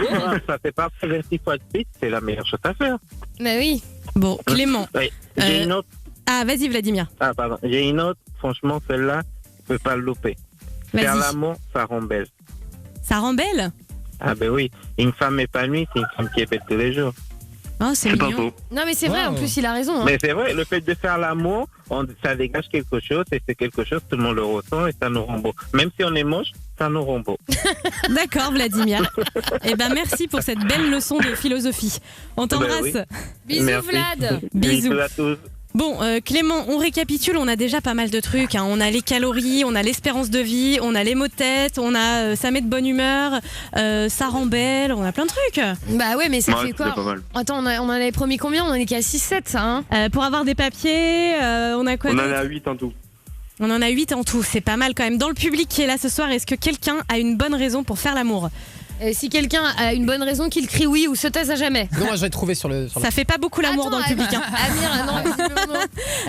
Ça fait pas 26 fois de suite, c'est la meilleure chose à faire. Bah oui. Bon, Clément. Oui. J'ai une autre. Ah, vas-y Vladimir. Ah, pardon. J'ai une autre, franchement, celle-là, je peux pas le louper. Faire l'amour, ça rend belle. Ça rend belle? Ah ben oui, une femme épanouie, c'est une femme qui est belle tous les jours. Oh, c'est mignon. pas faux. Non mais c'est vrai, en plus il a raison. Hein. Mais c'est vrai, le fait de faire l'amour, ça dégage quelque chose et c'est quelque chose, tout le monde le ressent et ça nous rend beau. Même si on est moche, ça nous rend beau. D'accord Vladimir. Eh ben merci pour cette belle leçon de philosophie. On t'embrasse. Ben oui. Bisous Merci. Vlad. Bisous. À tous. Bon, Clément, on récapitule, on a déjà pas mal de trucs. Hein. On a les calories, on a l'espérance de vie, on a les maux de tête, on a ça met de bonne humeur, ça rend belle, on a plein de trucs. Bah ouais, mais ça fait quoi? Attends, on en avait promis combien? On en est qu'à 6-7, ça, hein. Pour avoir des papiers, on a quoi? On en a 8 en tout. On en a 8 en tout, c'est pas mal quand même. Dans le public qui est là ce soir, est-ce que quelqu'un a une bonne raison pour faire l'amour? Si quelqu'un a une bonne raison, qu'il crie oui ou se taise à jamais. Non, moi je vais trouver sur le. Ça fait pas beaucoup l'amour dans le public. Hein. Amir, non, visiblement.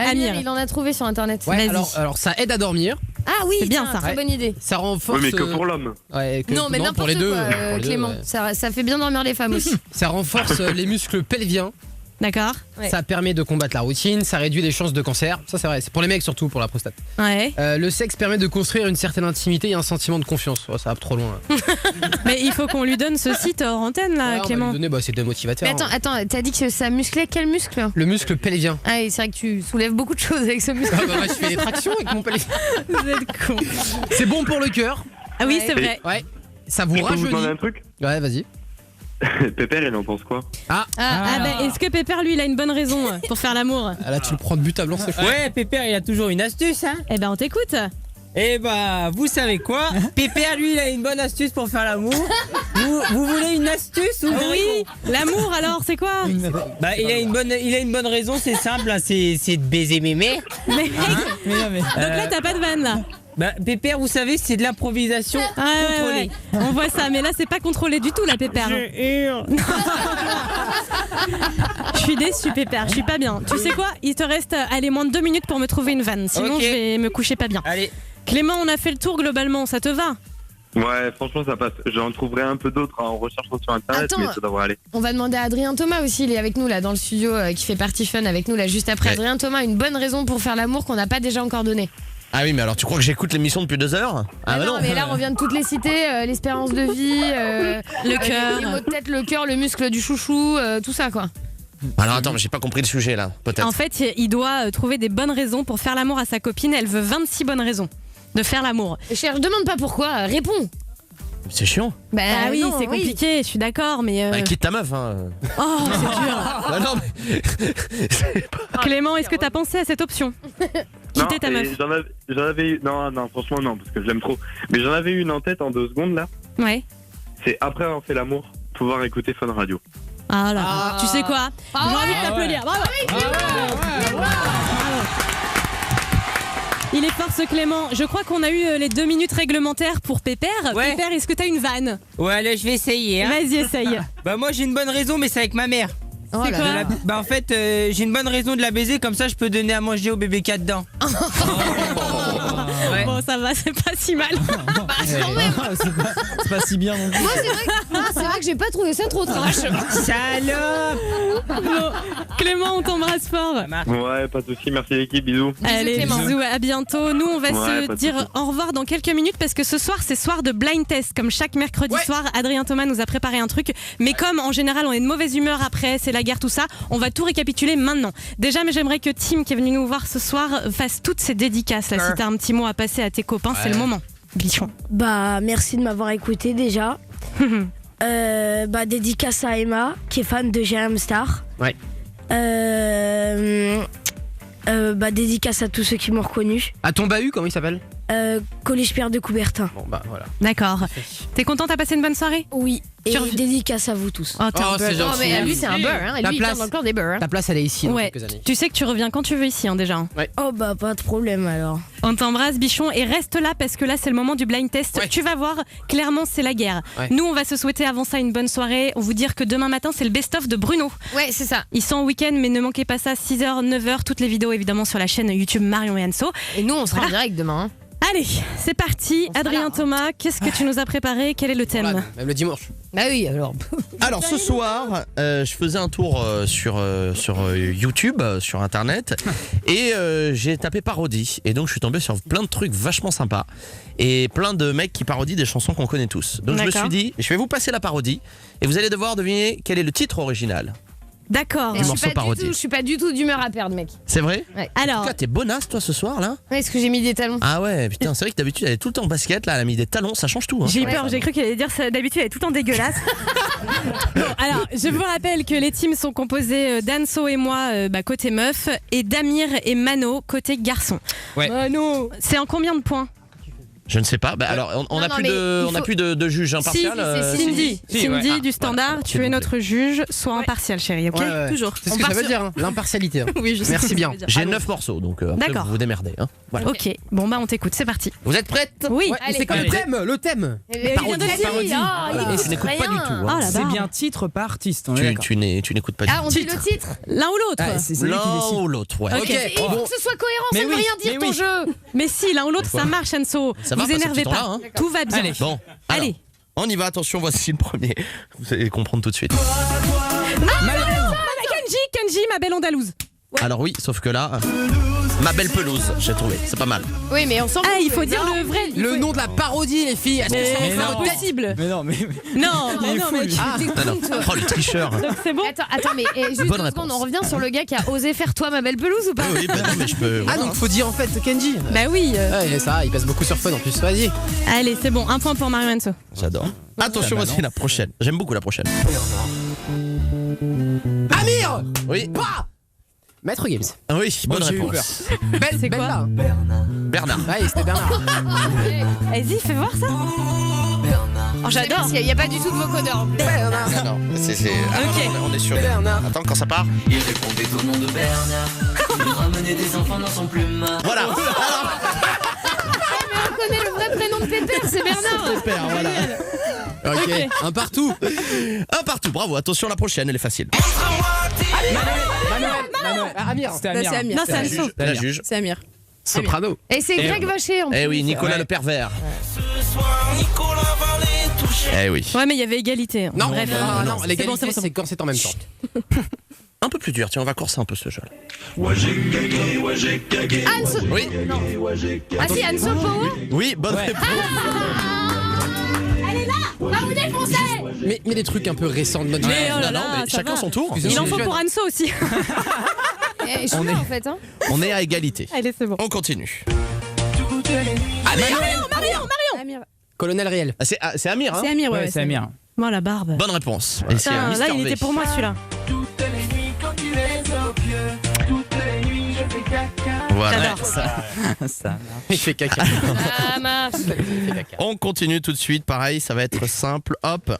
Amir, il en a trouvé sur internet. Ouais, alors ça aide à dormir. Ah oui, c'est bien tiens, ça. Très bonne idée. Ça renforce. Oui, mais que pour l'homme. Ouais, non, mais n'importe pour les deux, quoi, pour les Clément. deux, ouais. Ça fait bien dormir les femmes aussi. Ça renforce les muscles pelviens. D'accord. Ouais. Ça permet de combattre la routine, ça réduit les chances de cancer. Ça, c'est vrai. C'est pour les mecs surtout, pour la prostate. Ouais. Le sexe permet de construire une certaine intimité et un sentiment de confiance. Oh, ça va trop loin. Mais il faut qu'on lui donne ce site hors antenne là, Ouais, on va Clément. lui donner, c'est deux motivateurs. Mais attends, t'as dit que ça musclait quel muscle? Le muscle pelvien. Ah, et c'est vrai que tu soulèves beaucoup de choses avec ce muscle. Ah bah moi, je fais des tractions avec mon pelvien. Vous êtes con. C'est bon pour le cœur. Ah oui, c'est vrai. Ouais. Ça vous Je peux vous rajeunit. demander un truc? Ouais, vas-y. Pépère, il en pense quoi? Bah, est-ce que Pépère lui il a une bonne raison pour faire l'amour? Ah, là, tu le prends de but à blanc, c'est fou. Ouais, Pépère, il a toujours une astuce, hein. Eh ben, on t'écoute. Eh bah, vous savez quoi? Pépère, lui, il a une bonne astuce pour faire l'amour. Vous voulez une astuce ou Oui, l'amour alors, c'est quoi? Bah, il a une bonne raison, c'est simple, hein, c'est de baiser mémé. Mais... Donc Donc là, t'as pas de vanne là. Bah, Pépère, vous savez, c'est de l'improvisation contrôlée. Ouais. On voit ça, mais là, c'est pas contrôlé du tout, la Pépère. Je suis déçue, Pépère, je suis pas bien. Tu sais quoi? Il te reste allez, moins de 2 minutes pour me trouver une vanne. Sinon, Ok. je vais me coucher pas bien. Allez. Clément, on a fait le tour globalement, ça te va? Ouais, franchement, ça passe. J'en trouverai un peu d'autres en recherchant sur internet, Attends. mais ça devrait aller. On va demander à Adrien Thomas aussi, il est avec nous là dans le studio qui fait partie fun avec nous là juste après. Ouais. Adrien Thomas, une bonne raison pour faire l'amour qu'on n'a pas déjà encore donnée. Ah oui, mais alors tu crois que j'écoute l'émission depuis 2 heures? Ah bah non, mais là on vient de toutes les citer, l'espérance de vie, le cœur, les mots de tête, le cœur, le muscle du chouchou, tout ça quoi. Alors attends, mais j'ai pas compris le sujet là, peut-être. En fait, il doit trouver des bonnes raisons pour faire l'amour à sa copine. Elle veut 26 bonnes raisons de faire l'amour. Cher, demande pas pourquoi, réponds. C'est chiant. Bah oui, non, c'est compliqué, je suis d'accord, mais. Bah, quitte ta meuf, hein. Oh, c'est dur. Bah non, mais. Clément, est-ce que t'as pensé à cette option? Non, Quitter ta et meuf. j'en avais eu. Non, franchement, non, parce que je l'aime trop. Mais j'en avais une en tête en 2 secondes là. Ouais. C'est après avoir fait l'amour, pouvoir écouter Fun Radio. Ah là, tu sais quoi? J'ai envie de t'applaudir. Bravo. Il est fort ce Clément. Je crois qu'on a eu les 2 minutes réglementaires pour Pépère. Ouais. Pépère, est-ce que t'as une vanne? Ouais, allez, je vais essayer. Hein. Vas-y, essaye. Bah, moi, j'ai une bonne raison, mais c'est avec ma mère. Oh C'est là quoi? là. Bah, en fait, j'ai une bonne raison de la baiser, comme ça, je peux donner à manger au bébé qu'il y a dedans. Ouais. Bon, ça va, c'est pas si mal. C'est pas si bien non plus. Moi c'est vrai que j'ai pas trouvé ça trop trash. Salope. Bon, Clément, on t'embrasse fort. Ouais, pas de soucis, merci l'équipe, bisous. Allez, Clément. bisous, à bientôt. Nous, on va Ouais, se pas de dire soucis. au revoir dans quelques minutes parce que ce soir, c'est soir de blind test. Comme chaque mercredi soir, Adrien Thomas nous a préparé un truc. Mais comme en général, on est de mauvaise humeur après, c'est la guerre, tout ça, on va tout récapituler maintenant. Déjà, mais j'aimerais que Tim, qui est venu nous voir ce soir, fasse toutes ses dédicaces. Là, si t'as un petit mot à passer à tes copains, c'est le moment. Bichon. Bah, merci de m'avoir écouté déjà. Bah, dédicace à Emma, qui est fan de GRM Star. Ouais. Bah, dédicace à tous ceux qui m'ont reconnu. À ton bahut, comment il s'appelle? Collège Pierre de Coubertin. Bon, bah voilà. D'accord. T'es content, t'as passé une bonne soirée? Oui, et Tu reviens- dédicace à vous tous. Oh, t'es un Oh, beurre. c'est gentil. Oh mais lui c'est un beurre, hein. Et Ta lui il place. vient dans le clan des beurres. Hein. Ta place, elle est ici dans Ouais. quelques années. Tu sais que tu reviens quand tu veux ici, hein, déjà. Hein. Oh bah, pas de problème alors. On t'embrasse, Bichon, et reste là parce que là, c'est le moment du blind test. Ouais. Tu vas voir, clairement, c'est la guerre. Ouais. Nous, on va se souhaiter avant ça une bonne soirée. On vous dire que demain matin, c'est le best-of de Bruno. Ouais c'est ça. Ils sont en week-end, mais ne manquez pas ça, 6h, 9h. Toutes les vidéos, évidemment, sur la chaîne YouTube Marion et Anso. Et nous on sera en Voilà. direct demain. Hein. Allez, c'est parti. sera Adrien là, hein. Thomas, qu'est-ce que tu nous as préparé? Quel est le thème? Voilà, même le dimanche. Bah oui alors. Alors ce soir, je faisais un tour sur YouTube, sur internet, et j'ai tapé parodie. Et donc je suis tombé sur plein de trucs vachement sympas. Et plein de mecs qui parodient des chansons qu'on connaît tous. Donc je me D'accord. suis dit, je vais vous passer la parodie, et vous allez devoir deviner quel est le titre original. D'accord. Et je morceau parodié. suis pas du tout d'humeur à perdre mec. C'est vrai? Ouais. En Alors, tout cas, t'es bonasse toi ce soir là? Ouais, est-ce que j'ai mis des talons? Ah ouais, putain, c'est vrai que d'habitude elle est tout le temps en basket, là elle a mis des talons, ça change tout. Hein. j'ai eu peur, j'ai cru qu'elle allait dire ça. D'habitude, elle est tout le temps dégueulasse. Bon, alors, je vous rappelle que les teams sont composés d'Anso et moi, côté meuf, et d'Amir et Mano, côté garçon. Ouais. Mano, c'est en combien de points? Je ne sais pas. Bah, alors, on n'a plus de juge impartial. C'est Cindy. Cindy du Standard, voilà, tu es notre juge, sois impartial, chérie, ok? Ouais. Toujours. C'est ce que ça veut dire, hein, l'impartialité. Oui, je sais. Merci bien. J'ai 9 morceaux, donc après, D'accord. vous vous démerdez. Hein. Voilà. Ok, bon bah on t'écoute, c'est parti. Vous êtes prêtes? Oui. Ouais, c'est quoi le thème? Parodie. Ah, Et tu n'écoutes pas du tout. hein. Ah, la C'est barbe. bien titre par artiste. on est d'accord. Tu n'écoutes pas du Ah, tout. on dit le titre. L'un ou l'autre. Ah, c'est lui qui L'un décide. ou l'autre, ouais. Ok. Il faut que ce soit cohérent, Mais ça ne veut oui, rien dire mais ton oui. jeu. Mais si, l'un ou l'autre, ça marche, Enzo. Ça va Vous passer énervez ce temps-là, pas. hein. Tout va bien. Allez. Bon, alors, Allez. on y va. Attention, voici le premier. Vous allez comprendre tout de suite. Kenji, ma belle andalouse. Alors oui, sauf que là, ma belle pelouse, j'ai trouvé. C'est pas mal. Oui, mais on s'en fout. Ah, il faut dire le vrai. Le nom de la parodie, les filles. Est-ce que ça Mais va c'est faire tête impossible. Mais non, mais. Non, mais non, mais Ah, non. Oh, le tricheur. donc c'est bon. Attends, mais juste Bonne 2 réponse. secondes, on revient sur le gars qui a osé faire toi ma belle pelouse ou pas? Oui, bah non, mais je peux. Ah, donc faut dire en fait Kenji. Bah oui. Ouais, ça, il passe beaucoup sur Fun en plus. Vas-y. Allez, c'est bon, un point pour Mario Enzo. J'adore. Attention, bah voici non. la prochaine. J'aime beaucoup la prochaine. Amir. Oui. Quoi Maître Games. Ah oui, bonne j'ai eu réponse. C'est quoi Bella. Bernard. Ouais, c'était Bernard. Vas-y, fais voir ça. Oh, j'adore. Il n'y a pas du tout de vocodeur en plus. Non, non, c'est. Ah, Ok. non, on est sûr. Bernard. Attends, quand ça part. Il répondait au nom de Bernard. Il ramenait des enfants dans son plumard. Voilà. Alors, On connaît le vrai prénom de Pépère, c'est Bernard. super, voilà. Ok, un partout. Un partout, bravo. Attention, la prochaine, elle est facile. Manuel. Amir. C'était Amir. Non, c'est Enzo. La juge. C'est Amir. Soprano. Et c'est Greg Vacher en plus. Eh oui, Nicolas le pervers. Eh oui. Ouais, mais il y avait égalité. hein. Non, Bref. non, C'est l'égalité, bon, c'est bon, c'est quand c'est en même temps. Un peu plus dur, tiens, on va corser un peu ce jeu. Anso. Oui. Ah si, Anso Power. Oui, bonne réponse. Elle est là. Va vous défoncer. Mais des trucs un peu récents de notre Mais vie. oh là Non, là, mais ça chacun va. son tour. Il en faut pour Anso aussi. Je suis là en fait. Hein. On est à égalité. Allez, c'est bon. On continue. Marion. Colonel Riel. Ah, c'est Amir, hein? C'est Amir, Ouais, ouais. c'est Amir. Moi, la barbe. Bonne réponse. Et c'est Putain, Mister là, il V. était pour moi celui-là. Voilà. J'adore. Ça. Il fait caca. Ah marche. On continue tout de suite. Pareil, ça va être simple. Hop.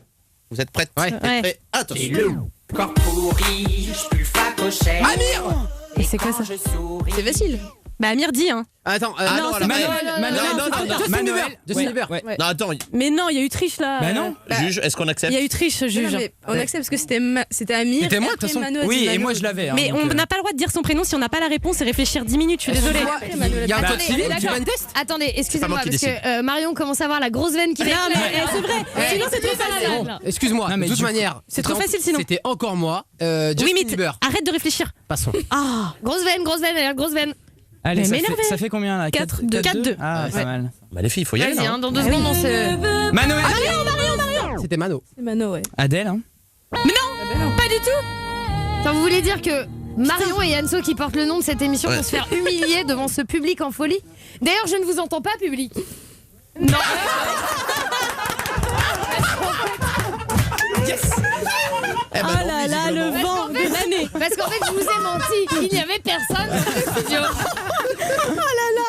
Vous êtes prêtes? Ouais. Prêts? Attention. Corps pourri, je pue le facochère. Amir. Et c'est quoi ça? C'est facile. Bah, Amir dit, hein. Attends, Ah non, alors, Manuel. Justin Bieber. Justin Bieber. Ouais. Non, attends. Mais non, il y a eu triche là. Bah non. Juge, est-ce qu'on accepte? Il y a eu triche, juge. On accepte parce que c'était Amir. C'était moi, de toute façon. Oui, et moi je l'avais. hein, Mais donc, on n'a pas le droit de dire son prénom si on n'a pas la réponse et réfléchir 10 minutes, je suis désolée. Il y a un code Attendez, civil, tu d'accord. veux un test? Attendez, excusez-moi, moi qui parce que Marion commence à avoir la grosse veine qui va Non, mais éclater. c'est vrai. Sinon, c'est trop facile. Bon, excuse-moi, Non, mais de toute du coup, manière. c'est trop c'était facile, sinon. C'était encore moi. Oui, Justin mais Bieber. arrête de réfléchir. Passons. Ah, Grosse veine, elle a grosse veine. Allez, Mais ça m'énerver. fait combien là? 4-2. 4-2. Ah, pas mal. Bah, les filles, il faut y aller. Vas-y, là, hein, hein. dans 2 secondes, on se. Manuel. C'était Mano. C'est Mano, ouais. Adèle, hein? Mais non, pas du tout. Attends, vous voulez dire que Marion et Anso qui portent le nom de cette émission vont se faire humilier devant ce public en folie? D'ailleurs, je ne vous entends pas, public. Non. Eh ben, oh non, là là, le visiblement. vent de l'année. Parce qu'en fait, je vous ai menti. Il n'y avait personne dans le studio. Oh là là.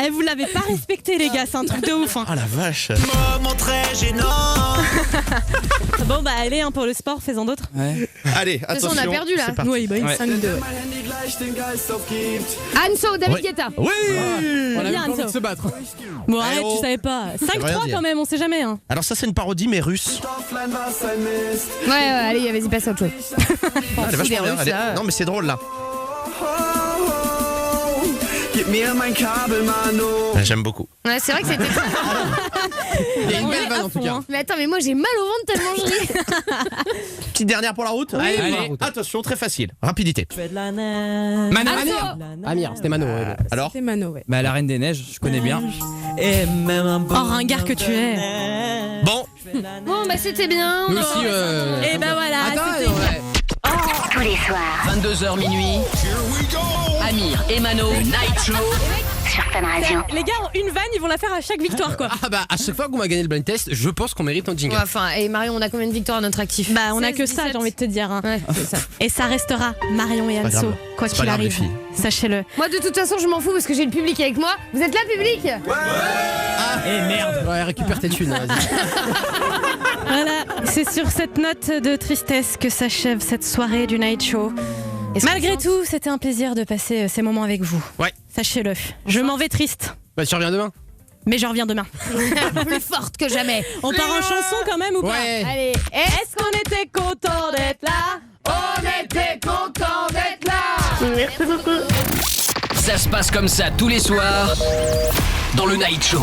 Eh, vous l'avez pas respecté, les gars, c'est un truc de ouf. Hein. Ah la vache. Très gênant. Bon, bah, allez, hein, pour le sport, fais-en d'autres. Ouais. Allez, toute façon, attention. on a perdu, là. C'est parti. Oui, bah, Ouais. 5-2. Anso, David Ouais. Guetta. Oui. On a Bien, même pas envie de ça. se battre. Bon, arrête, oh. tu savais pas. rien 5-3 dire. quand même, on sait jamais. Hein. Alors ça c'est une parodie mais russe. Ouais, allez, vas-y, passe à autre chose. Ah, elle est vachement bien. Russes, Elle est- là. Non mais c'est drôle là. J'aime beaucoup. Ouais, c'est vrai que c'était. Il y a une On est belle vanne à en tout fond, cas. hein. Mais attends, mais moi j'ai mal au ventre tellement je ris. Petite dernière pour la route. Allez. Attention, très facile. Rapidité. Manu. Amir, c'était Mano. ouais, bon. Alors C'est Mano, ouais. Bah, la Reine des Neiges, je connais bien. Et même un Oh, ringard que tu es. bon. Bon, bah c'était bien. Nous aussi. Et bah voilà, Attends, c'était. ouais. Tous les soirs. 22h minuit. Amir et Mano, le Night Show. Sur Fun Radio. Les gars, une vanne, ils vont la faire à chaque victoire, quoi. Ah bah, à chaque fois qu'on va gagner le blind test, je pense qu'on mérite un jingle. Ouais, enfin, et Marion, on a combien de victoires à notre actif? Bah, on a 16, que ça, 17. j'ai envie de te dire. Hein. Ouais, c'est ça. Et ça restera Marion et Pas Anso, grave. quoi C'est pas qu'il grave, les arrive. filles. Sachez-le. Moi, de toute façon, je m'en fous parce que j'ai le public avec moi. Vous êtes là, public? Eh merde. Ouais, récupère tes thunes, vas-y. Voilà, c'est sur cette note de tristesse que s'achève cette soirée du Night Show. Malgré tout, c'était un plaisir de passer ces moments avec vous. Ouais. Sachez-le. Je m'en vais triste, Bah, tu reviens demain. mais je reviens demain. Plus forte que jamais. On part en chanson quand même ou pas? Ouais. Allez, Est-ce qu'on était content d'être là? on était content d'être là. Merci beaucoup. Ça se passe comme ça tous les soirs dans le Night Show.